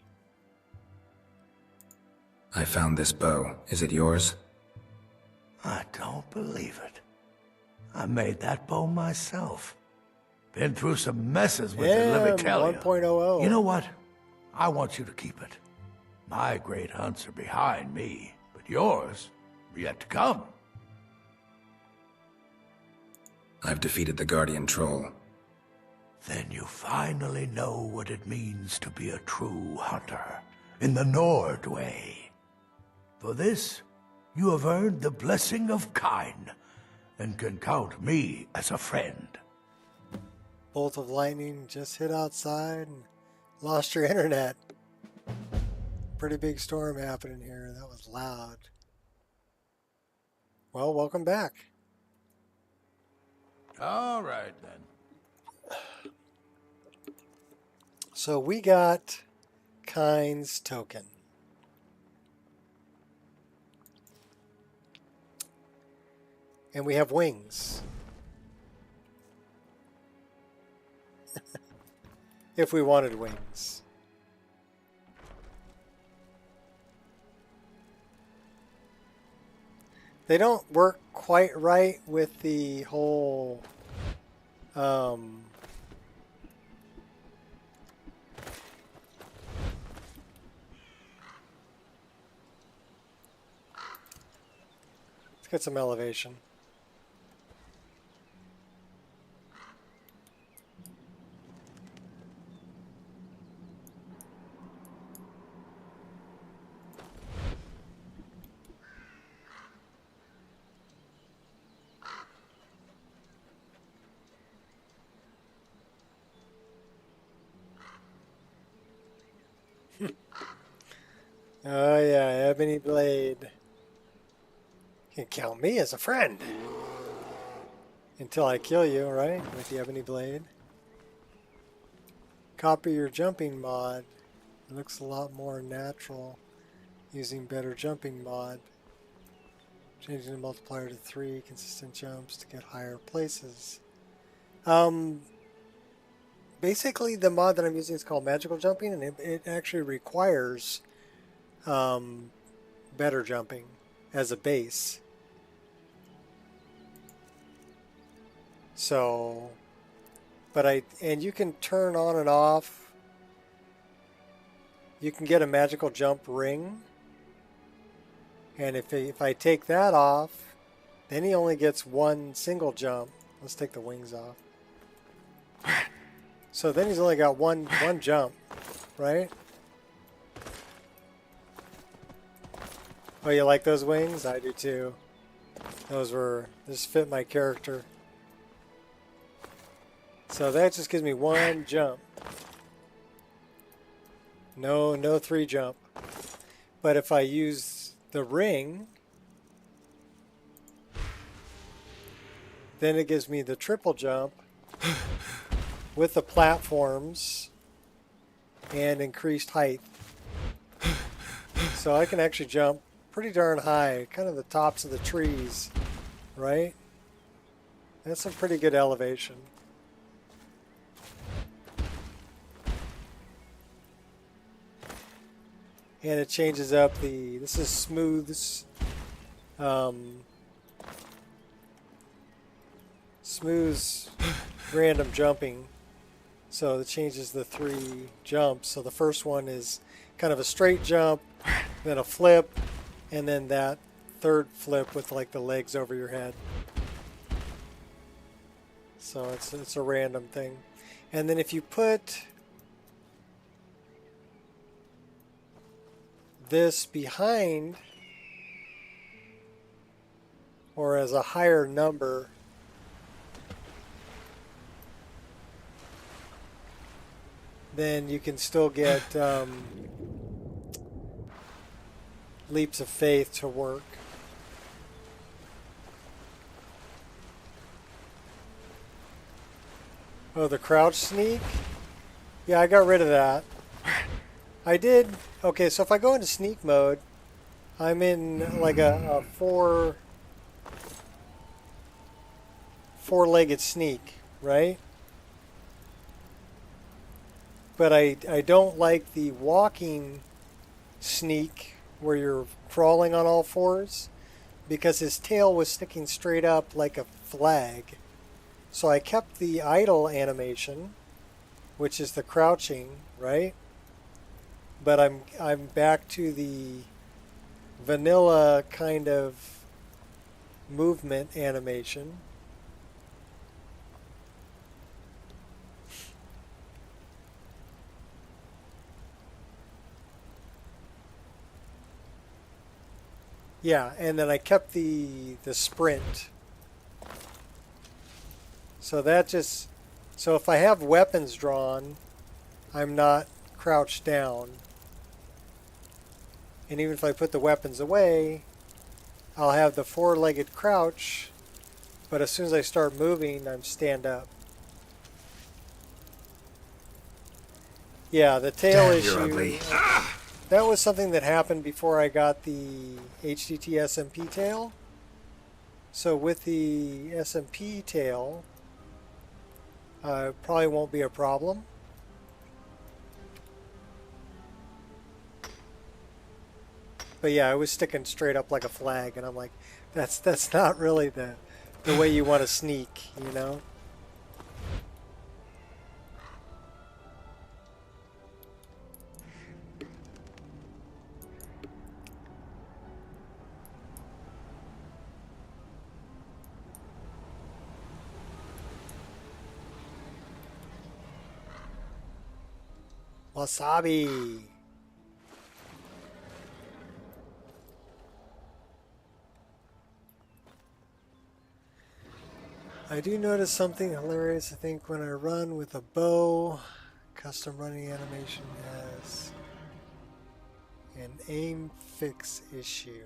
I found this bow. Is it yours? I don't believe it. I made that bow myself. Been through some messes with it, let me tell you. 1.00. You know what? I want you to keep it. My great hunts are behind me, but yours are yet to come. I've defeated the Guardian Troll. Then you finally know what it means to be a true hunter, in the Nord way. For this, you have earned the blessing of Kine, and can count me as a friend. Bolt of lightning just hit outside and lost your internet. Pretty big storm happening here. That was loud. Well, welcome back. All right, then. So we got Kine's token. And we have wings. If we wanted wings. They don't work quite right with the whole let's get some elevation. Oh yeah, ebony blade. You can count me as a friend. Until I kill you, right? With the ebony blade. Copy your jumping mod. It looks a lot more natural using better jumping mod. Changing the multiplier to 3 consistent jumps to get higher places. Basically the mod that I'm using is called magical jumping, and it actually requires better jumping as a base. So, and you can turn on and off. You can get a magical jump ring, and if I take that off, then he only gets one single jump. Let's take the wings off. So then he's only got one jump, right? Oh, you like those wings? I do too. This fit my character. So that just gives me one jump. No 3 jump. But if I use the ring, then it gives me the triple jump with the platforms and increased height. So I can actually jump pretty darn high, kind of the tops of the trees, right? That's some pretty good elevation. And it changes up this is smooths, smooths random jumping. So it changes the 3 jumps. So the first one is kind of a straight jump, then a flip, and then that third flip with like the legs over your head. So it's a random thing. And then if you put this behind or as a higher number, then you can still get leaps of faith to work. Oh, the crouch sneak? Yeah, I got rid of that. I did. Okay, so if I go into sneak mode, I'm in like a four-legged sneak, right? But I don't like the walking sneak where you're crawling on all fours, because his tail was sticking straight up like a flag. So I kept the idle animation, which is the crouching, right? But I'm back to the vanilla kind of movement animation. Yeah, and then I kept the sprint. So so if I have weapons drawn, I'm not crouched down. And even if I put the weapons away, I'll have the four-legged crouch, but as soon as I start moving, I'm stand up. Yeah, the tail issue. You're ugly. That was something that happened before I got the HDT SMP tail. So with the SMP tail, probably won't be a problem. But yeah, I was sticking straight up like a flag, and I'm like, That's not really the way you want to sneak, you know? Wasabi. I do notice something hilarious. I think when I run with a bow, custom running animation has an aim fix issue.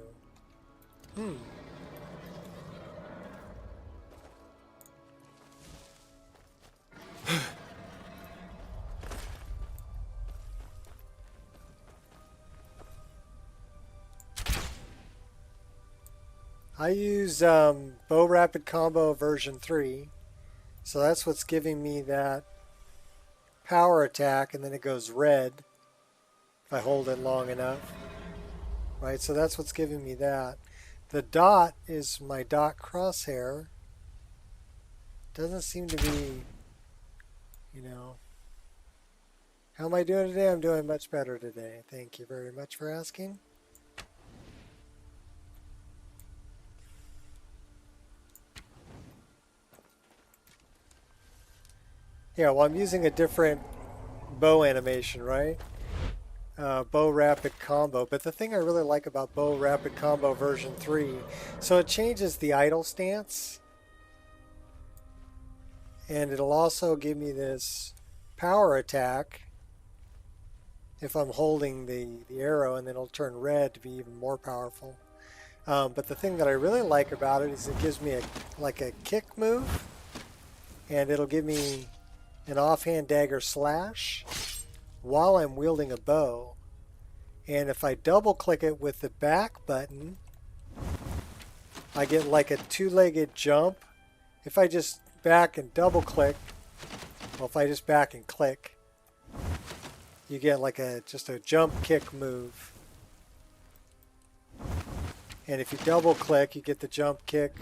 I use Bow Rapid Combo version 3, so that's what's giving me that power attack, and then it goes red if I hold it long enough. Right, so that's what's giving me that. The dot is my dot crosshair. Doesn't seem to be, you know. How am I doing today? I'm doing much better today. Thank you very much for asking. Yeah, well, I'm using a different bow animation, right? Bow Rapid Combo. But the thing I really like about Bow Rapid Combo version 3, so it changes the idle stance. And it'll also give me this power attack if I'm holding the arrow, and then it'll turn red to be even more powerful. But the thing that I really like about it is it gives me like a kick move, and it'll give me an offhand dagger slash while I'm wielding a bow. And if I double click it with the back button, I get like a two-legged jump. If I just back and double click, well, if I just back and click, you get like just a jump kick move. And if you double click, you get the jump kick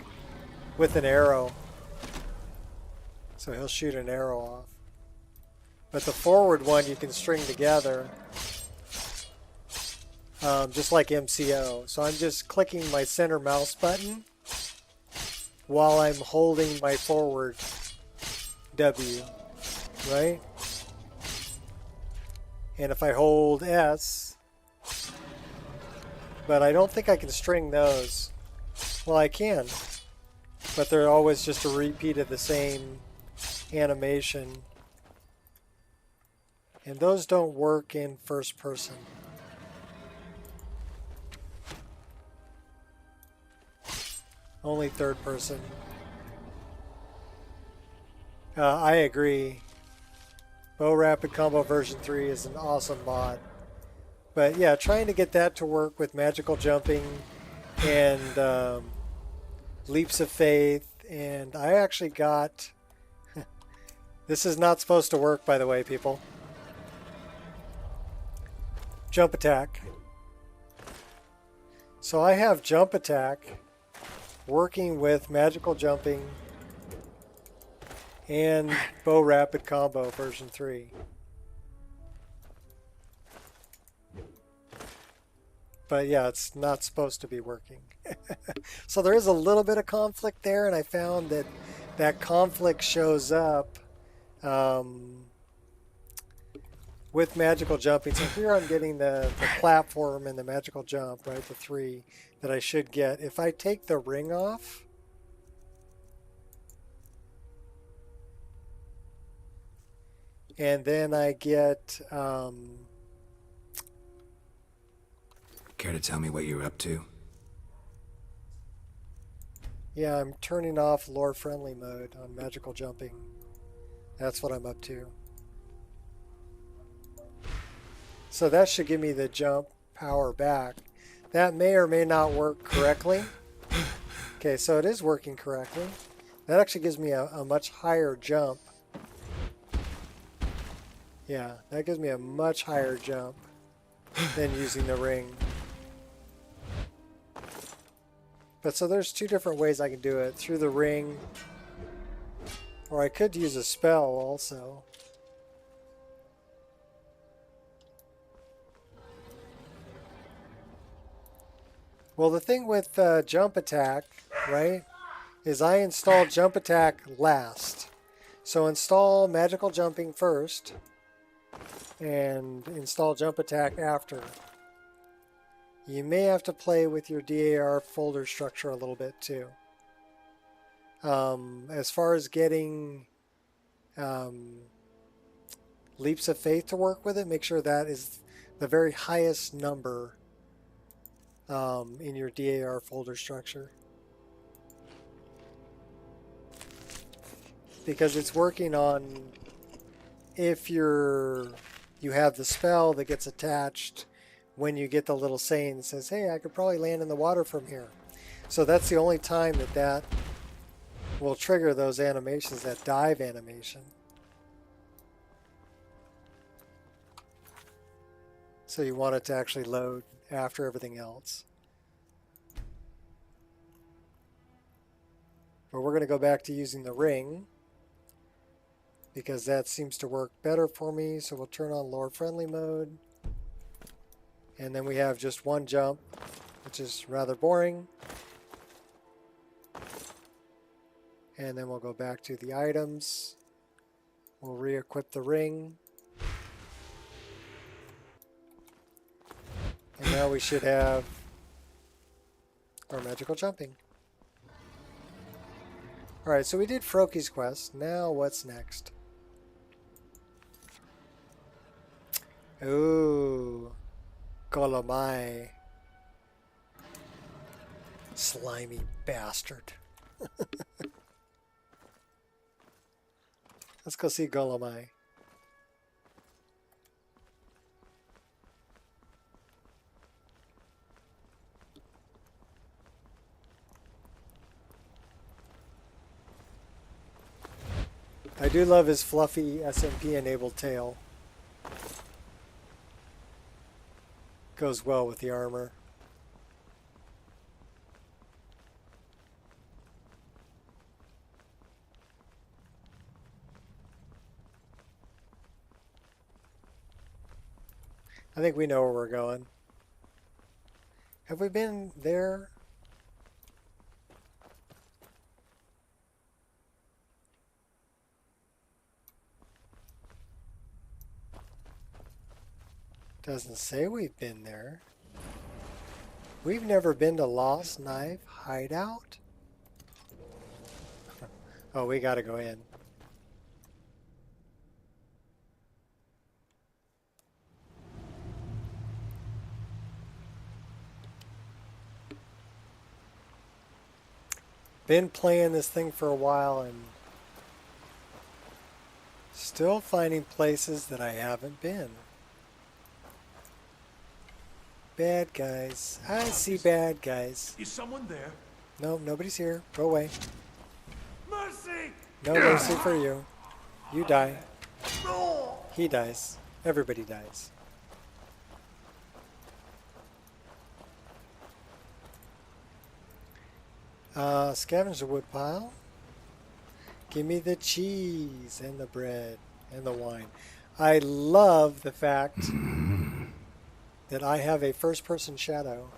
with an arrow. So he'll shoot an arrow off. But the forward one you can string together, just like MCO. So I'm just clicking my center mouse button while I'm holding my forward W, right? And if I hold S, but I don't think I can string those. Well, I can, but they're always just a repeat of the same animation. And those don't work in first person. Only third person. I agree. Bow Rapid Combo version 3 is an awesome mod. But yeah, trying to get that to work with magical jumping and leaps of faith. And I actually got... This is not supposed to work, by the way, people. Jump attack. So I have jump attack working with magical jumping and Bow Rapid Combo version 3. But yeah, it's not supposed to be working. So there is a little bit of conflict there, and I found that that conflict shows up with magical jumping. So here I'm getting the platform and the magical jump, right? The 3 that I should get. If I take the ring off, and then I get... Care to tell me what you're up to? Yeah, I'm turning off lore friendly mode on magical jumping. That's what I'm up to. So that should give me the jump power back. That may or may not work correctly. Okay, so it is working correctly. That actually gives me a much higher jump. Yeah, that gives me a much higher jump than using the ring. But so there's two different ways I can do it. Through the ring, or I could use a spell also. Well, the thing with jump attack, right, is I install jump attack last. So install magical jumping first and install jump attack after. You may have to play with your DAR folder structure a little bit too. As far as getting leaps of faith to work with it, make sure that is the very highest number in your DAR folder structure. Because it's working on if you have the spell that gets attached when you get the little saying that says, hey, I could probably land in the water from here. So that's the only time that will trigger those animations, that dive animation. So you want it to actually load after everything else. But we're going to go back to using the ring because that seems to work better for me. So we'll turn on lore friendly mode. And then we have just one jump, which is rather boring. And then we'll go back to the items. We'll re-equip the ring. And now we should have our magical jumping. Alright, so we did Froki's quest. Now what's next? Ooh. Golemai. Slimy bastard. Let's go see Golemai. I do love his fluffy SMP enabled tail. Goes well with the armor. I think we know where we're going. Have we been there? Doesn't say we've been there. We've never been to Lost Knife Hideout? Oh, we gotta go in. Been playing this thing for a while and still finding places that I haven't been. Bad guys. I see bad guys. Is someone there? No, nobody's here. Go away. Mercy! No mercy for you. You die. He dies. Everybody dies. Scavenge the wood pile. Give me the cheese and the bread and the wine. I love the fact that I have a first-person shadow.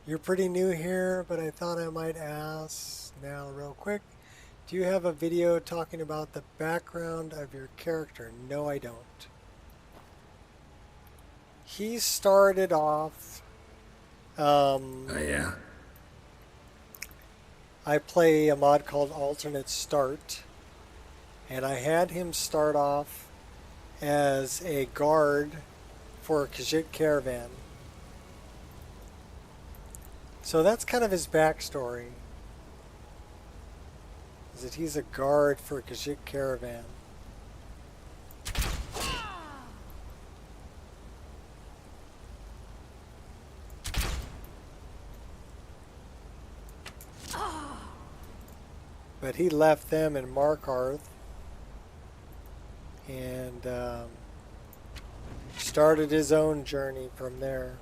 You're pretty new here, but I thought I might ask now real quick. Do you have a video talking about the background of your character? No, I don't. He started off... Oh, yeah? I play a mod called Alternate Start, and I had him start off as a guard for a Khajiit caravan. So that's kind of his backstory, is that he's a guard for a Khajiit caravan. But he left them in Markarth and started his own journey from there.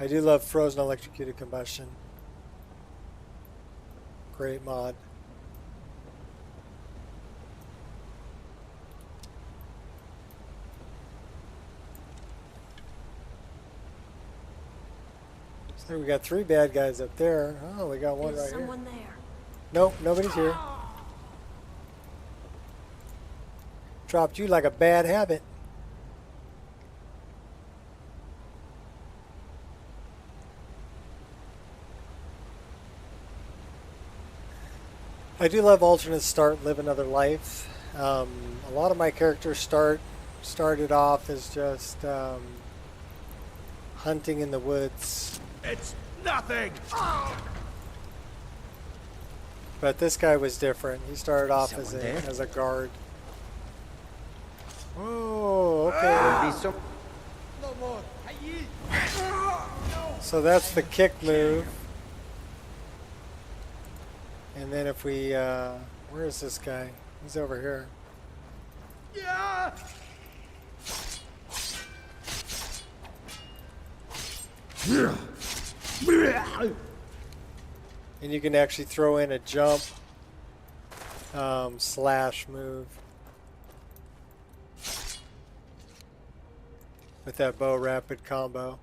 I do love frozen electrocuted combustion. Great mod. So we got 3 bad guys up there. Oh, we got one right here. Someone there. Nope, nobody's here. Dropped you like a bad habit. I do love alternate start, live another life. A lot of my characters started off as just hunting in the woods. It's nothing! But this guy was different. He started off as a guard. Oh, okay. So that's the kick move. And then if we, where is this guy? He's over here. Yeah! And you can actually throw in a jump slash move with that bow rapid combo.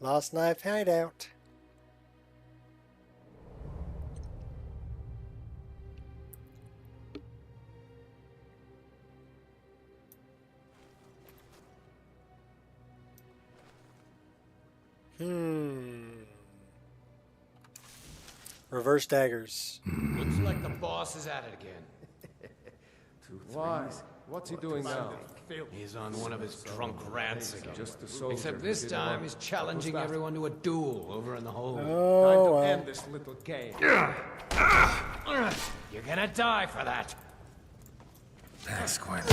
Lost Knife Hideout. Reverse daggers. Looks like the boss is at it again. Why? What's he doing now? He's on one of his drunk rants again. Just a soldier. Except this Didn't time want- he's challenging What's that? everyone to a duel over in the hole. Oh, Time to well. end this little game. You're gonna die for that. Thanks, Quinn.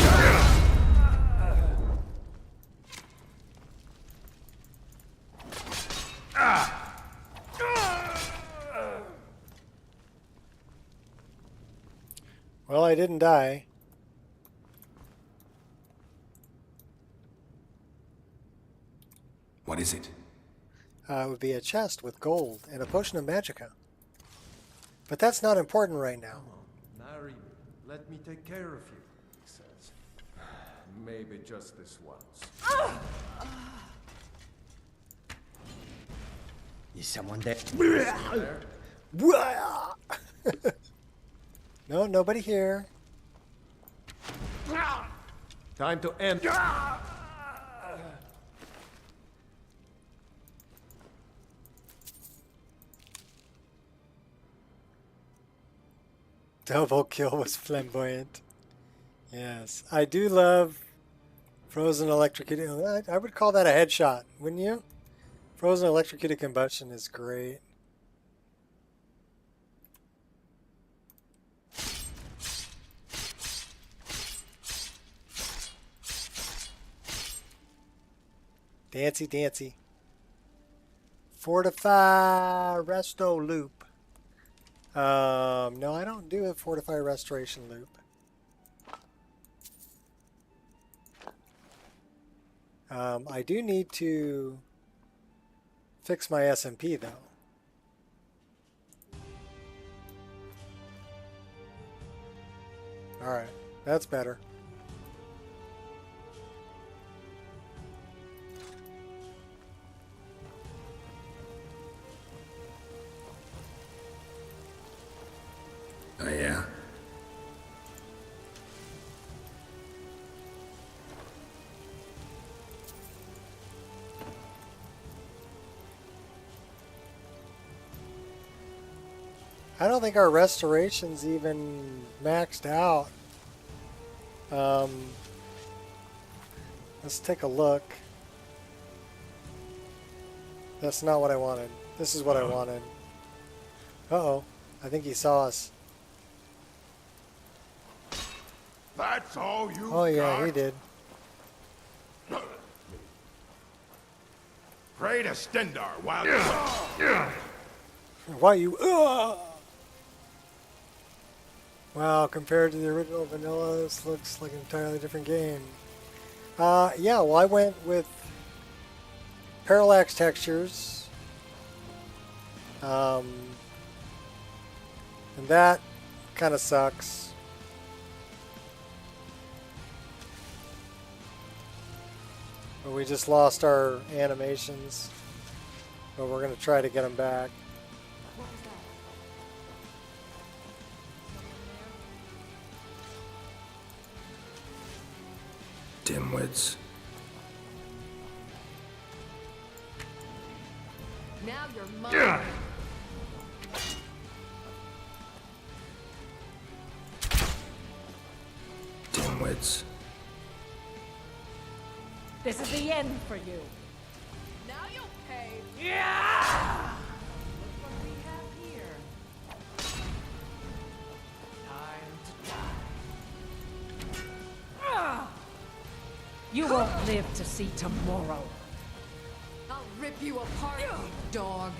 Well, I didn't die. What is it? It would be a chest with gold and a potion of magicka. But that's not important right now. Nari, let me take care of you, he says. Maybe just this once. Is someone there? No, nobody here. Time to end. Double kill was flamboyant. Yes, I do love frozen electrocuted. I would call that a headshot, wouldn't you? Frozen electrocuted combustion is great. Dancy, dancy. Fortify resto loop. No, I don't do a fortify restoration loop. I do need to fix my SMP though. Alright, that's better. Oh, yeah? I don't think our restoration's even maxed out. Let's take a look. That's not what I wanted. This is what I wanted. Uh-oh. I think he saw us. That's all you Oh yeah, got? he did. Pray to Stendar while Why you? Wow, compared to the original vanilla, this looks like an entirely different game. Yeah, well, I went with parallax textures. And that kind of sucks. But we just lost our animations. But we're going to try to get them back. Dimwits. Now you're mine. Dimwits. This is the end for you. Now you'll pay. Yeah! Look what we have here. Time to die. You won't live to see tomorrow. I'll rip you apart, you dog.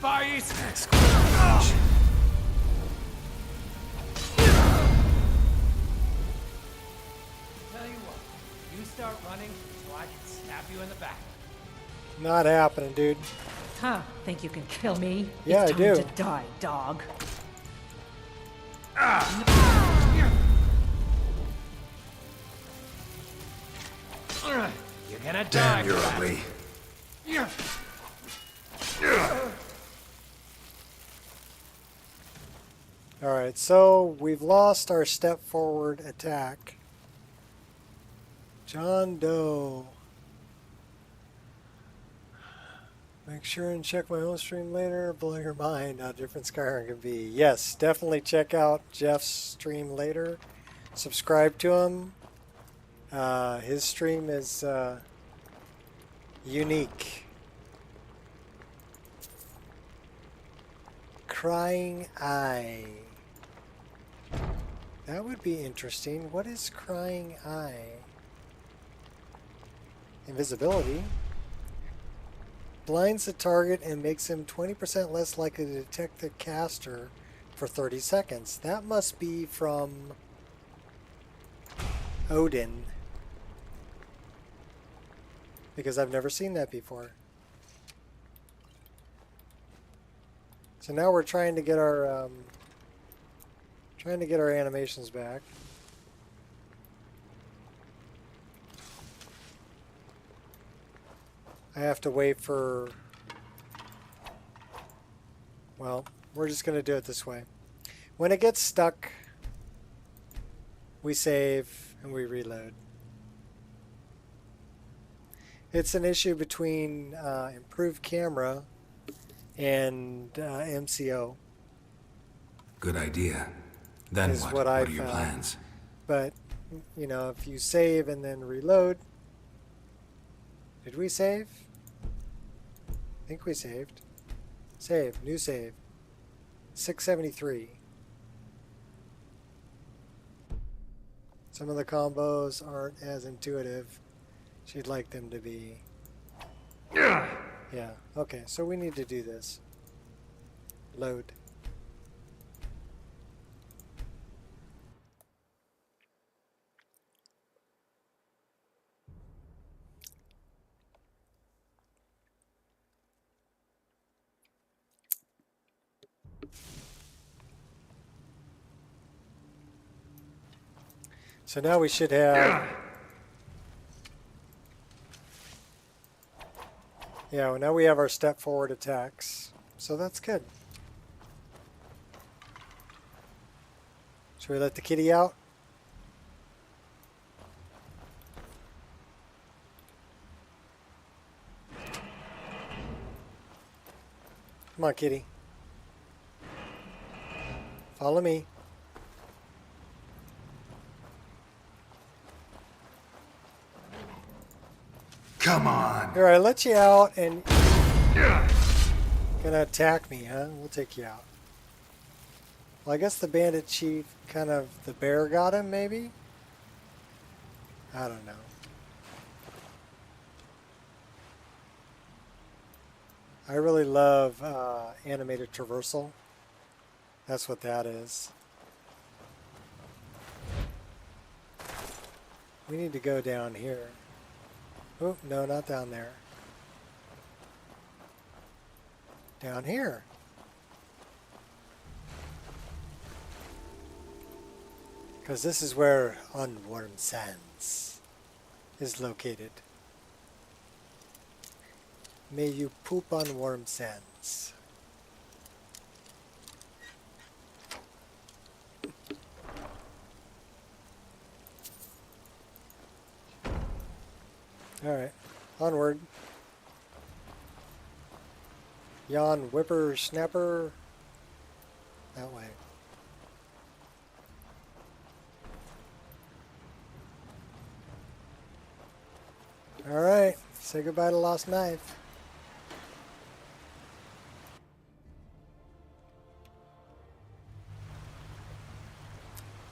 Fight! Tell you what, you start running so I can stab you in the back. Not happening, dude. Huh? Think you can kill me? Yeah, it's I time do. to die, dog. You're gonna die. Damn, you're for that. ugly. Alright, so we've lost our step forward attack. John Doe. Make sure and check my own stream later. Blow your mind how different Skyrim can be. Yes, definitely check out Jeff's stream later. Subscribe to him. His stream is unique. Crying Eye. That would be interesting. What is Crying Eye? Invisibility. Blinds the target and makes him 20% less likely to detect the caster for 30 seconds. That must be from Odin. Because I've never seen that before. So now we're trying to get our animations back. I have to wait for, well, we're just going to do it this way. When it gets stuck, we save and we reload. It's an issue between improved camera and MCO. Good idea. Then is what? what I What are your found. plans? But, you know, if you save and then reload. Did we save? I think we saved. Save. New save. 673. Some of the combos aren't as intuitive as you'd like them to be. Yeah. Okay, so we need to do this. Load. So now we should have... Yeah, well, now we have our step forward attacks. So that's good. Should we let the kitty out? Come on, kitty. Follow me. Come on. Here, I let you out and gonna attack me, huh? We'll take you out. Well, I guess the bandit chief the bear got him, maybe? I don't know. I really love animated traversal. That's what that is. We need to go down here. Oh, no, not down there. Down here. Because this is where Unwarm Sands is located. May you poop on warm sands. Alright, onward. Yon whippersnapper. That way. Alright, say goodbye to Lost Knife.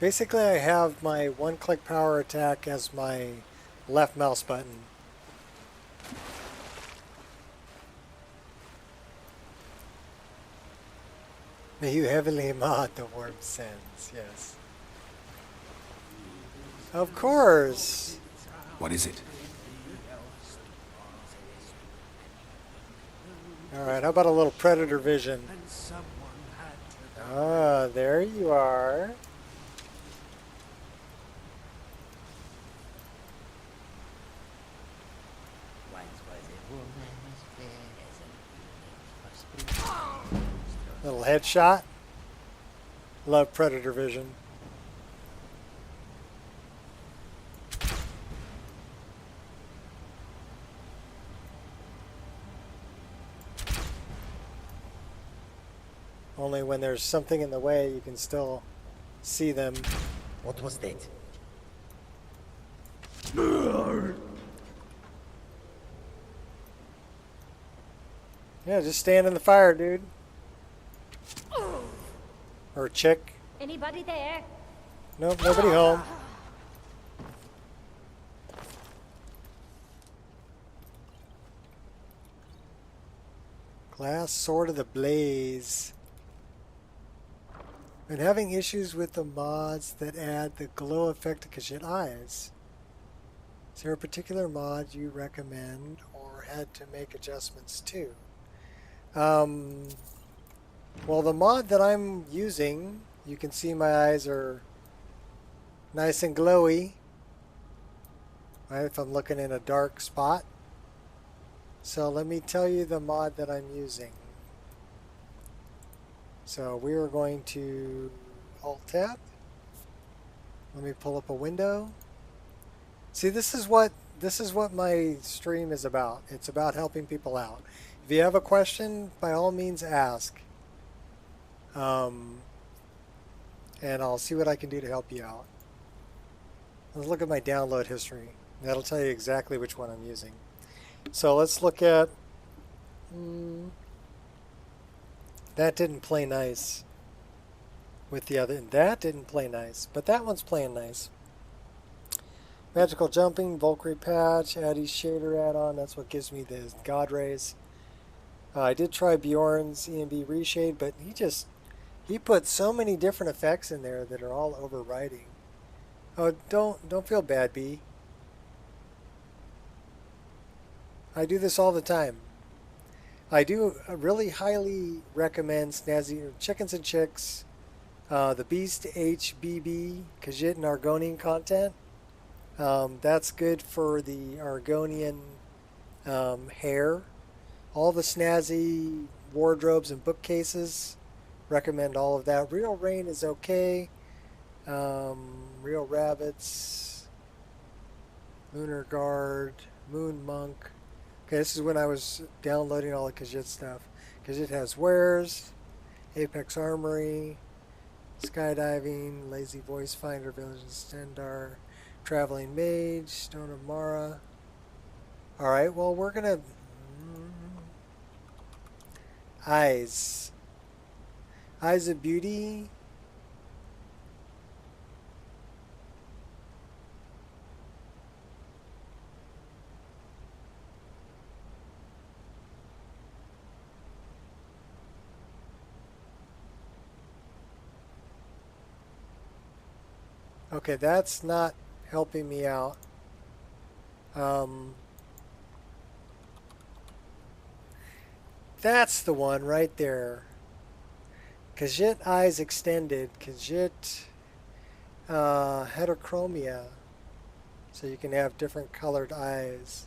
Basically, I have my one-click power attack as my left mouse button. May you heavily mod the warm sands, yes. Of course! What is it? Alright, how about a little predator vision? Ah, there you are. Little headshot. Love predator vision. Only when there's something in the way you can still see them. What was that? Yeah, just stand in the fire, dude. Or chick. Anybody there? Nope, nobody home. Glass Sword of the Blaze. Been having issues with the mods that add the glow effect to Khajiit eyes. Is there a particular mod you recommend or had to make adjustments to? Well, the mod that I'm using, you can see my eyes are nice and glowy, right, if I'm looking in a dark spot. So let me tell you the mod that I'm using. So we are going to Alt-Tab. Let me pull up a window. See, this is what my stream is about. It's about helping people out. If you have a question, by all means ask. And I'll see what I can do to help you out. Let's look at my download history. That'll tell you exactly which one I'm using. So let's look at... that didn't play nice with the other. That didn't play nice, but that one's playing nice. Magical jumping, Valkyrie patch, Addy's shader add-on. That's what gives me the God rays. I did try Bjorn's EMB reshade, but he put so many different effects in there that are all overriding. Oh, don't feel bad, B. I do this all the time. I do really highly recommend Snazzy Chickens and Chicks, the Beast HBB Khajiit and Argonian content. That's good for the Argonian hair. All the snazzy wardrobes and bookcases, recommend all of that. Real Rain is okay. Real Rabbits, Lunar Guard, Moon Monk. Okay, this is when I was downloading all the Khajiit stuff. Khajiit has wares, Apex Armory, Skydiving, Lazy Voice Finder, Village and Stendar, Traveling Mage, Stone of Mara. Alright, well, we're gonna... Eyes. Eyes of Beauty. . Okay, that's not helping me out. That's the one right there. Khajiit eyes extended. Khajiit heterochromia. So you can have different colored eyes.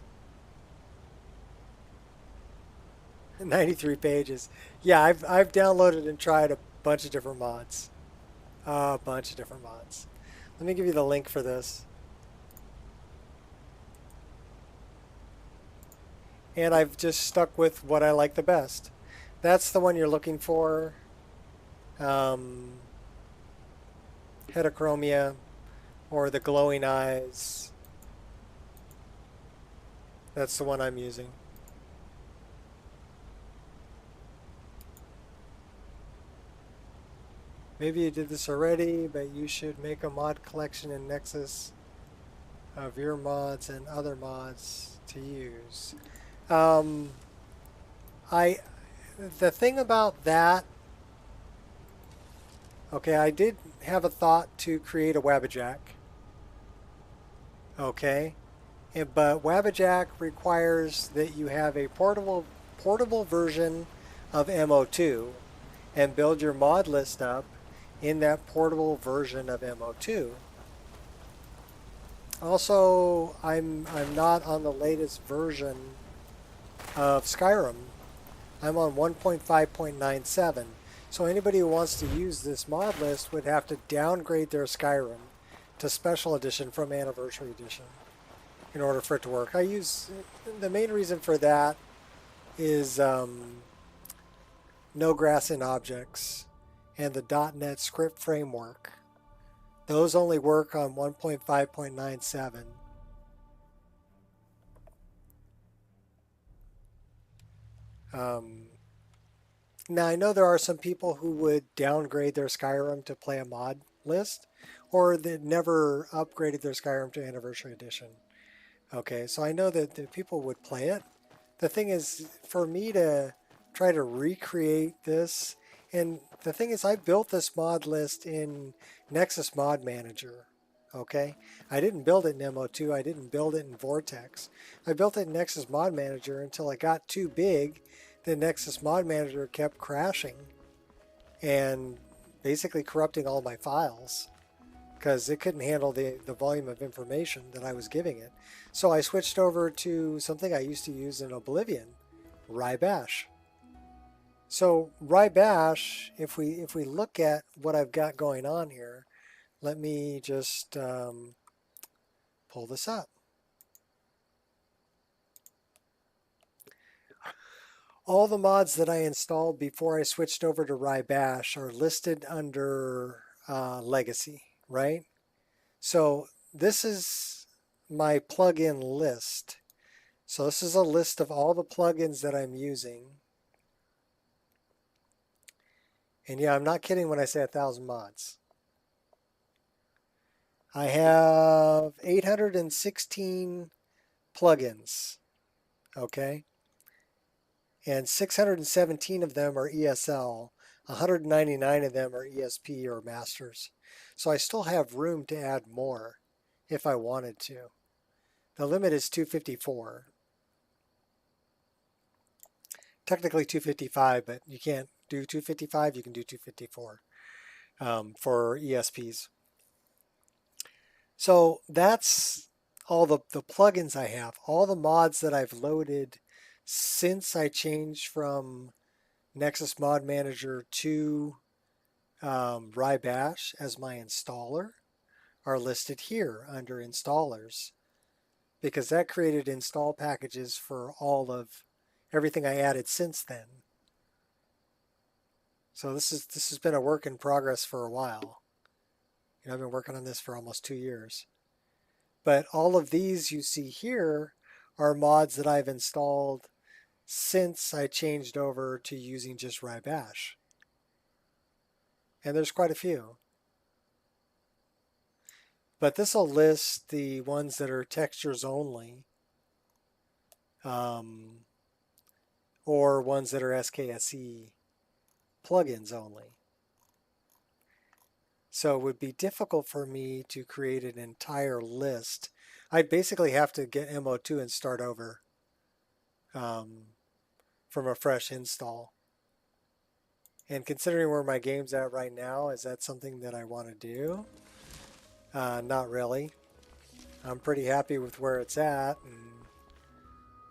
93 pages. Yeah, I've downloaded and tried a bunch of different mods. A bunch of different mods. Let me give you the link for this. And I've just stuck with what I like the best. That's the one you're looking for. Heterochromia or the glowing eyes. That's the one I'm using. Maybe you did this already, but you should make a mod collection in Nexus of your mods and other mods to use. The thing about that, okay, I did have a thought to create a Wabbajack. Okay, but Wabbajack requires that you have a portable version of M.2 and build your mod list up in that portable version of M.2. Also, I'm not on the latest version of Skyrim. I'm on 1.5.97. So anybody who wants to use this mod list would have to downgrade their Skyrim to Special Edition from Anniversary Edition in order for it to work. The main reason for that is no grass in objects and the .NET script framework. Those only work on 1.5.97. Now, I know there are some people who would downgrade their Skyrim to play a mod list, or that never upgraded their Skyrim to Anniversary Edition. Okay, so I know that the people would play it. The thing is, for me to try to recreate this, and the thing is, I built this mod list in Nexus Mod Manager. Okay, I didn't build it in M.2. I didn't build it in Vortex. I built it in Nexus Mod Manager until it got too big. The Nexus Mod Manager kept crashing and basically corrupting all my files because it couldn't handle the volume of information that I was giving it. So I switched over to something I used to use in Oblivion, Rybash. So Rybash, if we look at what I've got going on here, let me just pull this up. All the mods that I installed before I switched over to Rybash are listed under Legacy, right? So this is my plugin list. So this is a list of all the plugins that I'm using. And yeah, I'm not kidding when I say 1,000 mods. I have 816 plugins, okay? And 617 of them are ESL. 199 of them are ESP or masters. So I still have room to add more if I wanted to. The limit is 254. Technically 255, but you can't do 255, you can do 254 for ESPs. So that's all the plugins I have, all the mods that I've loaded since I changed from Nexus Mod Manager to Rybash as my installer are listed here under installers because that created install packages for all of everything I added since then. So this has been a work in progress for a while. You know, I've been working on this for almost 2 years. But all of these you see here are mods that I've installed since I changed over to using just Rybash. And there's quite a few. But this will list the ones that are textures only, or ones that are SKSE plugins only. So it would be difficult for me to create an entire list. I'd basically have to get M.2 and start over from a fresh install. And considering where my game's at right now, is that something that I want to do? Not really. I'm pretty happy with where it's at. And,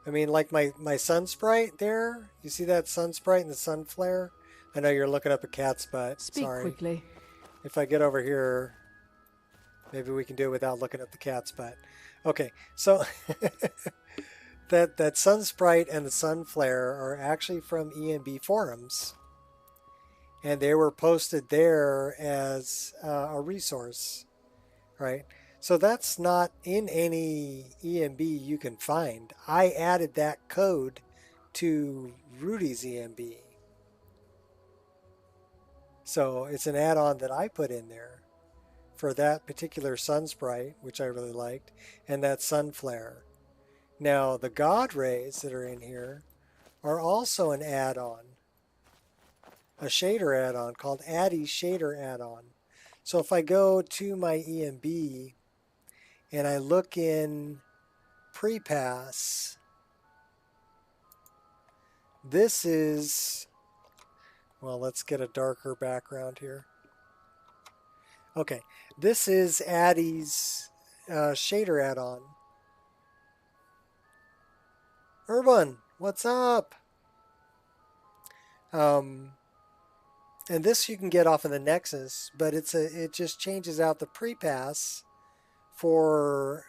I mean, like my sun sprite there, you see that sun sprite and the sun flare? I know you're looking up a cat's butt. Speak Sorry. quickly. If I get over here, maybe we can do it without looking at the cat's butt. Okay, so that sun sprite and the sun flare are actually from ENB forums. And they were posted there as a resource, right? So that's not in any ENB you can find. I added that code to Rudy's ENB. So it's an add-on that I put in there for that particular sun sprite, which I really liked, and that sun flare. Now the God rays that are in here are also an add-on, a shader add-on called Addy's Shader add-on. So if I go to my ENB and I look in pre-pass, this is, well, let's get a darker background here. Okay, this is Addy's shader add-on. Urban, what's up? And this you can get off of the Nexus, but it just changes out the pre-pass for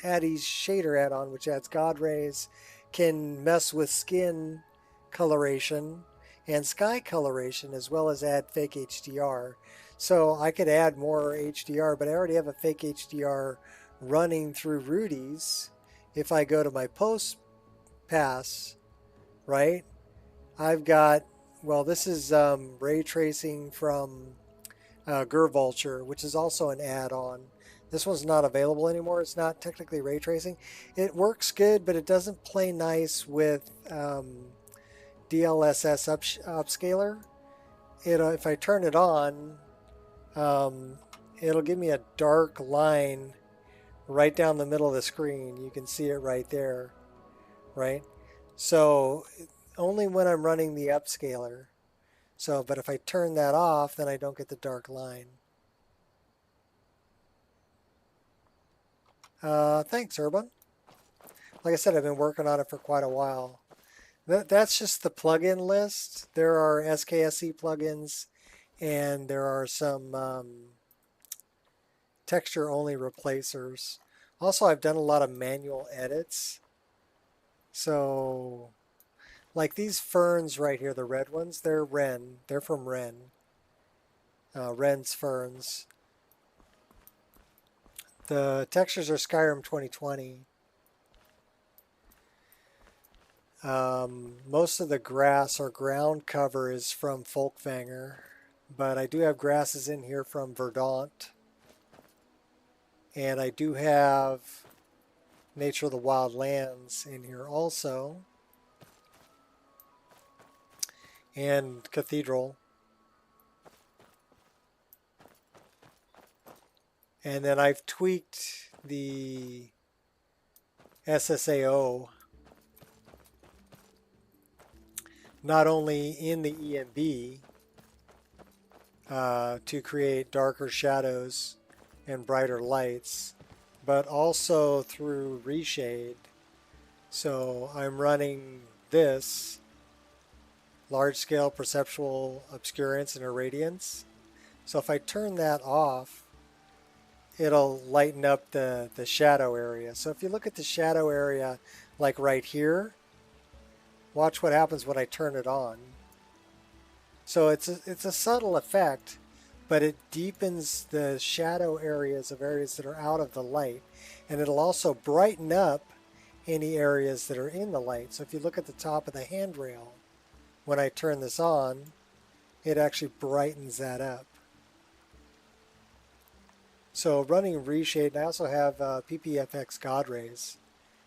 Addy's shader add-on, which adds God rays, can mess with skin coloration and sky coloration, as well as add fake HDR. So I could add more HDR, but I already have a fake HDR running through Rudy's. If I go to my post pass, right, I've got, well, this is ray tracing from Gervulture, which is also an add-on. This one's not available anymore. It's not technically ray tracing. It works good, but it doesn't play nice with DLSS upscaler. If I turn it on, it'll give me a dark line right down the middle of the screen. You can see it right there, right? So only when I'm running the upscaler. So, but if I turn that off, then I don't get the dark line. Thanks, Urban. Like I said, I've been working on it for quite a while. That's just the plugin list. There are SKSE plugins, and there are some texture-only replacers. Also, I've done a lot of manual edits. So, like these ferns right here, the red ones, they're Ren. They're from Ren. Ren's ferns. The textures are Skyrim 2020. Most of the grass or ground cover is from Folkvanger, but I do have grasses in here from Verdant. And I do have Nature of the Wild Lands in here also. And Cathedral. And then I've tweaked the SSAO not only in the ENB to create darker shadows and brighter lights, but also through reshade. So I'm running this large scale perceptual obscurance and irradiance. So if I turn that off, it'll lighten up the shadow area. So if you look at the shadow area, like right here, watch what happens when I turn it on. So it's a subtle effect, but it deepens the shadow areas of areas that are out of the light. And it'll also brighten up any areas that are in the light. So if you look at the top of the handrail, when I turn this on, it actually brightens that up. So running reshade, and I also have PPFX God rays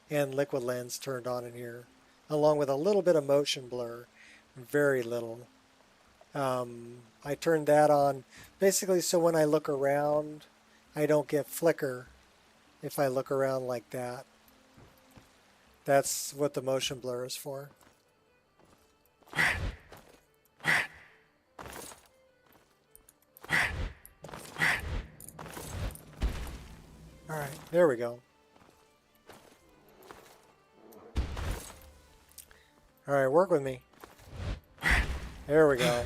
and liquid lens turned on in here, along with a little bit of motion blur, very little. I turned that on basically so when I look around, I don't get flicker if I look around like that. That's what the motion blur is for. All right, there we go. All right, work with me. There we go.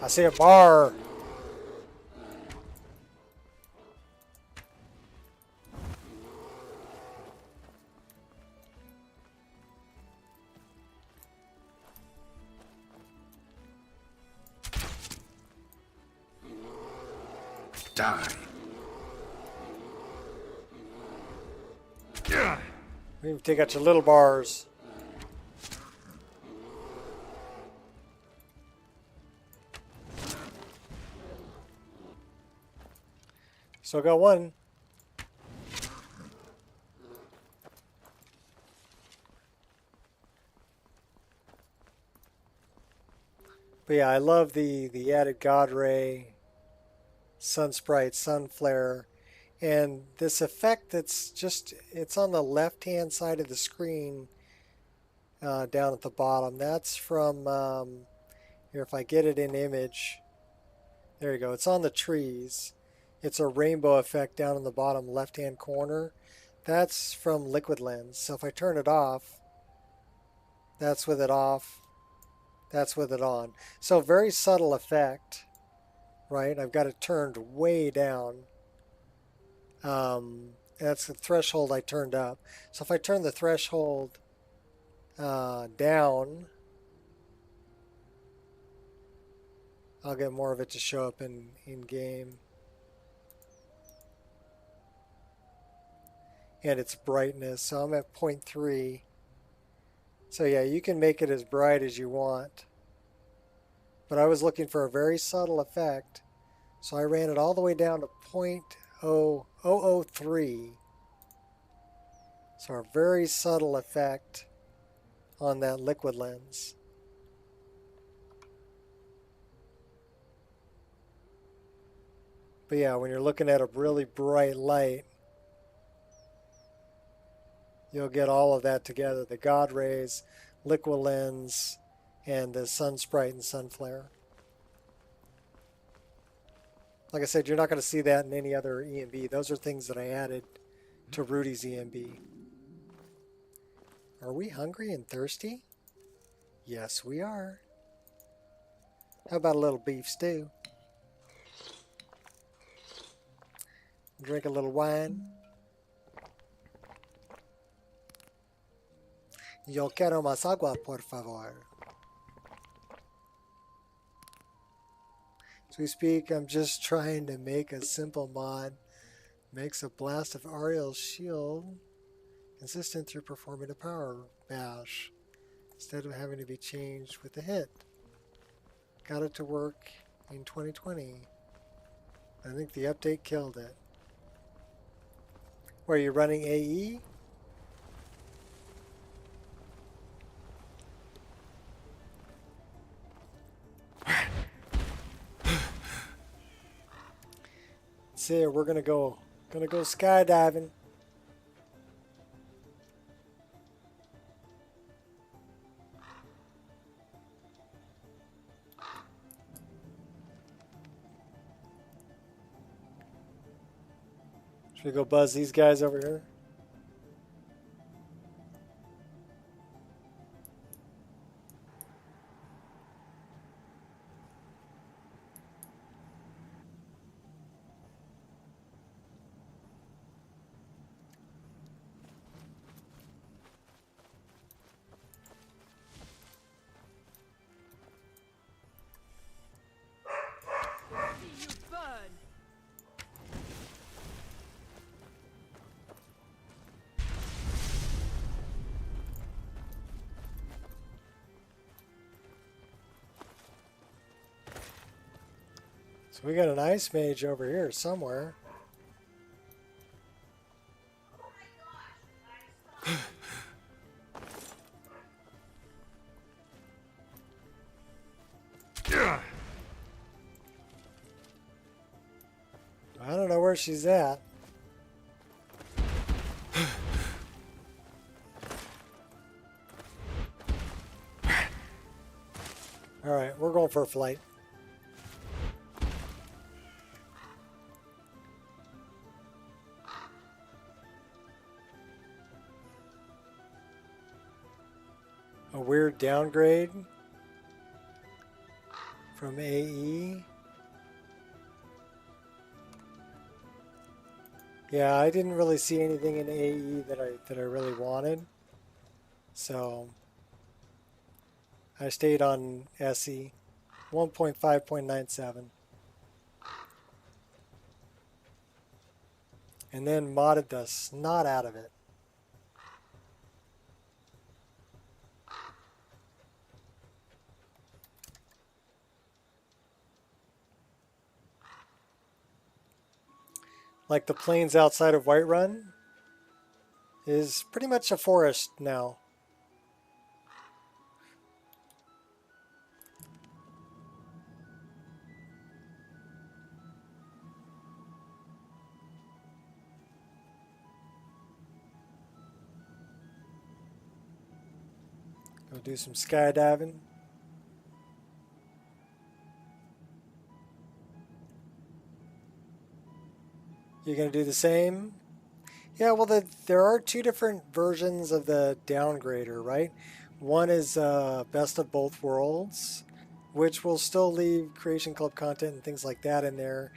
I see a bar. Die. We can take out your little bars. So I got one. But yeah, I love the added God ray, sun sprite, sun flare, and this effect that's just, it's on the left hand side of the screen down at the bottom. That's from, here if I get it in image, there you go, it's on the trees. It's a rainbow effect down in the bottom left hand corner. That's from Liquid Lens. So if I turn it off, that's with it off, that's with it on. So very subtle effect, right? I've got it turned way down. That's the threshold I turned up. So if I turn the threshold down, I'll get more of it to show up in game. And its brightness, so I'm at 0.3. So yeah, you can make it as bright as you want. But I was looking for a very subtle effect, so I ran it all the way down to 0.0003. So a very subtle effect on that liquid lens. But yeah, when you're looking at a really bright light, you'll get all of that together. The God rays, liquid lens, and the sun sprite and sun flare. Like I said, you're not going to see that in any other EMB. Those are things that I added to Rudy's EMB. Are we hungry and thirsty? Yes, we are. How about a little beef stew? Drink a little wine. Yo quiero más agua, por favor. As we speak, I'm just trying to make a simple mod. Makes a blast of Ariel's shield consistent through performing a power bash instead of having to be changed with a hit. Got it to work in 2020. I think the update killed it. Were you running AE? See, we're gonna go skydiving. Should we go buzz these guys over here? So we got an ice mage over here somewhere. where she's at. Alright, we're going for a flight. A weird downgrade from AE. Yeah, I didn't really see anything in AE that I really wanted. So I stayed on SE 1.5.97 and then modded the snot out of it. Like the plains outside of Whiterun is pretty much a forest now. Go do some skydiving. You're going to do the same? Yeah, well, there are two different versions of the downgrader, right? One is Best of Both Worlds, which will still leave Creation Club content and things like that in there.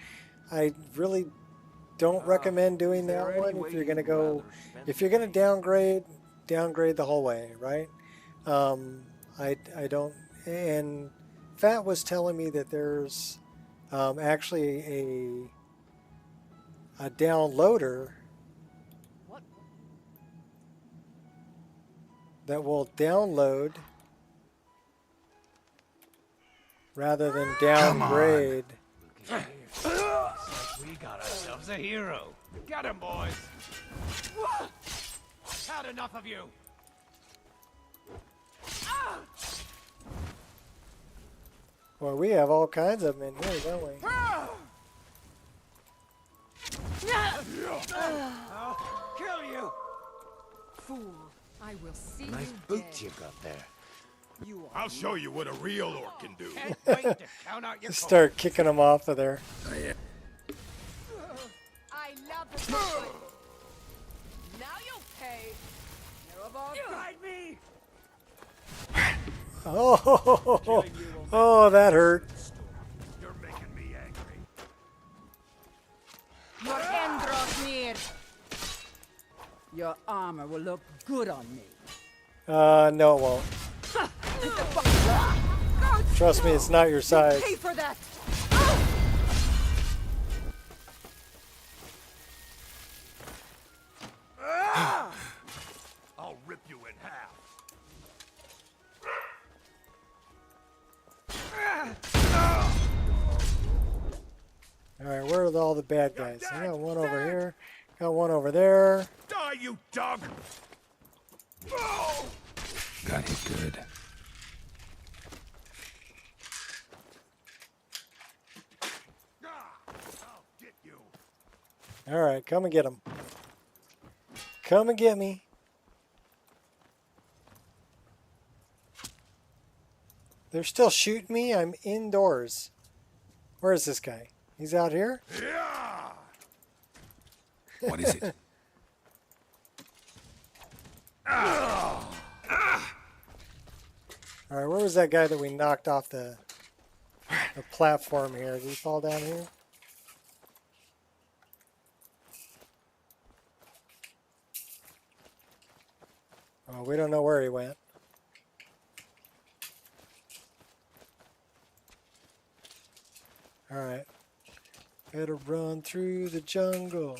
I really don't recommend doing that one if you're going to go... If you're going to downgrade the whole way, right? I don't... And Fat was telling me that there's actually a downloader that will download rather than downgrade. We got ourselves a hero. Get him, boys. Had enough of you. Well, we have all kinds of them in here, don't we? I'll kill you. Fool, I will see Nice you boots dead. you got there. I'll show you what a real orc can do. Can't wait to count out your Just start kicking them off of there. I love the good. Now you'll pay. You're about ride me. Oh, that hurt. You're making me angry. Your end draws near. Your armor will look good on me. No, it won't. Trust me, it's not your size. Pay for that. I'll rip you in half. Alright, where are all the bad guys? I got one over here. Got one over there. Die, you dog! Got you good. I'll get you. Alright, come and get them. Come and get me. They're still shooting me. I'm indoors. Where is this guy? He's out here? Yeah! What is it? Alright, where was that guy that we knocked off the platform here? Did he fall down here? Oh, we don't know where he went. Alright. Gotta run through the jungle.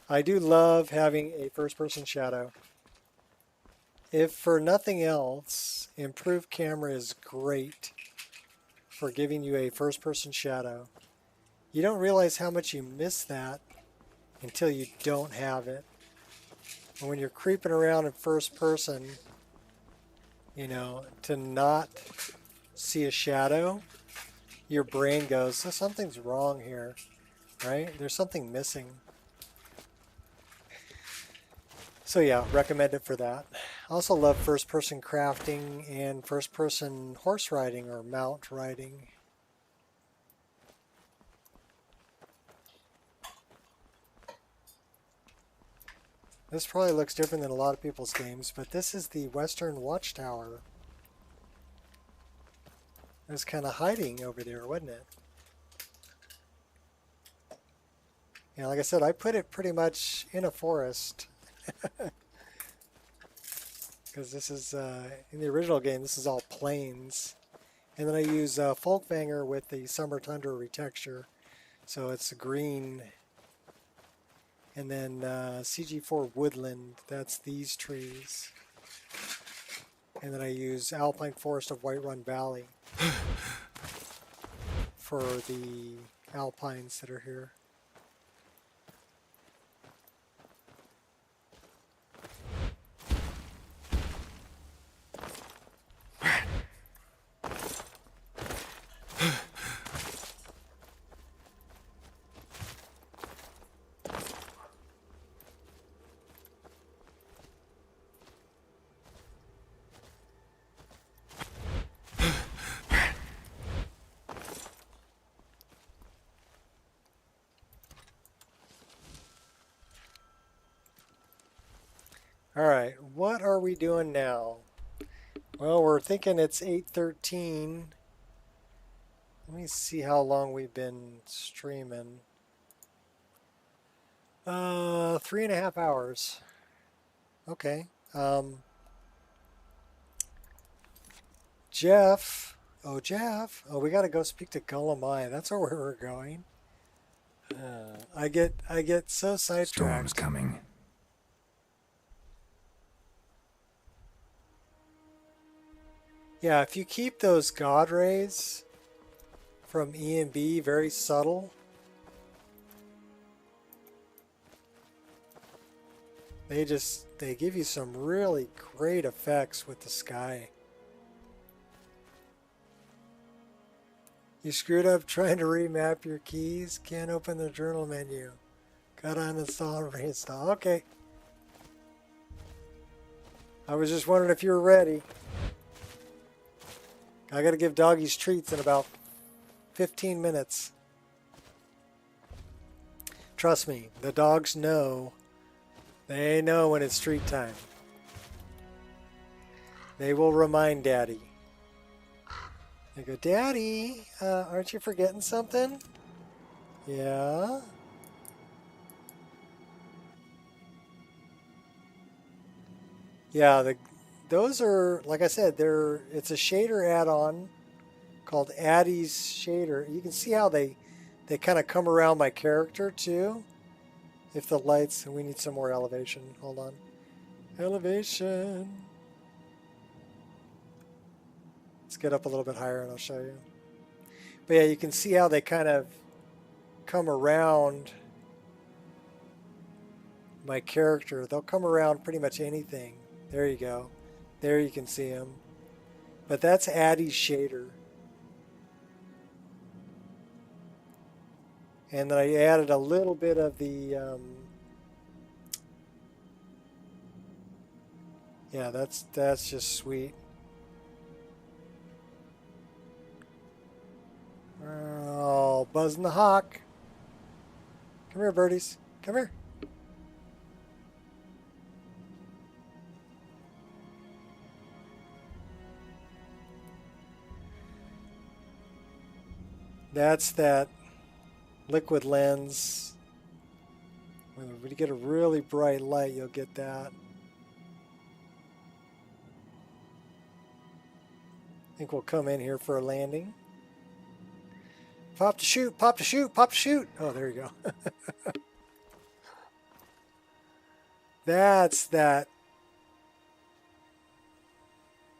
I do love having a first-person shadow. If for nothing else, improved camera is great for giving you a first-person shadow. You don't realize how much you miss that until you don't have it. And when you're creeping around in first person, you know, to not see a shadow, your brain goes, so something's wrong here, right? There's something missing. So yeah, recommend it for that. I also love first-person crafting and first-person horse riding or mount riding. This probably looks different than a lot of people's games, but this is the Western Watchtower. It was kind of hiding over there, wasn't it? Yeah, like I said, I put it pretty much in a forest. Because this is, in the original game, this is all plains. And then I use Folkvanger with the Summer Tundra retexture. So it's green. And then CG4 Woodland, that's these trees. And then I use Alpine Forest of Whiterun Valley for the alpines that are here. All right, what are we doing now? Well, we're thinking it's 8:13. Let me see how long we've been streaming. 3.5 hours. Okay. Jeff. Oh, Jeff. Oh, we got to go speak to Gulamai. That's where we're going. I get so sidetracked. Storm's coming. Yeah, if you keep those God rays from E and B very subtle, they give you some really great effects with the sky. You screwed up trying to remap your keys. Can't open the journal menu. Gotta uninstall and reinstall. Okay. I was just wondering if you were ready. I gotta give doggies treats in about 15 minutes. Trust me, the dogs know. They know when it's treat time. They will remind Daddy. They go, Daddy, aren't you forgetting something? Yeah. Yeah, those are, like I said, it's a shader add-on called Addy's Shader. You can see how they kind of come around my character too. If the lights, we need some more elevation. Hold on. Elevation. Let's get up a little bit higher and I'll show you. But yeah, you can see how they kind of come around my character. They'll come around pretty much anything. There you go. There you can see them. But that's Addy's shader. And then I added a little bit of the, yeah, that's just sweet. Oh, buzzing the hawk. Come here, birdies. Come here. That's that liquid lens. When you get a really bright light, you'll get that. I think we'll come in here for a landing. Pop to shoot, pop to shoot, pop to shoot. Oh, there you go. That's that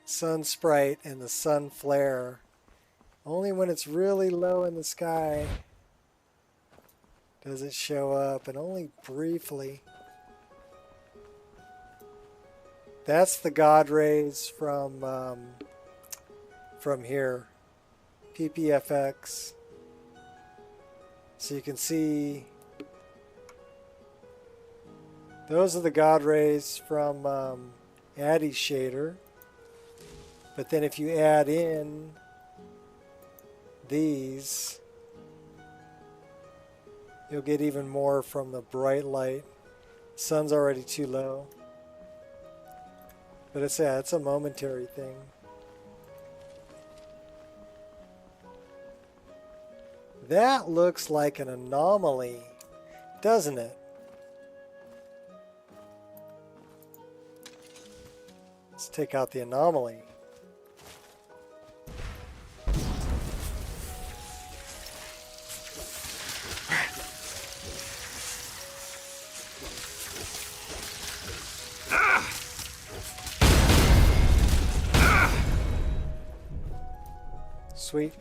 sun sprite and the sun flare. Only when it's really low in the sky does it show up, and only briefly. That's the God rays from here. PPFX. So you can see those are the God rays from Addy shader. But then if you add in these, you'll get even more from the bright light. Sun's already too low. But it's a momentary thing. That looks like an anomaly, doesn't it? Let's take out the anomaly. Sweet.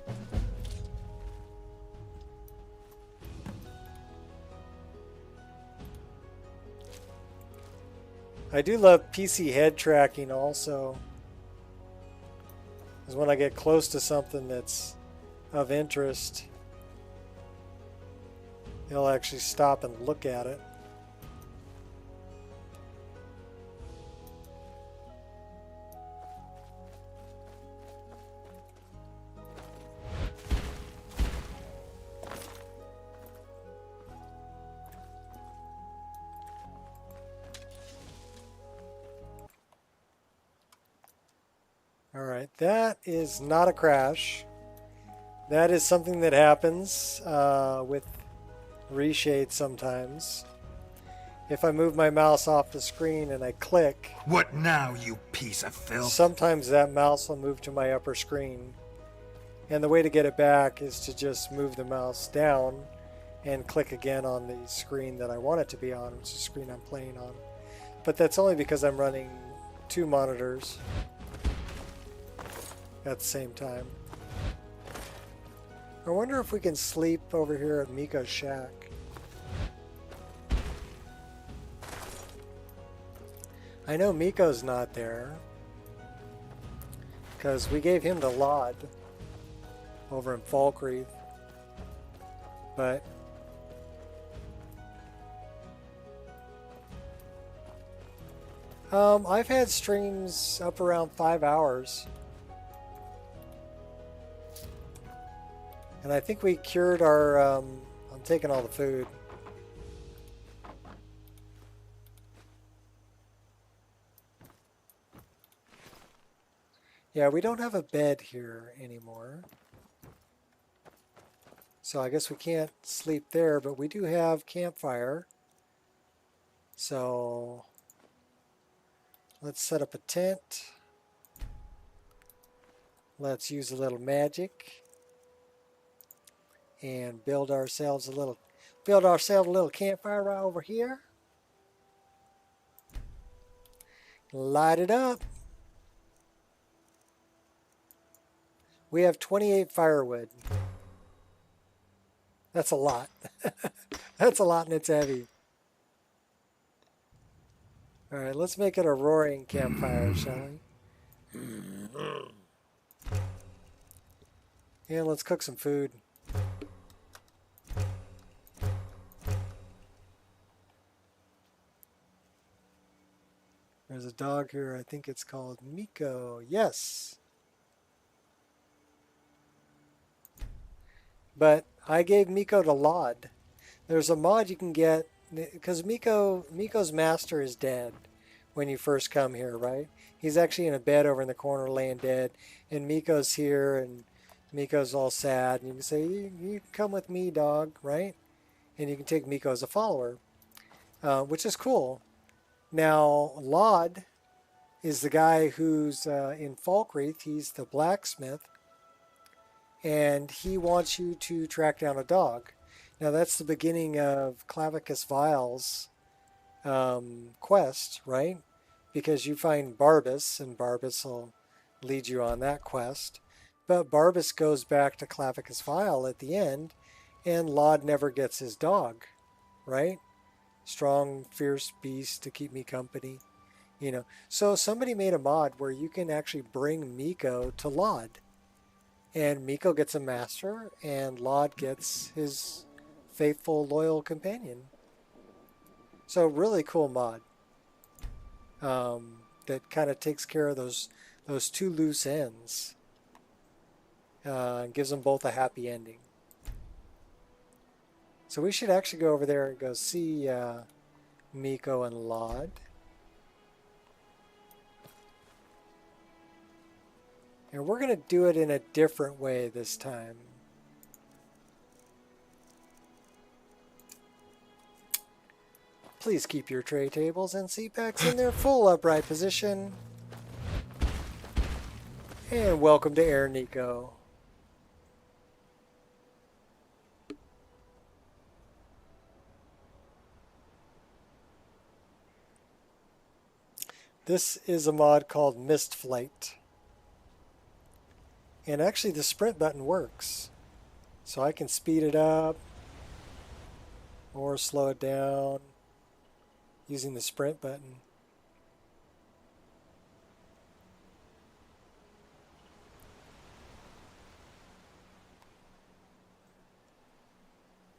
I do love PC head tracking also. Because when I get close to something that's of interest, it'll actually stop and look at it. Alright, that is not a crash. That is something that happens with reshade sometimes. If I move my mouse off the screen and I click... What now, you piece of filth? Sometimes that mouse will move to my upper screen. And the way to get it back is to just move the mouse down and click again on the screen that I want it to be on, which is the screen I'm playing on. But that's only because I'm running 2 monitors at the same time. I wonder if we can sleep over here at Miko's shack. I know Miko's not there because we gave him the Lod over in Falkreath, but I've had streams up around 5 hours. And I think we cured our, I'm taking all the food. Yeah, we don't have a bed here anymore. So I guess we can't sleep there, but we do have campfire. So let's set up a tent. Let's use a little magic. And build ourselves a little campfire right over here. Light it up. We have 28 firewood. That's a lot. That's a lot and it's heavy. Alright, let's make it a roaring campfire, shall we? And let's cook some food. There's a dog here. I think it's called Miko. Yes. But I gave Miko the Lod. There's a mod you can get because Miko's master is dead when you first come here, right? He's actually in a bed over in the corner laying dead, and Miko's here, and Miko's all sad, and you can say, you come with me, dog, right? And you can take Miko as a follower, which is cool. Now, Lod is the guy who's in Falkreath. He's the blacksmith, and he wants you to track down a dog. Now, that's the beginning of Clavicus Vile's quest, right? Because you find Barbas, and Barbas will lead you on that quest. But Barbas goes back to Clavicus Vile at the end, and Lod never gets his dog, right? Strong, fierce beast to keep me company, you know. So somebody made a mod where you can actually bring Miko to Lod, And Miko gets a master, and Laud gets his faithful, loyal companion. So really cool mod that kind of takes care of those two loose ends and gives them both a happy ending. So we should actually go over there and go see Miko and Laud. And we're going to do it in a different way this time. Please keep your tray tables and seat backs in their full upright position. And welcome to Air Nico. This is a mod called Mist Flight. And actually the sprint button works. So I can speed it up or slow it down using the sprint button.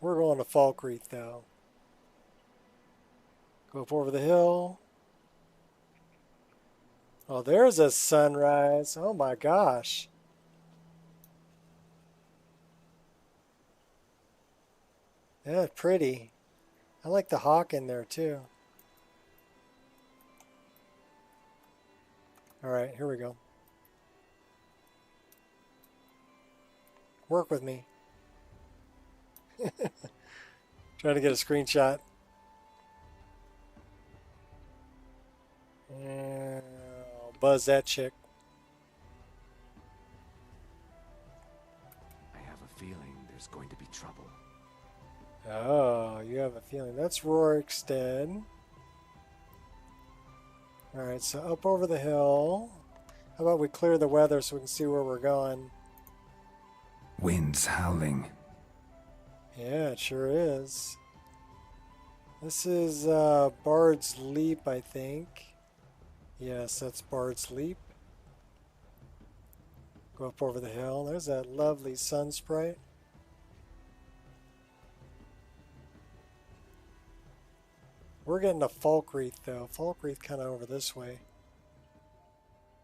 We're going to Falkreath though. Go up over the hill. Oh, there's a sunrise. Oh my gosh. Yeah, pretty. I like the hawk in there too. Alright, here we go. Work with me. Trying to get a screenshot. And I'll buzz that chick. I have a feeling there's going to be trouble. Oh, you have a feeling. That's Rorikstead. Alright, so up over the hill. How about we clear the weather so we can see where we're going? Winds howling. Yeah, it sure is. This is Bard's Leap, I think. Yes, that's Bard's Leap. Go up over the hill. There's that lovely sun sprite. We're getting to Falkreath, though. Falkreath kind of over this way.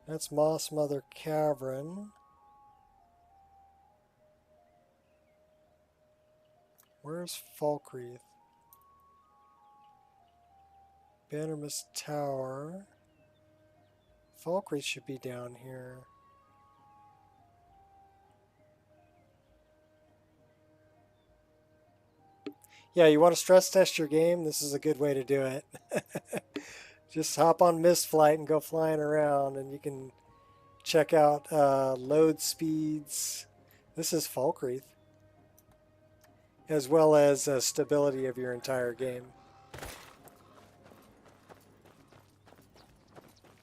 That's Moss Mother Cavern. Where's Falkreath? Bannermas Tower. Falkreath should be down here. Yeah, you want to stress test your game? This is a good way to do it. Just hop on Mist Flight and go flying around, and you can check out load speeds. This is Falkreath, as well as stability of your entire game.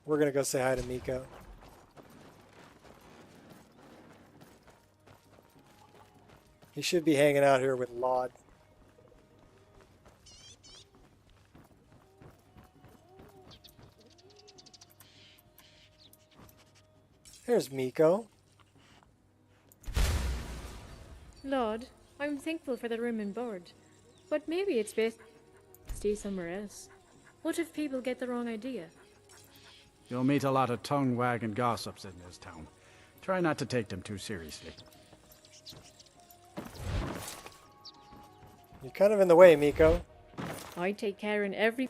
We're going to go say hi to Miko. He should be hanging out here with Laud. There's Miko. Lord, I'm thankful for the room and board, but maybe it's best to stay somewhere else. What if people get the wrong idea? You'll meet a lot of tongue-wagging gossips in this town. Try not to take them too seriously. You're kind of in the way, Miko. I take care in every...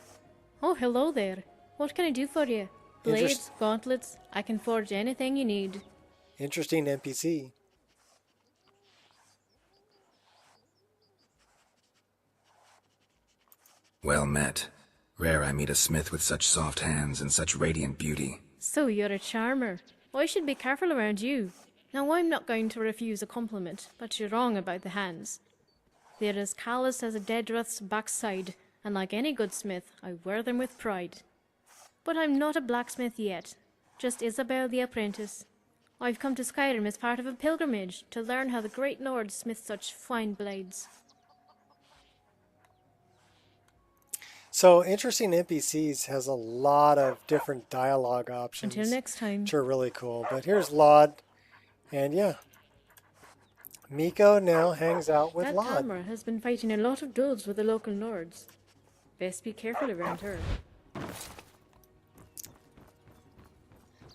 Oh, hello there. What can I do for you? Blades, gauntlets, I can forge anything you need. Interesting NPC. Well met. Rare I meet a smith with such soft hands and such radiant beauty. So you're a charmer. I should be careful around you. Now I'm not going to refuse a compliment, but you're wrong about the hands. They're as callous as a dead roth's backside, and like any good smith, I wear them with pride. But I'm not a blacksmith yet, just Isabel the apprentice. I've come to Skyrim as part of a pilgrimage to learn how the great lords smith such fine blades. So, Interesting NPCs has a lot of different dialogue options. Until next time. Which are really cool. But here's Laud. And yeah, Miko now hangs out with That Lod. Talmer has been fighting a lot of duels with the local lords. Best be careful around her.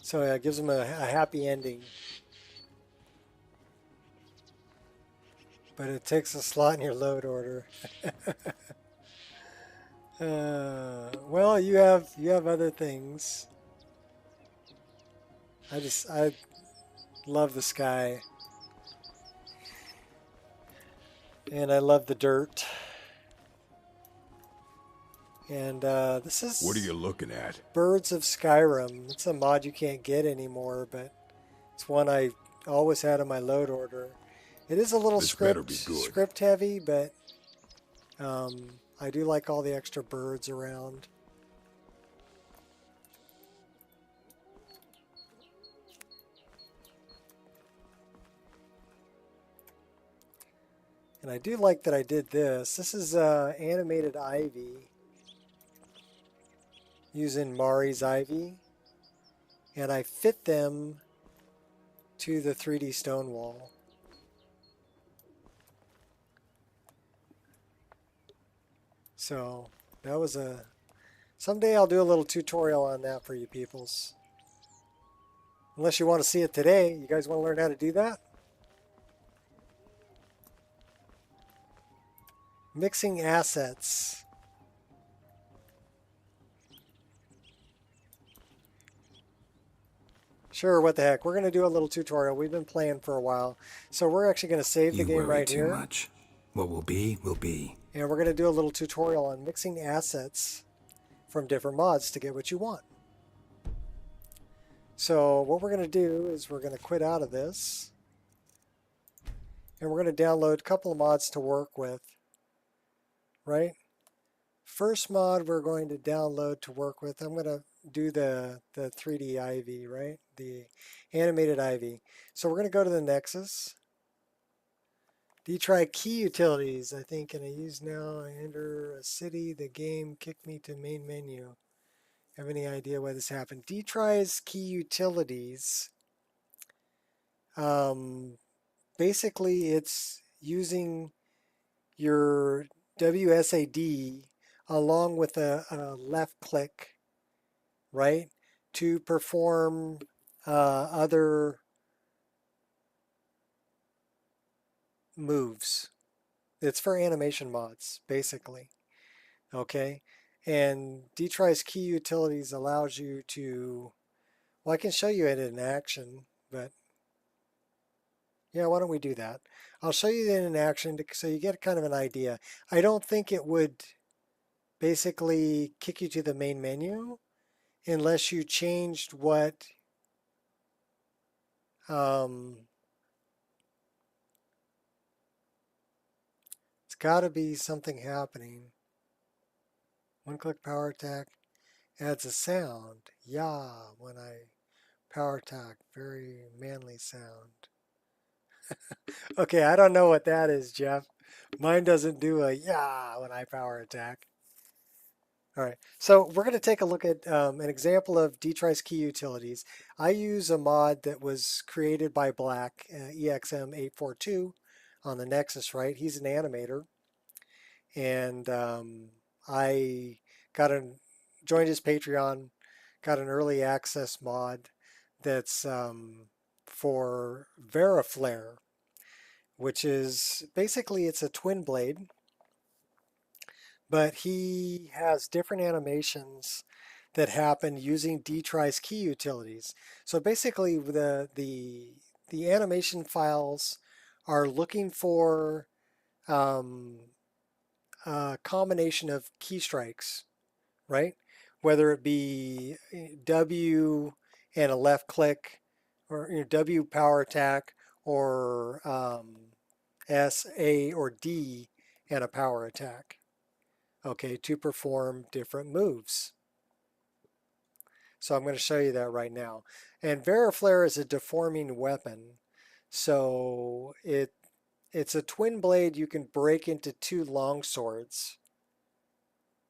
So it gives him a happy ending. But it takes a slot in your load order. Well, you have other things. I love the sky. And I love the dirt. And this is... What are you looking at? Birds of Skyrim. It's a mod you can't get anymore, but it's one I always had in my load order. It is a little script heavy, but I do like all the extra birds around. And I do like that I did this. This is animated ivy using Mari's ivy. And I fit them to the 3D stone wall. So that was a... Someday I'll do a little tutorial on that for you peoples. Unless you want to see it today. You guys want to learn how to do that? Mixing assets. Sure, what the heck. We're going to do a little tutorial. We've been playing for a while. So we're actually going to save the game right here. You worry too much. What will be, will be. And we're going to do a little tutorial on mixing assets from different mods to get what you want. So what we're going to do is we're going to quit out of this. And we're going to download a couple of mods to work with. Right? First mod we're going to download to work with. I'm going to do the 3D Ivy, right? The animated Ivy. So we're going to go to the Nexus. Try key utilities, I think, and I use now. I enter a city. The game kicked me to main menu. Have any idea why this happened? Tries key utilities. Basically, it's using your WSAD along with a left click, right, to perform other moves. It's for animation mods, basically. Okay, and Tries key utilities allows you to, well, I can show you it in action, but yeah, why don't we do that? I'll show you it in action so you get kind of an idea. I don't think it would basically kick you to the main menu unless you changed what it's got to be something happening. One-click power attack adds a sound. Yeah, when I power attack, very manly sound. Okay, I don't know what that is, Jeff. Mine doesn't do a yeah when I power attack. All right, so we're going to take a look at an example of Tries key utilities. I use a mod that was created by Black, EXM842, on the Nexus, right? He's an animator. And I joined his Patreon, got an early access mod that's for Veriflare, which is basically it's a twin blade, but he has different animations that happen using Tries key utilities. So basically the animation files are looking for a combination of key strikes, right? Whether it be W and a left click, or W power attack, or S, A, or D and a power attack, okay, to perform different moves. So I'm going to show you that right now. And Veriflare is a deforming weapon. So it's a twin blade you can break into two long swords.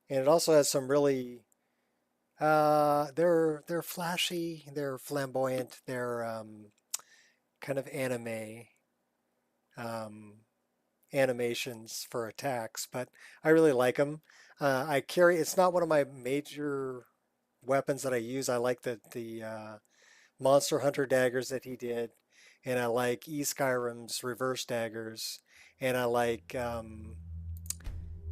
And it also has some really they're flashy, they're flamboyant, they're kind of anime. animations for attacks, but I really like them. I carry, it's not one of my major weapons that I use. I like the Monster Hunter daggers that he did, and I like Skyrim's reverse daggers, and I like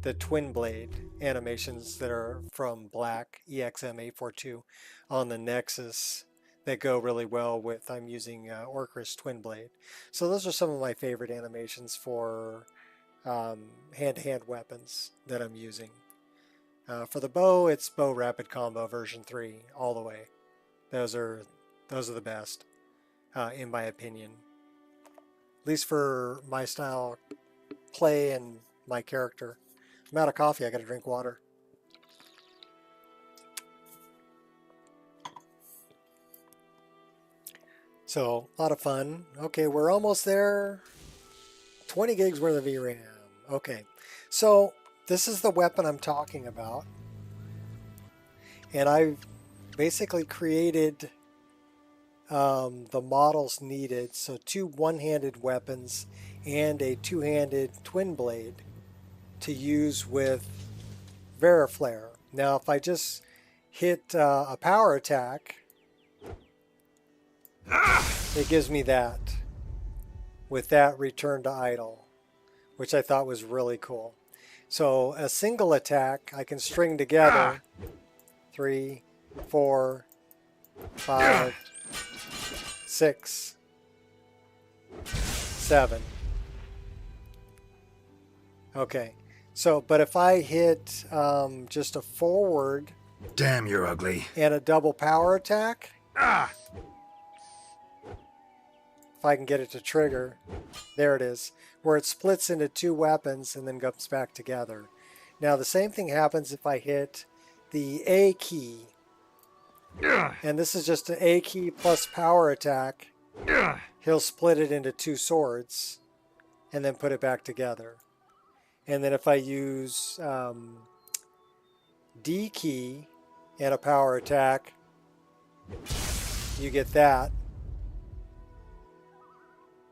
the twin blade animations that are from Black EXM842 on the Nexus that go really well with, I'm using Orcris twin blade. So those are some of my favorite animations for hand-to-hand weapons that I'm using. For the bow, it's Bow Rapid Combo version 3 all the way. Those are the best, in my opinion. At least for my style play and my character. I'm out of coffee. I got to drink water. So, a lot of fun. Okay, we're almost there. 20 gigs worth of VRAM. Okay, so this is the weapon I'm talking about. And I've basically created the models needed. So 2 one-handed weapons and a 2-handed twin blade to use with Veriflare. Now, if I just hit a power attack, it gives me that with that return to idle, which I thought was really cool. So a single attack I can string together 3, 4, 5, 6, 7. Okay. So, but if I hit just a forward, damn, you're ugly, and a double power attack, if I can get it to trigger, there it is, where it splits into 2 weapons and then comes back together. Now the same thing happens if I hit the A key, and this is just an A key plus power attack. He'll split it into 2 swords and then put it back together. And then if I use D key and a power attack, you get that.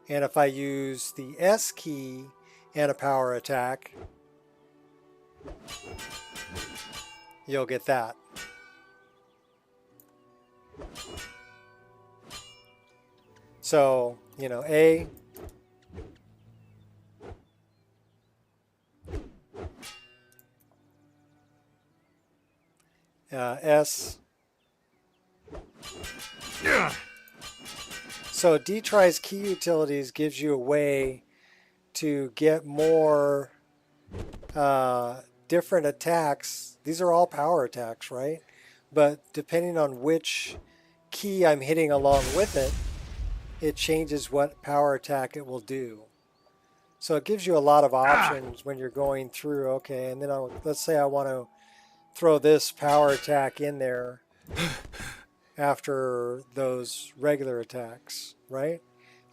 And if I use the S key and a power attack, you'll get that. So, you know, A, S. So D-Try's key utilities gives you a way to get more different attacks. These are all power attacks, right? But depending on which key I'm hitting along with it, it changes what power attack it will do. So it gives you a lot of options when you're going through, okay, and then let's say I want to throw this power attack in there after those regular attacks, right?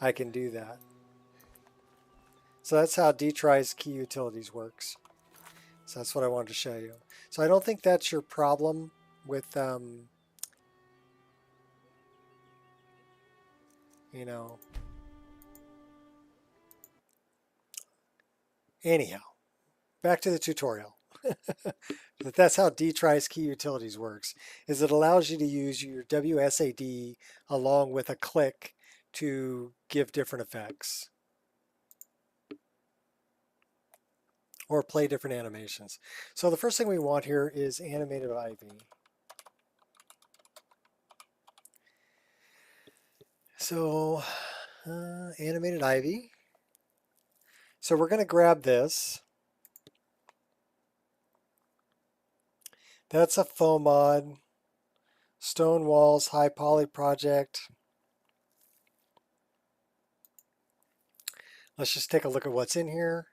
I can do that. So that's how D-Try's key utilities works. So that's what I wanted to show you. So I don't think that's your problem with, you know, anyhow, back to the tutorial. But that's how D-Try's key utilities works, is it allows you to use your WSAD along with a click to give different effects or play different animations. So the first thing we want here is animated Ivy. So animated Ivy. So we're going to grab this. That's a foam mod. Stone Walls High Poly project. Let's just take a look at what's in here.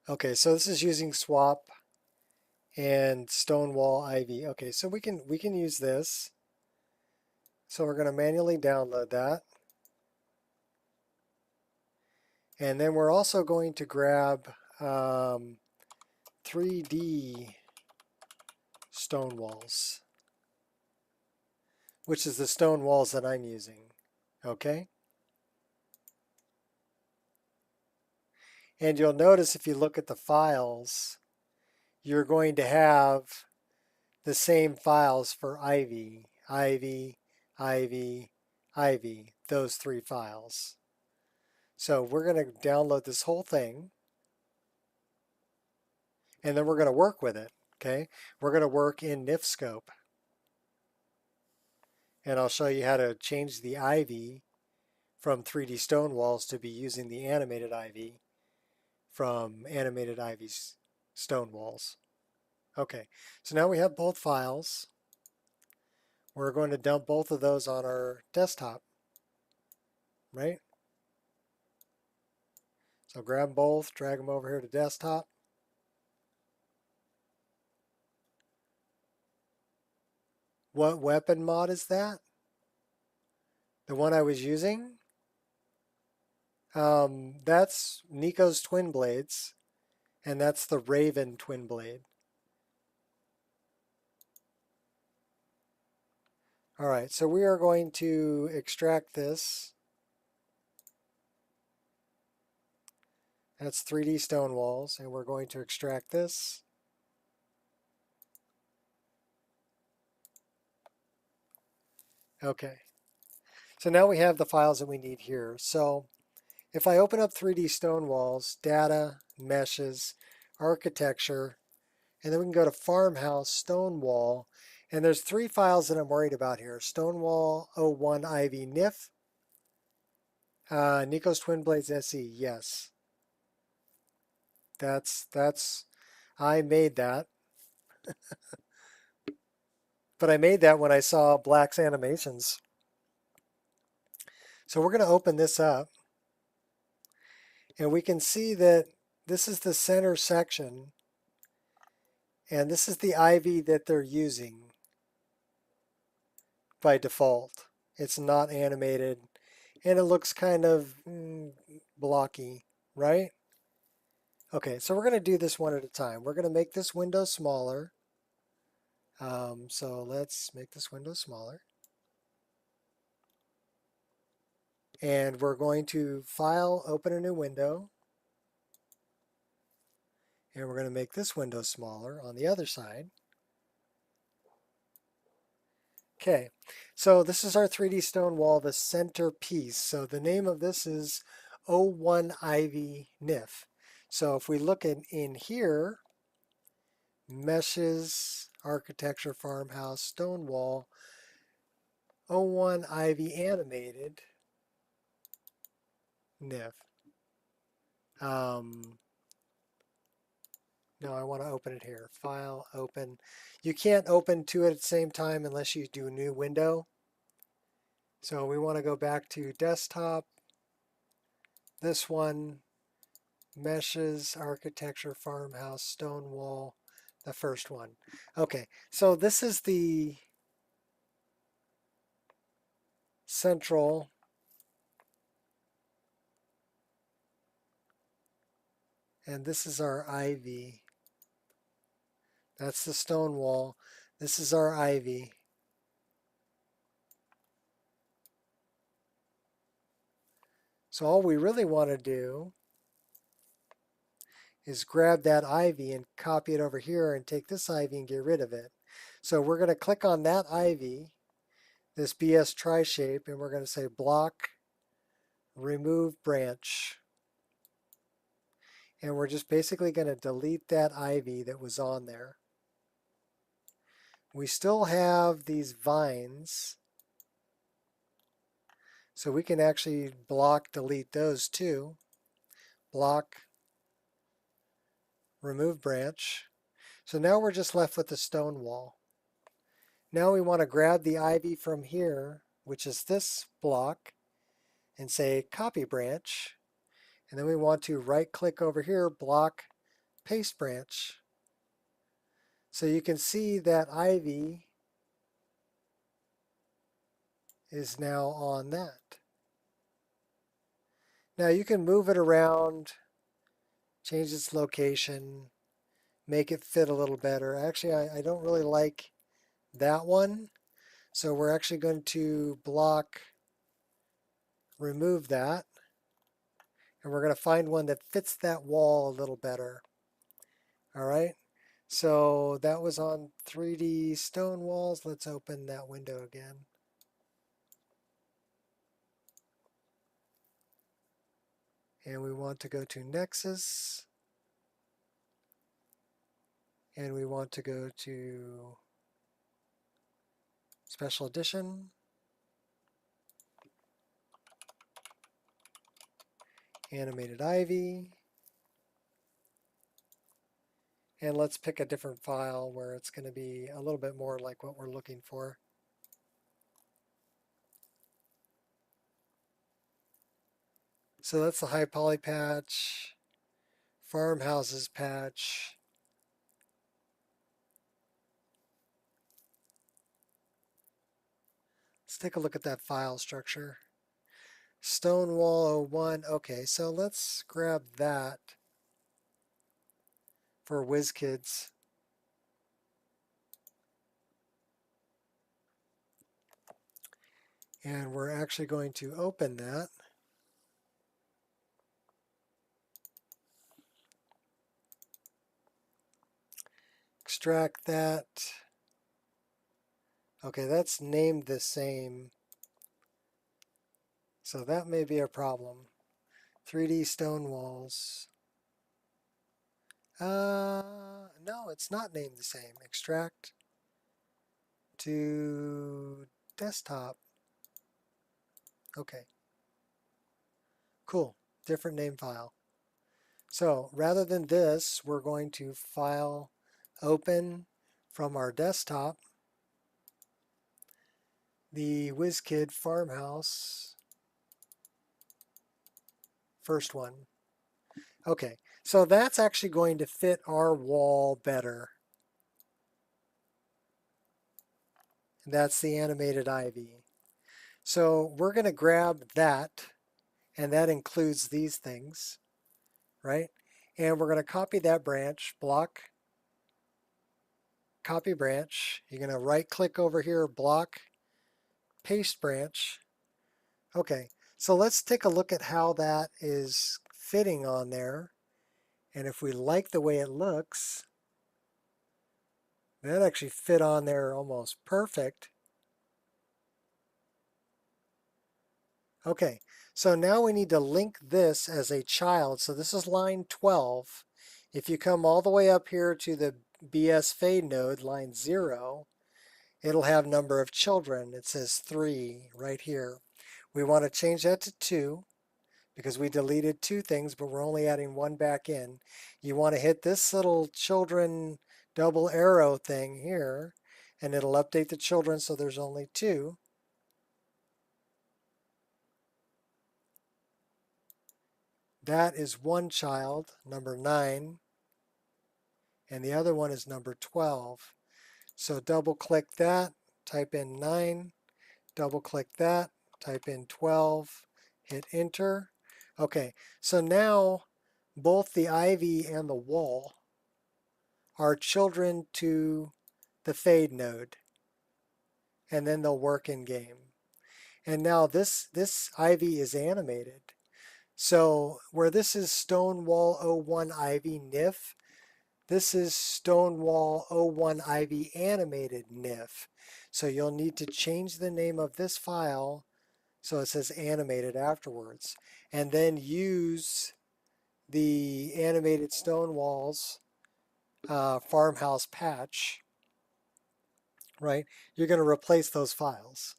Okay, so this is using Swap and Stonewall Ivy. Okay, so we can use this. So we're going to manually download that. And then we're also going to grab 3D stone walls, which is the stone walls that I'm using. Okay. And you'll notice if you look at the files, you're going to have the same files for Ivy, Ivy, Ivy, Ivy, those 3 files. So we're going to download this whole thing, and then we're going to work with it, okay? We're going to work in NifScope. And I'll show you how to change the Ivy from 3D stone walls to be using the animated Ivy from animated Ivy's stone walls. Okay, so now we have both files. We're going to dump both of those on our desktop, right? So grab them both, drag them over here to desktop. What weapon mod is that? The one I was using? That's Nico's twin blades, and that's the Raven twin blade. All right, so we are going to extract this. That's 3D stone walls, and we're going to extract this. Okay, so now we have the files that we need here. So if I open up 3D stone walls, data, meshes, architecture, and then we can go to farmhouse, stone wall, and there's 3 files that I'm worried about here. Stonewall 01 Ivy NIF, Nico's Twin Blades SE, yes. I made that. But I made that when I saw Black's animations. So we're going to open this up. And we can see that this is the center section. And this is the Ivy that they're using by default. It's not animated. And it looks kind of blocky, right? Okay, so we're going to do this one at a time. We're going to make this window smaller. So let's make this window smaller. And we're going to File, Open a new window. And we're going to make this window smaller on the other side. Okay, so this is our 3D stone wall, the center piece. So the name of this is 01 Ivy NIF. So if we look in here, meshes, architecture, farmhouse, stone wall, 01 Ivy animated NIF. No, I want to open it here. File, open. You can't open 2 at the same time unless you do a new window. So we want to go back to desktop. This one, meshes, architecture, farmhouse, stone wall, the first one. Okay, so this is the central and this is our Ivy. That's the stone wall. This is our Ivy. So all we really want to do is grab that Ivy and copy it over here and take this Ivy and get rid of it. So we're going to click on that Ivy, this BS tri-shape, and we're going to say block, remove branch. And we're just basically going to delete that Ivy that was on there. We still have these vines, so we can actually block delete those too. Block, remove branch. So now we're just left with the stone wall. Now we want to grab the Ivy from here, which is this block, and say copy branch. And then we want to right click over here, block, paste branch. So you can see that Ivy is now on that. Now you can move it around, change its location, make it fit a little better. Actually, I don't really like that one. So we're actually going to block, remove that. And we're going to find one that fits that wall a little better. All right. So that was on 3D stone walls. Let's open that window again. And we want to go to Nexus. And we want to go to Special Edition. Animated Ivy. And let's pick a different file where it's going to be a little bit more like what we're looking for. So that's the high poly patch, farmhouses patch. Let's take a look at that file structure. Stonewall 01. Okay, so let's grab that for WizKids. And we're actually going to open that. Extract that. Okay, that's named the same. So that may be a problem. 3D stone walls. No, it's not named the same. Extract to desktop. Okay. Cool. Different name file. So rather than this, we're going to file open from our desktop the WizKid farmhouse. First one. Okay, so that's actually going to fit our wall better. And that's the animated ivy. So we're going to grab that, and that includes these things, right? And we're going to copy that branch, block, copy branch. You're going to right click over here, block, paste branch. Okay, so let's take a look at how that is fitting on there. And if we like the way it looks, that actually fit on there almost perfect. Okay, so now we need to link this as a child. So this is line 12. If you come all the way up here to the BS fade node, line 0, it'll have number of children. It says 3 right here. We want to change that to 2 because we deleted 2 things, but we're only adding 1 back in. You want to hit this little children double arrow thing here, and it'll update the children so there's only 2. That is one child, number 9, and the other one is number 12. So double click that, type in 9, double click that, type in 12, hit enter. Okay, so now both the ivy and the wall are children to the fade node, and then they'll work in game. And now this ivy is animated. So where this is Stonewall 01 Ivy NIF, this is Stonewall 01 Ivy Animated NIF. So you'll need to change the name of this file so it says animated afterwards. And then use the animated Stonewalls farmhouse patch, right? You're going to replace those files.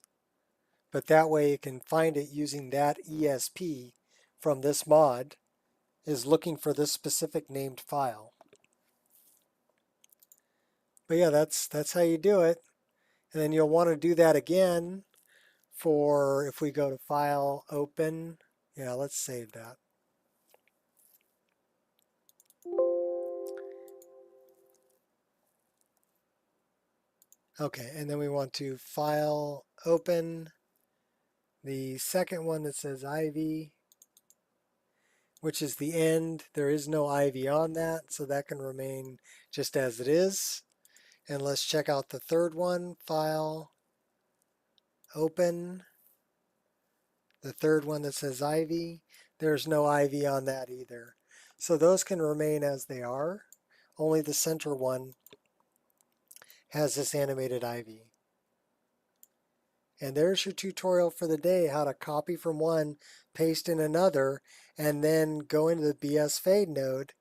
But that way you can find it using that ESP from this mod is looking for this specific named file. But yeah, that's how you do it. And then you'll want to do that again for if we go to File, Open. Yeah, let's save that. Okay, and then we want to File, Open the second one that says Ivy, which is the end. There is no Ivy on that, so that can remain just as it is. And let's check out the third one, File, Open, the third one that says Ivy. There's no IV on that either. So those can remain as they are. Only the center one has this animated IV. And there's your tutorial for the day, how to copy from one, paste in another, and then go into the BS fade node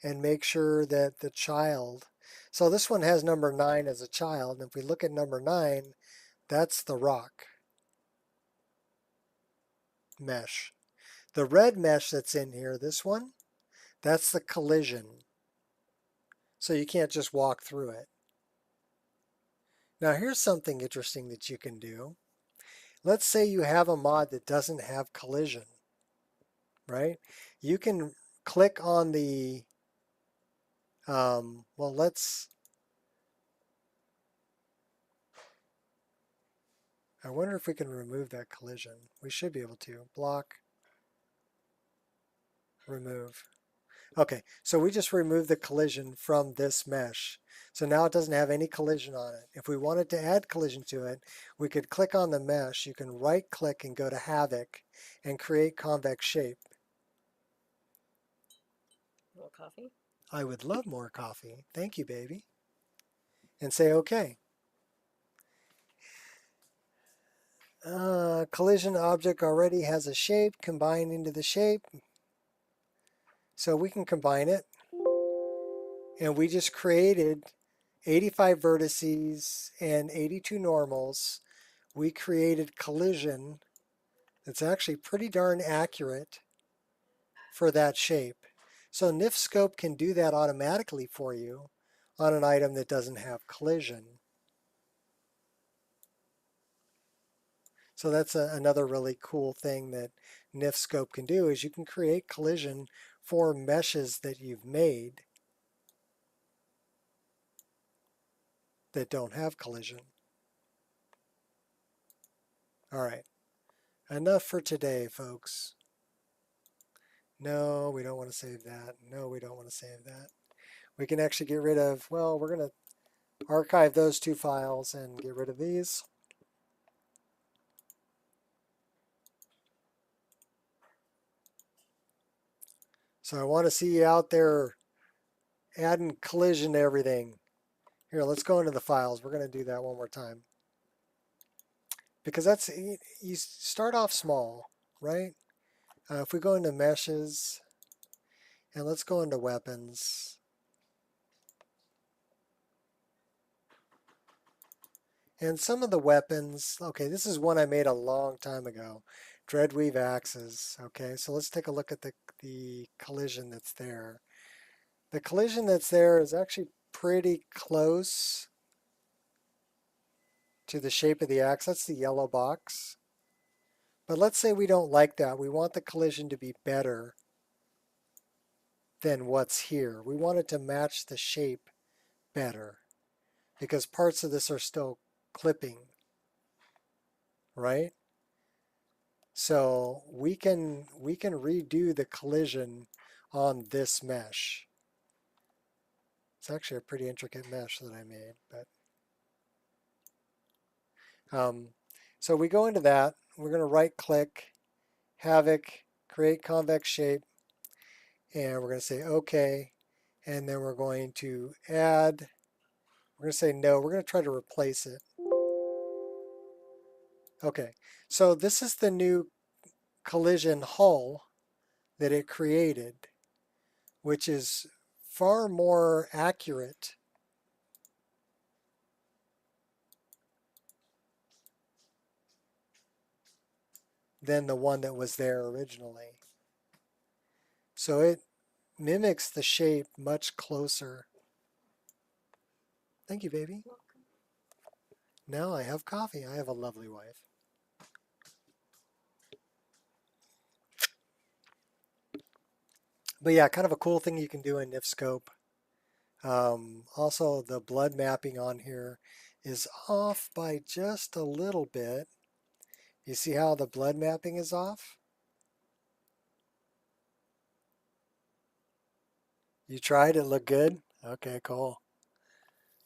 and make sure that the child. So this one has number 9 as a child. And if we look at number 9, that's the rock mesh. The red mesh that's in here, this one, that's the collision. So you can't just walk through it. Now here's something interesting that you can do. Let's say you have a mod that doesn't have collision, right? You can click on the, well, I wonder if we can remove that collision. We should be able to. Block, remove. Okay, so we just removed the collision from this mesh. So now it doesn't have any collision on it. If we wanted to add collision to it, we could click on the mesh. You can right click and go to Havoc and create convex shape. More coffee? I would love more coffee. Thank you, baby. And say OK. Collision object already has a shape. Combine into the shape. So we can combine it. And we just created 85 vertices and 82 normals. We created collision that's actually pretty darn accurate for that shape. So NIF Scope can do that automatically for you on an item that doesn't have collision. So that's another really cool thing that NIF Scope can do is you can create collision for meshes that you've made that don't have collision. All right, enough for today, folks. No, we don't want to save that. No, we don't want to save that. We can actually get rid of, well, we're going to archive those 2 files and get rid of these. So I want to see you out there adding collision to everything. Here, let's go into the files. We're going to do that one more time. Because that's, you start off small, right? If we go into meshes, and let's go into weapons. And some of the weapons, okay, this is one I made a long time ago. Dreadweave axes, okay? So let's take a look at the collision that's there. The collision that's there is actually pretty close to the shape of the axe. That's the yellow box. But let's say we don't like that. We want the collision to be better than what's here. We want it to match the shape better because parts of this are still clipping, right? So we can redo the collision on this mesh. It's actually a pretty intricate mesh that I made, but so we go into that. We're going to right click, Havoc, create convex shape, and we're going to say OK, and then we're going to add. We're going to say no. We're going to try to replace it. Okay, so this is the new collision hull that it created, which is far more accurate than the one that was there originally. So it mimics the shape much closer. Thank you, baby. Now I have coffee. I have a lovely wife. But yeah, kind of a cool thing you can do in NIF Scope. Also, the blood mapping on here is off by just a little bit. You see how the blood mapping is off? You tried? It looked good? Okay, cool.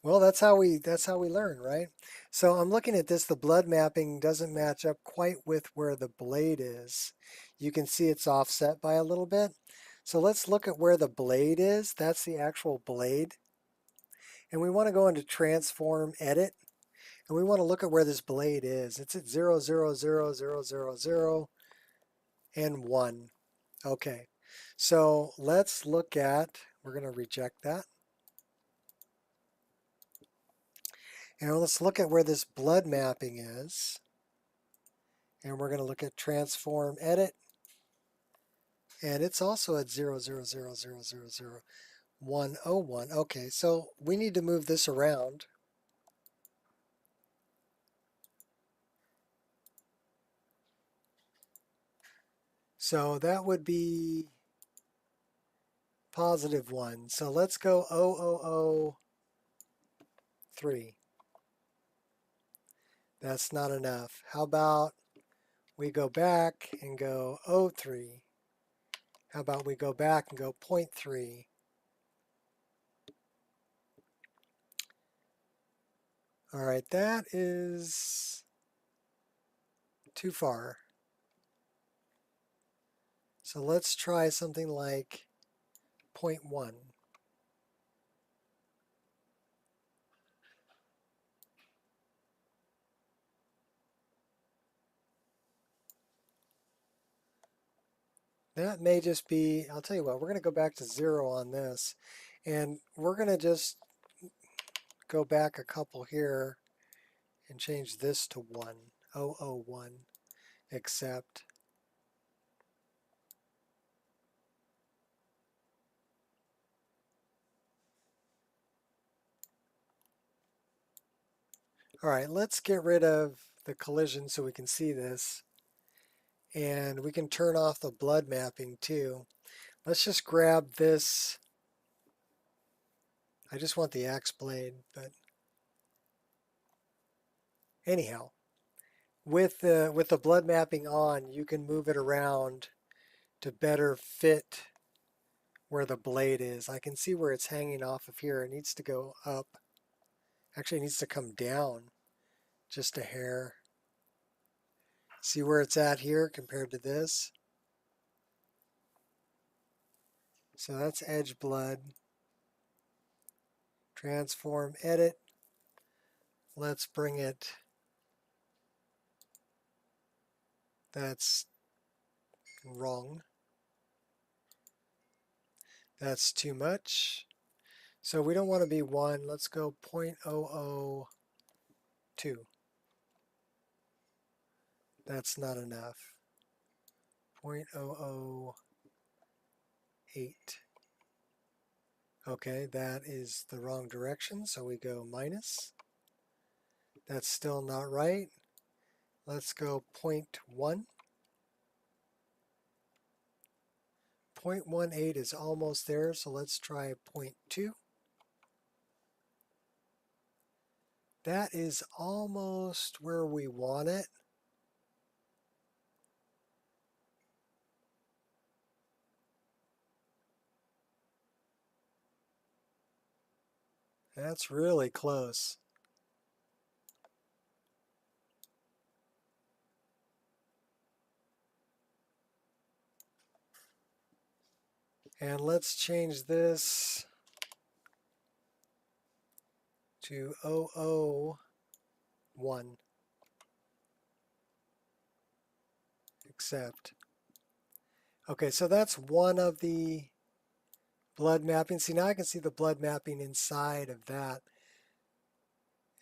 Well, that's how we learn, right? So I'm looking at this. The blood mapping doesn't match up quite with where the blade is. You can see it's offset by a little bit. So let's look at where the blade is. That's the actual blade. And we want to go into transform edit. And we want to look at where this blade is. It's at 0, 0, 0, 0, 0, 0, and 1. Okay. So let's look at, we're going to reject that. And let's look at where this blood mapping is. And we're going to look at transform edit. And it's also at 0, 0, 0, 0, 0, 0, 1, 0, 1. Okay, so we need to move this around. So that would be positive 1. So let's go 0, 0, 0, 3. That's not enough. How about we go back and go 0, 3? How about we go back and go 0.3? All right, that is too far. So let's try something like 0.1. That may just be, I'll tell you what, we're going to go back to 0 on this. And we're going to just go back a couple here and change this to 1, 001, accept. All right, let's get rid of the collision so we can see this. And we can turn off the blood mapping too. Let's just grab this. I just want the axe blade, but anyhow, with the blood mapping on, you can move it around to better fit where the blade is. I can see where it's hanging off of here. It needs to go up. Actually, it needs to come down just a hair. See where it's at here compared to this? So that's edge blood. Transform, edit. Let's bring it. That's wrong. That's too much. So we don't want to be 1. Let's go 0.002. That's not enough. 0.008. Okay, that is the wrong direction, so we go minus. That's still not right. Let's go 0.1. 0.18 is almost there, so let's try 0.2. That is almost where we want it. That's really close. And let's change this to 001. Accept. Okay, so that's one of the blood mapping. See, now I can see the blood mapping inside of that.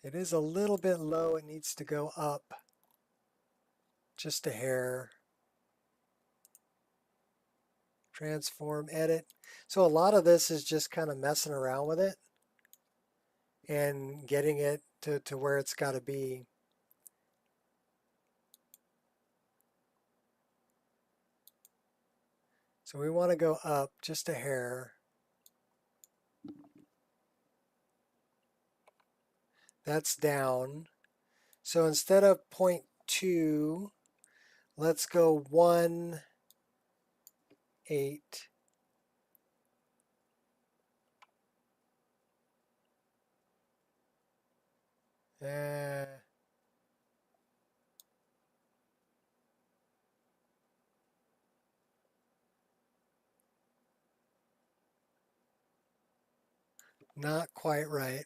It is a little bit low. It needs to go up just a hair. Transform, edit. So a lot of this is just kind of messing around with it and getting it to where it's got to be. So we want to go up just a hair. That's down. So instead of 0.2, let's go 1, 8. Not quite right.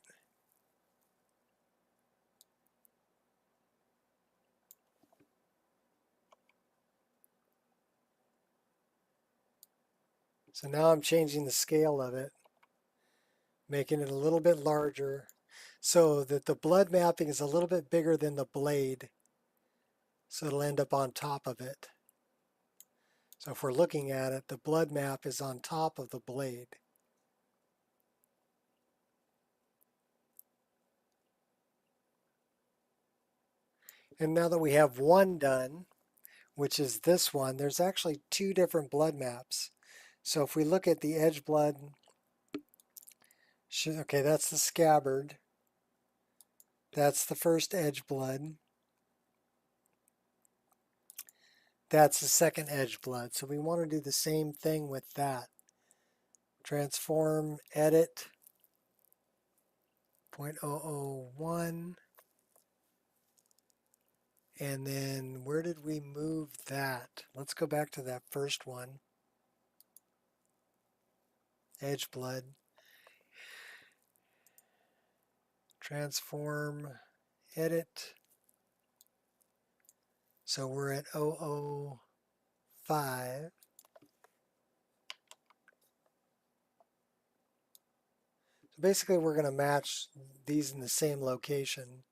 So now I'm changing the scale of it, making it a little bit larger so that the blood mapping is a little bit bigger than the blade. So it'll end up on top of it. So if we're looking at it, the blood map is on top of the blade. And now that we have one done, which is this one, there's actually two different blood maps. So if we look at the edge blood, okay, that's the scabbard. That's the first edge blood. That's the second edge blood. So we want to do the same thing with that. Transform, edit, 0.001. And then where did we move that? Let's go back to that first one. Edge blood. Transform, edit. So we're at 005. So basically we're going to match these in the same location.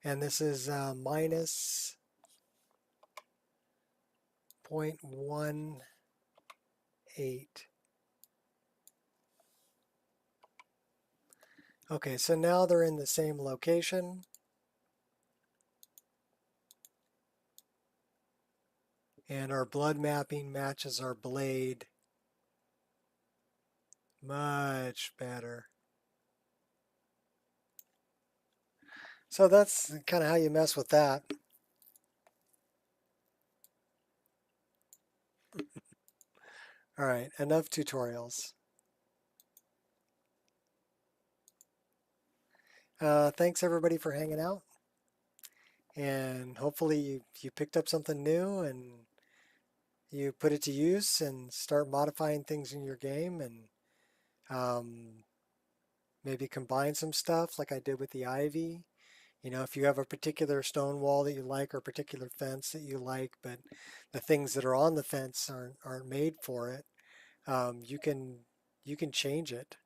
And this is minus 0.18. Okay, so now they're in the same location. And our blood mapping matches our blade much better. So that's kind of how you mess with that. All right, enough tutorials. Thanks everybody for hanging out. And hopefully you picked up something new and you put it to use and start modifying things in your game and maybe combine some stuff like I did with the ivy. You know, if you have a particular stone wall that you like or a particular fence that you like, but the things that are on the fence aren't made for it, you can change it.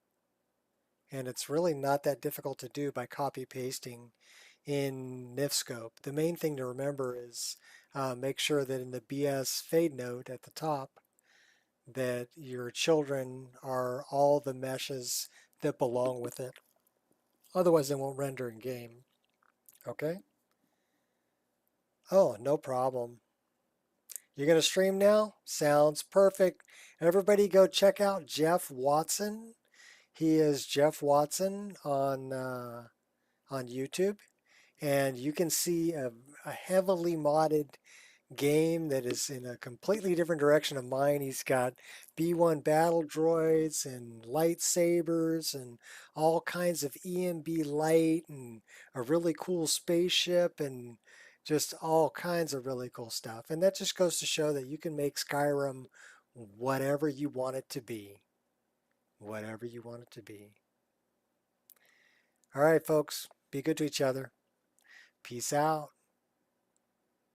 And it's really not that difficult to do by copy pasting in NifScope. The main thing to remember is make sure that in the BS fade node at the top that your children are all the meshes that belong with it. Otherwise, it won't render in game. Okay? Oh, no problem. You're going to stream now? Sounds perfect. Everybody go check out Jeff Watson. He is Jeff Watson on YouTube. And you can see a heavily modded game that is in a completely different direction of mine. He's got B1 battle droids and lightsabers and all kinds of EMB light and a really cool spaceship and just all kinds of really cool stuff. And that just goes to show that you can make Skyrim whatever you want it to be. Whatever you want it to be. All right, folks, be good to each other. Peace out.